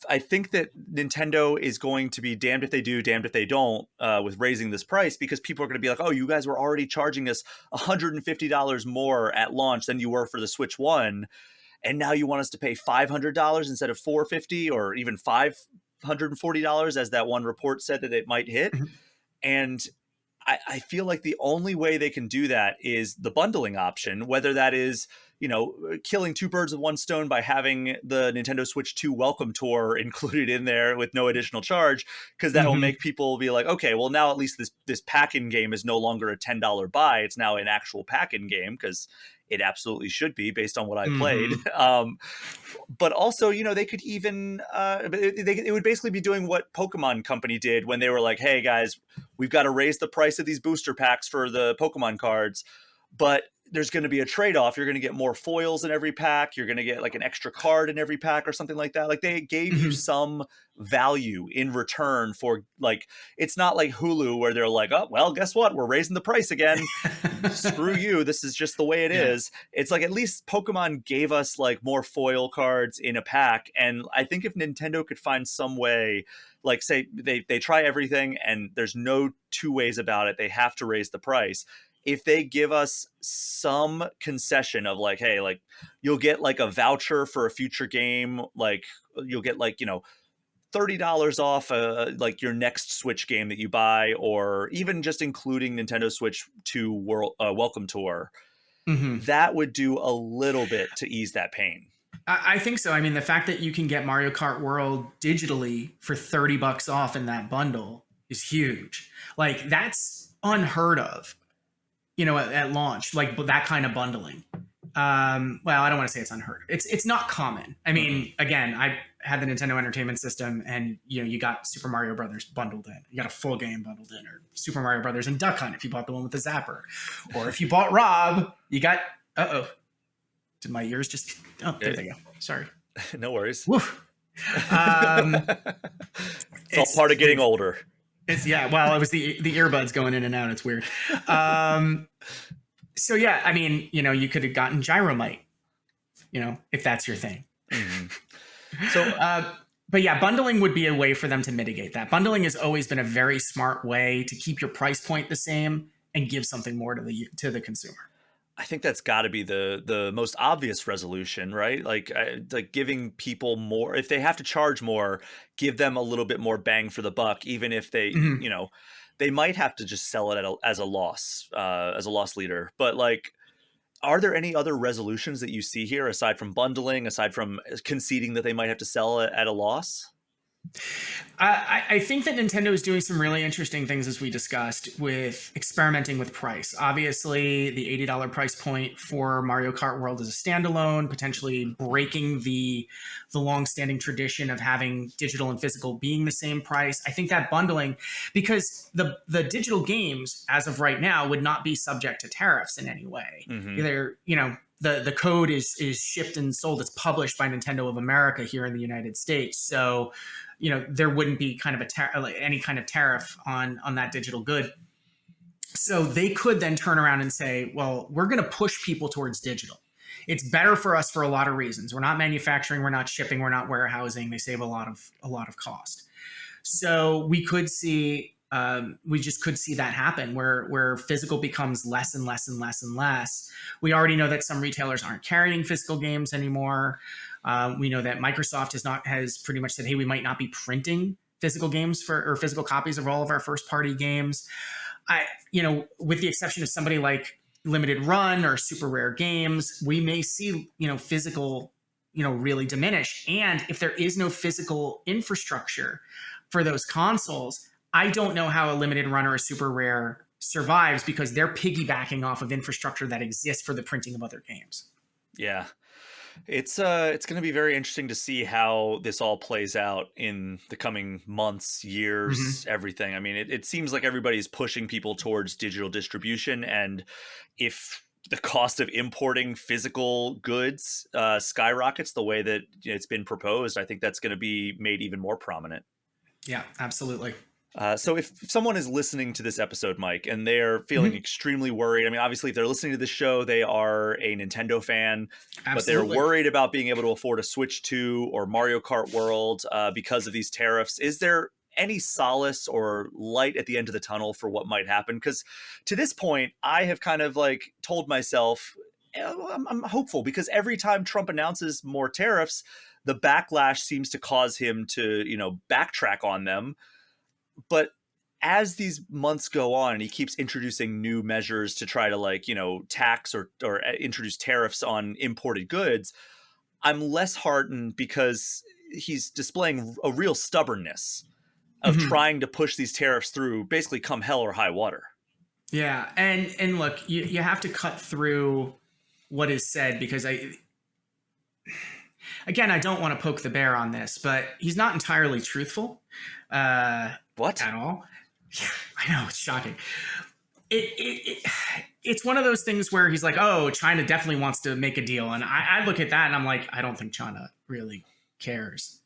S1: I think that Nintendo is going to be damned if they do, damned if they don't with raising this price, because people are going to be like, oh, you guys were already charging us $150 more at launch than you were for the Switch 1. And now you want us to pay $500 instead of $450 or even $540, as that one report said that it might hit. And I feel like the only way they can do that is the bundling option, whether that is, killing two birds with one stone by having the Nintendo Switch 2 welcome tour included in there with no additional charge, because that will make people be like, okay, well, now at least this pack-in game is no longer a $10 buy. It's now an actual pack-in game, because it absolutely should be based on what I played. But also, they could even, it would basically be doing what Pokemon Company did when they were like, hey guys, we've got to raise the price of these booster packs for the Pokemon cards, but there's going to be a trade-off. You're going to get more foils in every pack. You're going to get like an extra card in every pack or something like that. Like they gave you some value in return for, like, it's not like Hulu where they're like, oh, well, guess what? We're raising the price again. Screw you. This is just the way it is. It's like, at least Pokemon gave us like more foil cards in a pack. And I think if Nintendo could find some way, like say they try everything and there's no two ways about it, they have to raise the price. If they give us some concession of like, hey, like you'll get like a voucher for a future game, like you'll get like, you know, $30 off like your next Switch game that you buy, or even just including Nintendo Switch 2 World Welcome Tour, that would do a little bit to ease that pain.
S3: I think so. I mean, the fact that you can get Mario Kart World digitally for $30 off in that bundle is huge. Like that's unheard of, you know, at launch, like that kind of bundling. Well, I don't want to say it's unheard of. It's not common. I mean, again, I had the Nintendo Entertainment System, and you know, you got Super Mario Brothers bundled in. You got a full game bundled in, or Super Mario Brothers and Duck Hunt if you bought the one with the zapper, or if you bought Rob, you got. Did my ears just? Oh, there they go. Sorry.
S1: No worries.
S3: Woof.
S1: It's all part of getting older.
S3: Well, it was the earbuds going in and out. It's weird. So yeah, I mean, you know, you could have gotten Gyromite, you know, if that's your thing. So, but yeah, bundling would be a way for them to mitigate that. Bundling has always been a very smart way to keep your price point the same and give something more to the consumer.
S1: I think that's got to be the most obvious resolution, right? Like giving people more, if they have to charge more, give them a little bit more bang for the buck, even if they, you know, they might have to just sell it as a loss leader. But like, are there any other resolutions that you see here aside from bundling, aside from conceding that they might have to sell it at a loss?
S3: I think that Nintendo is doing some really interesting things, as we discussed, with experimenting with price. Obviously, the $80 price point for Mario Kart World is a standalone, potentially breaking the long-standing tradition of having digital and physical being the same price. I think that bundling, because the digital games, as of right now, would not be subject to tariffs in any way. Either, you know, the code is shipped and sold. It's published by Nintendo of America here in the United States. So, you know, there wouldn't be kind of any kind of tariff on that digital good. So they could then turn around and say, well, we're going to push people towards digital. It's better for us for a lot of reasons. We're not manufacturing, we're not shipping, we're not warehousing. They save a lot of cost. So we could see, we just could see that happen where physical becomes less and less and less and less. We already know that some retailers aren't carrying physical games anymore. We know that Microsoft has pretty much said, hey, we might not be printing physical games or physical copies of all of our first party games. You know, with the exception of somebody like Limited Run or Super Rare Games, we may see, you know, physical, you know, really diminish. And if there is no physical infrastructure for those consoles, I don't know how a Limited Run or a Super Rare survives, because they're piggybacking off of infrastructure that exists for the printing of other games.
S1: Yeah. It's going to be very interesting to see how this all plays out in the coming months, years, everything. I mean, it seems like everybody's pushing people towards digital distribution, and if the cost of importing physical goods skyrockets the way that it's been proposed, I think that's going to be made even more prominent.
S3: Yeah, absolutely.
S1: So if someone is listening to this episode, Mike, and they're feeling extremely worried, I mean, obviously, if they're listening to this show, they are a Nintendo fan, but they're worried about being able to afford a Switch 2 or Mario Kart World because of these tariffs. Is there any solace or light at the end of the tunnel for what might happen? Because to this point, I have kind of like told myself, I'm hopeful, because every time Trump announces more tariffs, the backlash seems to cause him to, you know, backtrack on them. But as these months go on and he keeps introducing new measures to try to, like, you know, tax or introduce tariffs on imported goods, I'm less heartened, because he's displaying a real stubbornness of trying to push these tariffs through, basically come hell or high water.
S3: Yeah. And look, you have to cut through what is said, because I don't want to poke the bear on this, but he's not entirely truthful.
S1: What?
S3: At all? Yeah, I know, it's shocking. it's one of those things where he's like, oh, China definitely wants to make a deal. And I look at that and I'm like, I don't think China really cares.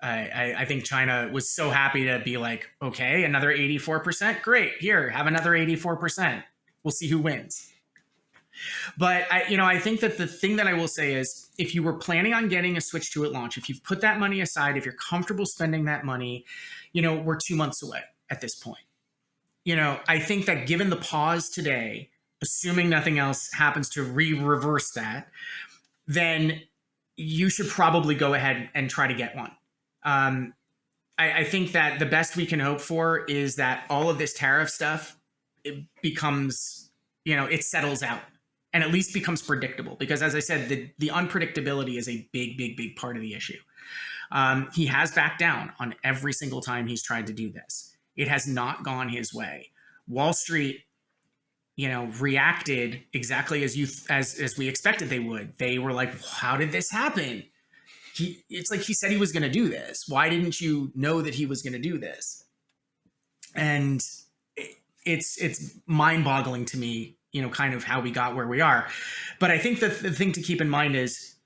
S3: I think China was so happy to be like, okay, another 84%. Great. Here, have another 84%. We'll see who wins. But I think that the thing that I will say is, if you were planning on getting a Switch 2 at launch, if you've put that money aside, if you're comfortable spending that money, we're 2 months away at this point. I think that given the pause today, assuming nothing else happens to reverse that, then you should probably go ahead and try to get one. I think that the best we can hope for is that all of this tariff stuff, it becomes, it settles out and at least becomes predictable. Because as I said, the unpredictability is a big, big, big part of the issue. He has backed down on every single time he's tried to do this. It has not gone his way. Wall Street, reacted exactly as we expected they would. They were like, how did this happen? It's like he said he was going to do this. Why didn't you know that he was going to do this? And it's mind-boggling to me, kind of how we got where we are. But I think the thing to keep in mind is,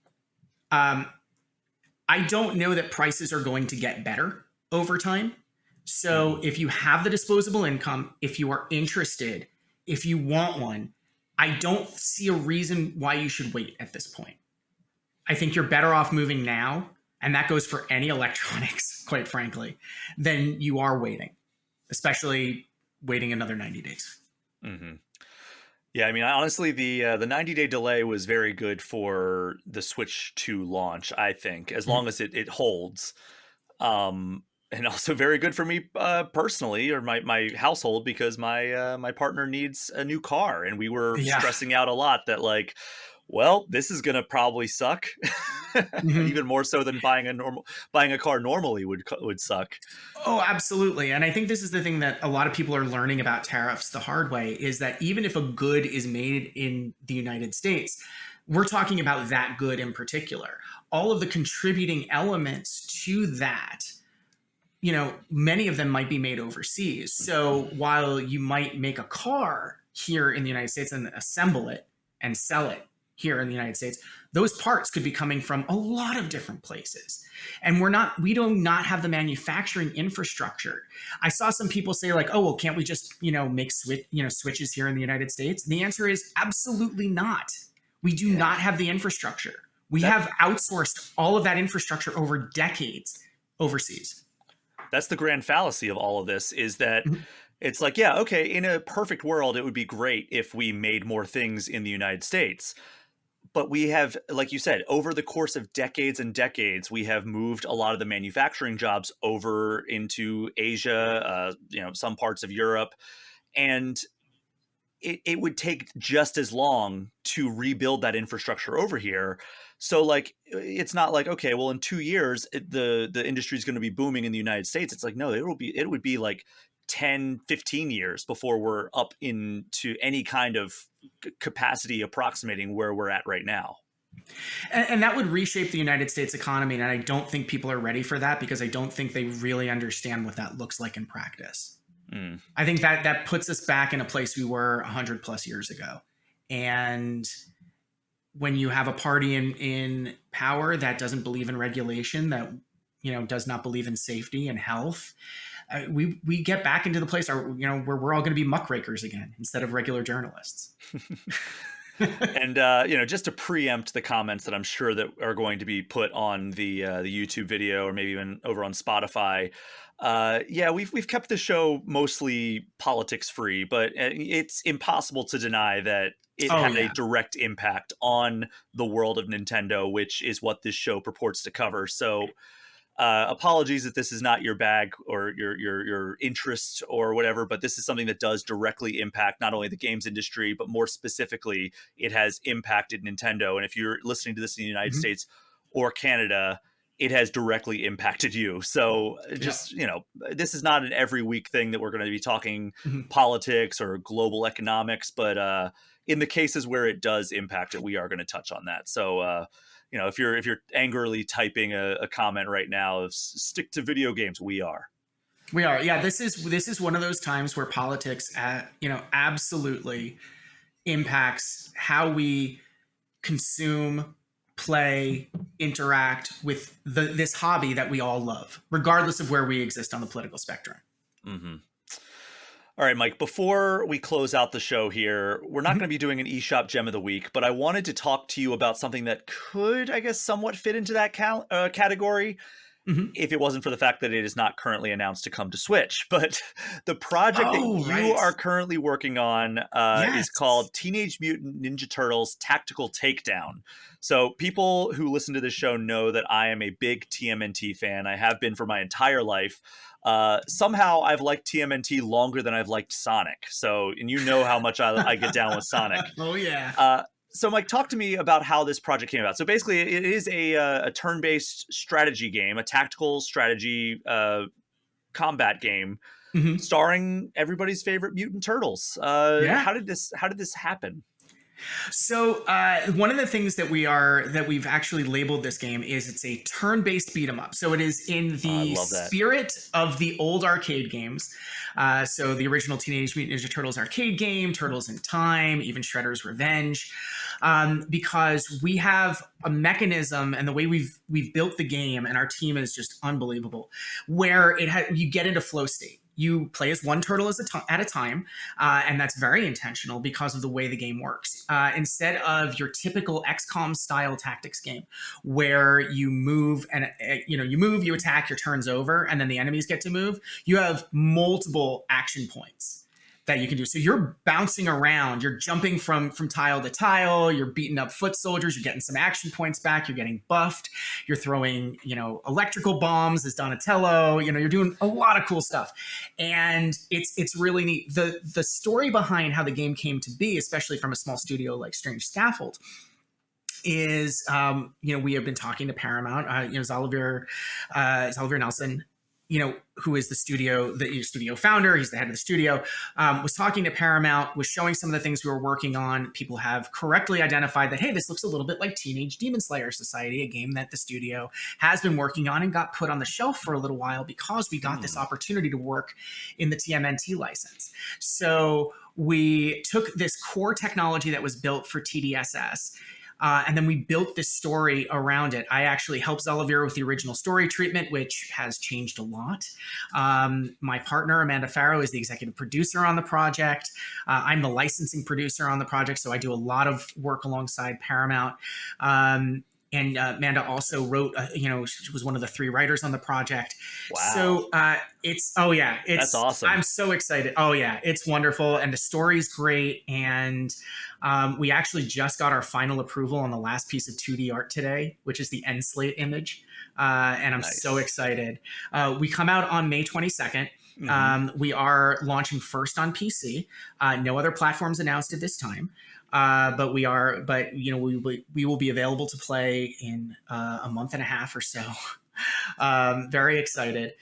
S3: I don't know that prices are going to get better over time. So if you have the disposable income, if you are interested, if you want one, I don't see a reason why you should wait at this point. I think you're better off moving now, and that goes for any electronics, quite frankly, than you are waiting, especially waiting another 90 days.
S1: Mm-hmm. Yeah, I mean, honestly, the 90-day delay was very good for the Switch 2 launch, I think, as long as it holds. And also very good for me personally, or my household, because my partner needs a new car, and we were stressing out a lot that, like, well, this is gonna probably suck, even more so than buying a car normally would suck.
S3: Oh, absolutely. And I think this is the thing that a lot of people are learning about tariffs the hard way, is that even if a good is made in the United States, we're talking about that good in particular. All of the contributing elements to that, many of them might be made overseas. So while you might make a car here in the United States and assemble it and sell it here in the United States, those parts could be coming from a lot of different places. And we do not have the manufacturing infrastructure. I saw some people say like, oh, well, can't we just, make switches here in the United States? And the answer is absolutely not. We do not have the infrastructure. We have outsourced all of that infrastructure over decades overseas.
S1: That's the grand fallacy of all of this, is that it's like, yeah, okay, in a perfect world, it would be great if we made more things in the United States. But we have, like you said, over the course of decades and decades, we have moved a lot of the manufacturing jobs over into Asia, some parts of Europe. And it would take just as long to rebuild that infrastructure over here. So like, it's not like, okay, well, in 2 years, the industry is going to be booming in the United States. It's like, no, it would be like 10, 15 years before we're up into any kind of capacity approximating where we're at right now.
S3: And that would reshape the United States economy. And I don't think people are ready for that, because I don't think they really understand what that looks like in practice. I think that puts us back in a place we were 100 plus years ago. And when you have a party in power that doesn't believe in regulation, that does not believe in safety and health, we get back into the place where we're all going to be muckrakers again instead of regular journalists.
S1: And just to preempt the comments that I'm sure that are going to be put on the YouTube video, or maybe even over on Spotify. We've kept the show mostly politics free, but it's impossible to deny that it had a direct impact on the world of Nintendo, which is what this show purports to cover. So apologies if this is not your bag or your interest or whatever, but this is something that does directly impact not only the games industry, but more specifically, it has impacted Nintendo. And if you're listening to this in the United States or Canada, it has directly impacted you. So just, this is not an every week thing that we're going to be talking politics or global economics, but in the cases where it does impact it, we are going to touch on that. So, if you're angrily typing a comment right now of stick to video games, we are.
S3: Yeah, this is one of those times where politics, absolutely impacts how we consume, play, interact with this hobby that we all love, regardless of where we exist on the political spectrum.
S1: Mm-hmm. All right, Mike, before we close out the show here, we're not going to be doing an eShop Gem of the Week, but I wanted to talk to you about something that could, I guess, somewhat fit into that category, if it wasn't for the fact that it is not currently announced to come to Switch. But the project that you are currently working on is called Teenage Mutant Ninja Turtles Tactical Takedown. So people who listen to this show know that I am a big TMNT fan. I have been for my entire life. Somehow I've liked TMNT longer than I've liked Sonic. So, and you know how much I get down with Sonic.
S3: Oh, yeah.
S1: So, Mike, talk to me about how this project came about. So basically, it is a turn-based strategy game, a tactical strategy combat game, starring everybody's favorite mutant turtles. How did this happen?
S3: So one of the things that we've actually labeled this game is it's a turn-based beat 'em up. So it is in the spirit of the old arcade games. So the original Teenage Mutant Ninja Turtles arcade game, Turtles in Time, even Shredder's Revenge, because we have a mechanism and the way we've built the game, and our team is just unbelievable, where you get into flow state. You play as one turtle at a time, and that's very intentional because of the way the game works. Instead of your typical XCOM style tactics game, where you move and you attack, your turn's over, and then the enemies get to move, you have multiple action points that you can do. So you're bouncing around, you're jumping from tile to tile, you're beating up foot soldiers, you're getting some action points back, you're getting buffed, you're throwing, electrical bombs as Donatello, you're doing a lot of cool stuff. And it's really neat. The story behind how the game came to be, especially from a small studio like Strange Scaffold, is, we have been talking to Paramount, Oliver Nelson, who is the studio founder, he's the head of the studio, was talking to Paramount, was showing some of the things we were working on. People have correctly identified that, hey, this looks a little bit like Teenage Demon Slayer Society, a game that the studio has been working on and got put on the shelf for a little while because we got this opportunity to work in the TMNT license. So we took this core technology that was built for TDSS, and then we built this story around it. I actually helped Oliver with the original story treatment, which has changed a lot. My partner, Amanda Farrow, is the executive producer on the project. I'm the licensing producer on the project, so I do a lot of work alongside Paramount. And Amanda also wrote, she was one of the 3 writers on the project.
S1: Wow.
S3: So that's awesome. I'm so excited. Oh yeah, it's wonderful. And the story's great. And we actually just got our final approval on the last piece of 2D art today, which is the end slate image. And I'm so excited. We come out on May 22nd. We are launching first on PC. No other platforms announced at this time. But we will be available to play in a month and a half or so. Very excited.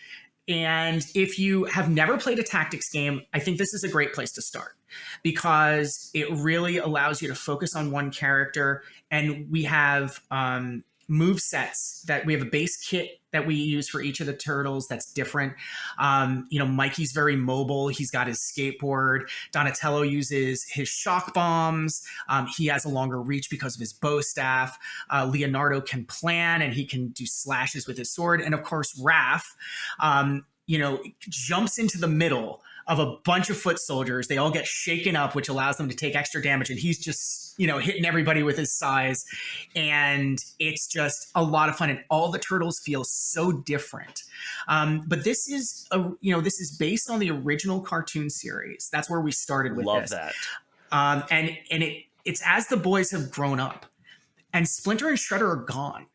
S3: And if you have never played a tactics game, I think this is a great place to start because it really allows you to focus on one character. And we have move sets that we have a base kit that we use for each of the turtles that's different. Mikey's very mobile. He's got his skateboard. Donatello uses his shock bombs. He has a longer reach because of his bow staff. Leonardo can plan and he can do slashes with his sword. And of course, Raph, jumps into the middle of a bunch of foot soldiers. They all get shaken up, which allows them to take extra damage. And he's just, hitting everybody with his size. And it's just a lot of fun. And all the turtles feel so different. But this is based on the original cartoon series. That's where we started with this. Love that. And it's as the boys have grown up and Splinter and Shredder are gone.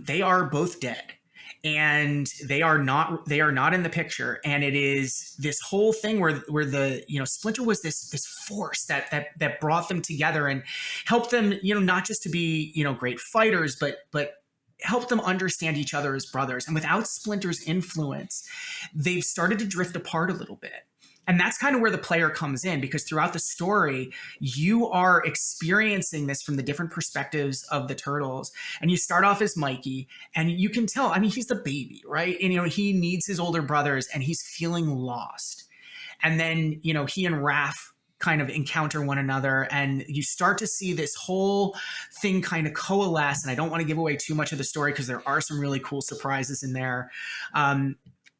S3: They are both dead. And they are not in the picture. And it is this whole thing where the, Splinter was this force that brought them together and helped them, not just to be, great fighters, but helped them understand each other as brothers. And without Splinter's influence, they've started to drift apart a little bit. And that's kind of where the player comes in, because throughout the story, you are experiencing this from the different perspectives of the turtles. And you start off as Mikey, and you can tell, he's the baby, right? And, he needs his older brothers, and he's feeling lost. And then, he and Raph kind of encounter one another, and you start to see this whole thing kind of coalesce. And I don't want to give away too much of the story because there are some really cool surprises in there.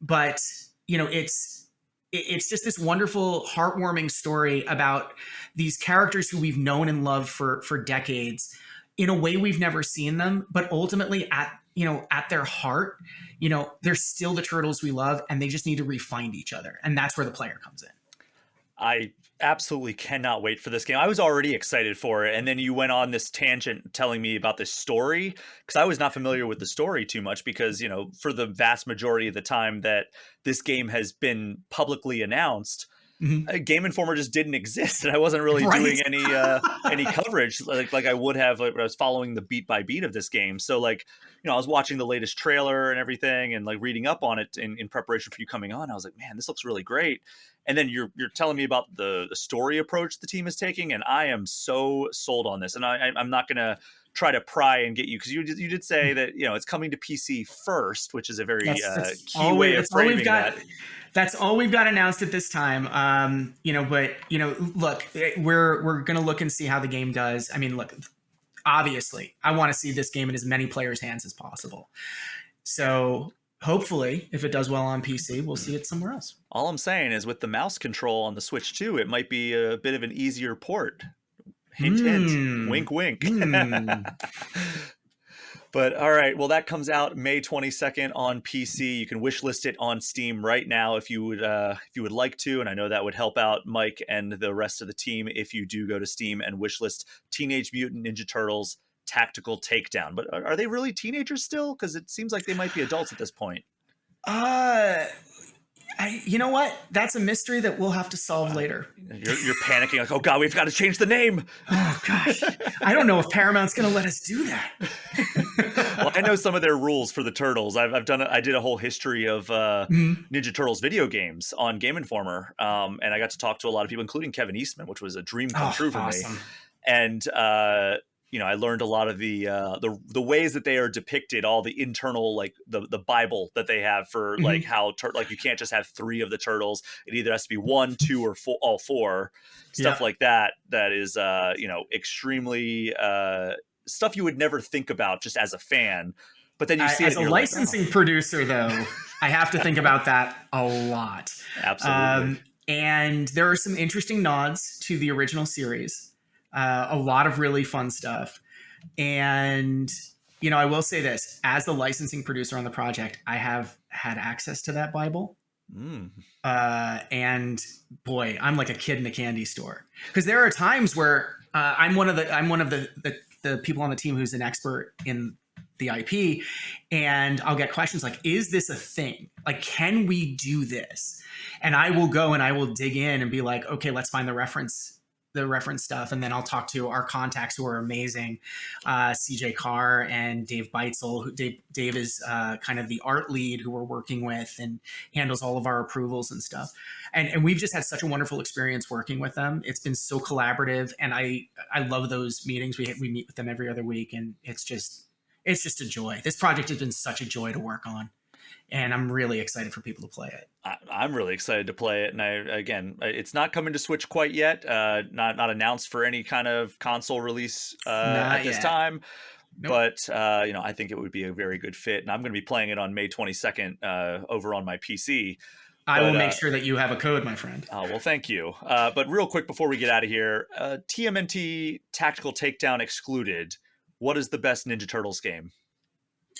S3: But you know, it's just this wonderful, heartwarming story about these characters who we've known and loved for decades in a way we've never seen them, but ultimately at their heart, you know, they're still the turtles we love, and they just need to re-find each other. And that's where the player comes in.
S1: I absolutely cannot wait for this game. I was already excited for it, and then you went on this tangent telling me about this story, because I was not familiar with the story too much, because, you know, for the vast majority of the time that this game has been publicly announced, Game Informer just didn't exist, and I wasn't really doing any coverage like I would have. Like, I was following the beat by beat of this game, so like, you know, I was watching the latest trailer and everything, and like reading up on it in preparation for you coming on. I was like, man, this looks really great. And then you're telling me about the story approach the team is taking, and I am so sold on this. And I'm not gonna try to pry and get you, because you did say that, you know, it's coming to PC first, which is a very key way of framing that.
S3: That's all we've got announced at this time. You know, but you know, look, we're gonna look and see how the game does. I mean, look, obviously, I want to see this game in as many players' hands as possible. So hopefully, if it does well on PC, we'll see it somewhere else.
S1: All I'm saying is, with the mouse control on the Switch 2, it might be a bit of an easier port. Hint, hint, wink, wink. But all right, well, that comes out May 22nd on PC. You can wishlist it on Steam right now if you would like to, and I know that would help out Mike and the rest of the team if you do go to Steam and wishlist Teenage Mutant Ninja Turtles Tactical Takedown. But are they really teenagers still? Because it seems like they might be adults at this point.
S3: You know what? That's a mystery that we'll have to solve later.
S1: You're panicking like, oh God, we've got to change the name.
S3: Oh gosh, I don't know if Paramount's going to let us do that.
S1: Well, I know some of their rules for the Turtles. I did a whole history of Ninja Turtles video games on Game Informer, and I got to talk to a lot of people, including Kevin Eastman, which was a dream come true for me. And you know, I learned a lot of the ways that they are depicted, all the internal, like the Bible that they have for like how like you can't just have 3 of the turtles. It either has to be 1, 2, or 4, all 4, stuff like that. That is you know, extremely stuff you would never think about just as a fan. But then you see
S3: as a licensing producer, though, I have to think about that a lot.
S1: Absolutely.
S3: And there are some interesting nods to the original series. A lot of really fun stuff. And, you know, I will say this, as the licensing producer on the project, I have had access to that Bible. And boy, I'm like a kid in a candy store, because there are times where I'm one of the people on the team who's an expert in the IP, and I'll get questions like, is this a thing? Like, can we do this? And I will go and I will dig in and be like, okay, let's find the reference stuff, and then I'll talk to our contacts who are amazing, CJ Carr and Dave Beitzel. Dave is kind of the art lead who we're working with and handles all of our approvals and stuff. And we've just had such a wonderful experience working with them. It's been so collaborative, and I love those meetings. We meet with them every other week, and it's just a joy. This project has been such a joy to work on, and I'm really excited for people to play it.
S1: I'm really excited to play it, and it's not coming to Switch quite yet. Not announced for any kind of console release at this time. Nope. But you know, I think it would be a very good fit, and I'm going to be playing it on May 22nd over on my PC.
S3: I will make sure that you have a code, my friend.
S1: Oh, well, thank you. But real quick before we get out of here, TMNT Tactical Takedown excluded, what is the best Ninja Turtles game?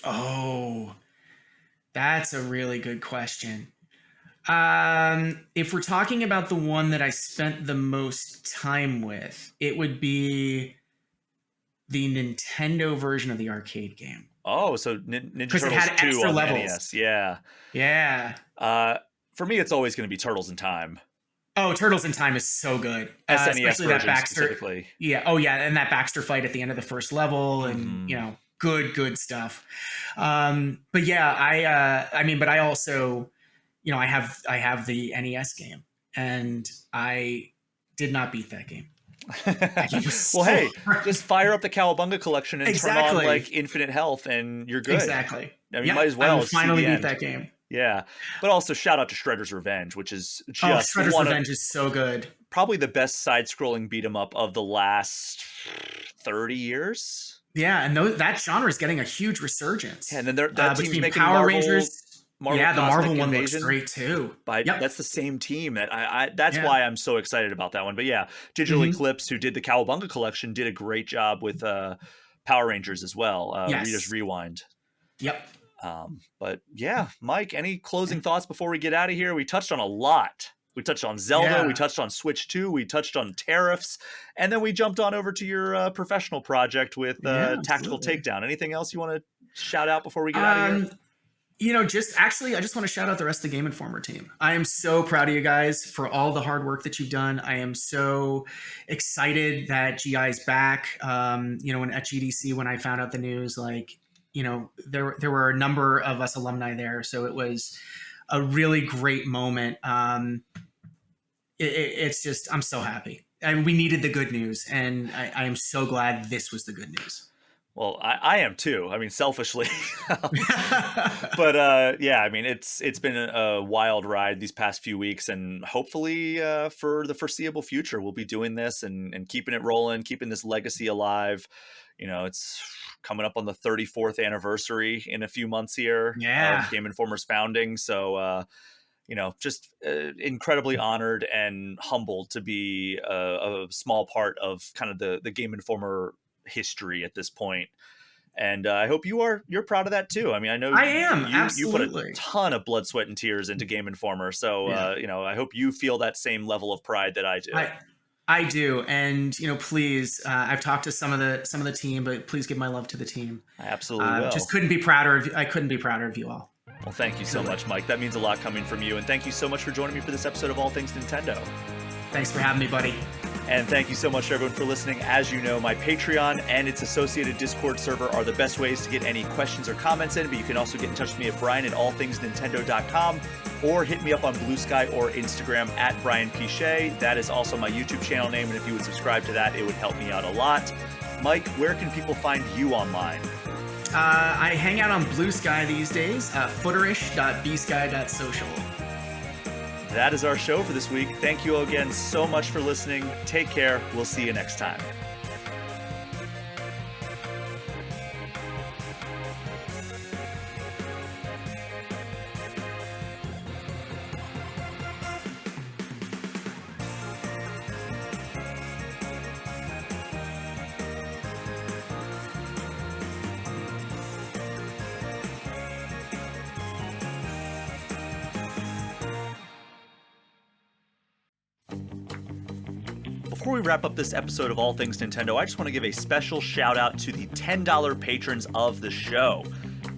S3: Oh, that's a really good question. If we're talking about the one that I spent the most time with, it would be the Nintendo version of the arcade game.
S1: Oh, so Ninja Turtles
S3: it had
S1: 2
S3: extra
S1: on
S3: levels.
S1: NES. Yeah.
S3: Yeah.
S1: For me, it's always going to be Turtles in Time.
S3: Oh, Turtles in Time is so good.
S1: SNES
S3: especially
S1: version
S3: that Baxter,
S1: specifically.
S3: Yeah. Oh, yeah. And that Baxter fight at the end of the first level, and you know, good stuff. But yeah, but I also, you know, I have the NES game, and I did not beat that game.
S1: Well, hey, just fire up the Cowabunga collection and turn on like infinite health, and you're good.
S3: Exactly.
S1: I mean, you might as well
S3: finally beat that game.
S1: Yeah, but also shout out to Shredder's Revenge, which is
S3: Oh,
S1: just
S3: Shredder's Revenge is so good.
S1: probably the best side-scrolling beat 'em up of the last 30 years.
S3: Yeah, and that genre is getting a huge resurgence.
S1: Yeah, and then that team's
S3: Between
S1: making
S3: Power
S1: Marvel
S3: Rangers. Yeah, the
S1: Cosmic
S3: Marvel one looks
S1: Invasion.
S3: great too.
S1: But
S3: Yep.
S1: that's the same team. That's
S3: Yeah.
S1: why I'm so excited about that one. But yeah, Digital
S3: Mhm.
S1: Eclipse, who did the Cowabunga collection, did a great job with Power Rangers as well. Reader's
S3: Yes.
S1: Rewind.
S3: Yep.
S1: But yeah, Mike, any closing thoughts before we get out of here? We touched on a lot. We touched on Zelda.
S3: Yeah.
S1: We touched on Switch 2. We touched on tariffs. And then we jumped on over to your professional project with
S3: Yeah,
S1: Tactical
S3: absolutely.
S1: Takedown. Anything else you want to shout out before we get out of here?
S3: I just want to shout out the rest of the Game Informer team. I am so proud of you guys for all the hard work that you've done. I am so excited that GI is back. When at GDC, when I found out the news, there were a number of us alumni there, so it was a really great moment. It's just, I'm so happy. And we needed the good news, and I am so glad this was the good news.
S1: Well, I am too. I mean, selfishly, but yeah. I mean, it's been a wild ride these past few weeks, and hopefully, for the foreseeable future, we'll be doing this and keeping it rolling, keeping this legacy alive. It's coming up on the 34th anniversary in a few months here of Game Informer's founding. So, just incredibly honored and humbled to be a small part of kind of the Game Informer history at this point. And I hope you're proud of that too. I mean, I know
S3: I am.
S1: You put
S3: Absolutely.
S1: a ton of blood, sweat, and tears into Game Informer. So, I hope you feel that same level of pride that I do.
S3: I do, and please, I've talked to some of the team, but please give my love to the team.
S1: I absolutely will.
S3: Just couldn't be prouder of you all.
S1: Well, thank you so much, Mike. That means a lot coming from you, and thank you so much for joining me for this episode of All Things Nintendo.
S3: Thanks for having me, buddy.
S1: And thank you so much to everyone for listening. As you know, my Patreon and its associated Discord server are the best ways to get any questions or comments in, but you can also get in touch with me at brian@allthingsnintendo.com or hit me up on Blue Sky or Instagram at Brian P. Shea. That is also my YouTube channel name, and if you would subscribe to that, it would help me out a lot. Mike, where can people find you online?
S3: I hang out on Blue Sky these days, footerish.bsky.social.
S1: That is our show for this week. Thank you again so much for listening. Take care. We'll see you next time. Before we wrap up this episode of All Things Nintendo, I just want to give a special shout out to the $10 patrons of the show.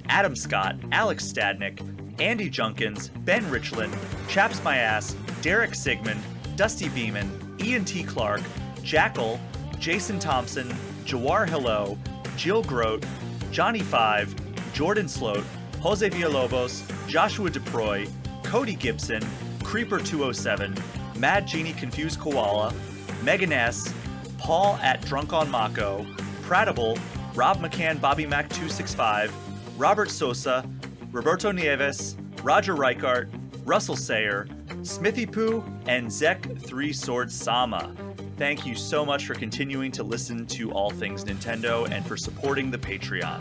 S1: Adam Scott, Alex Stadnick, Andy Junkins, Ben Richland, Chaps My Ass, Derek Sigmund, Dusty Beeman, Ian T. Clark, Jackal, Jason Thompson, Jawar Hello, Jill Grote, Johnny Five, Jordan Sloat, Jose Villalobos, Joshua DeProy, Cody Gibson, Creeper207, Mad Genie Confused Koala, Megan S., Paul at Drunk on Mako, Pratable, Rob McCann, Bobby Mac 265, Robert Sosa, Roberto Nieves, Roger Reichart, Russell Sayer, Smithy Poo, and Zek 3 Swords Sama. Thank you so much for continuing to listen to All Things Nintendo and for supporting the Patreon.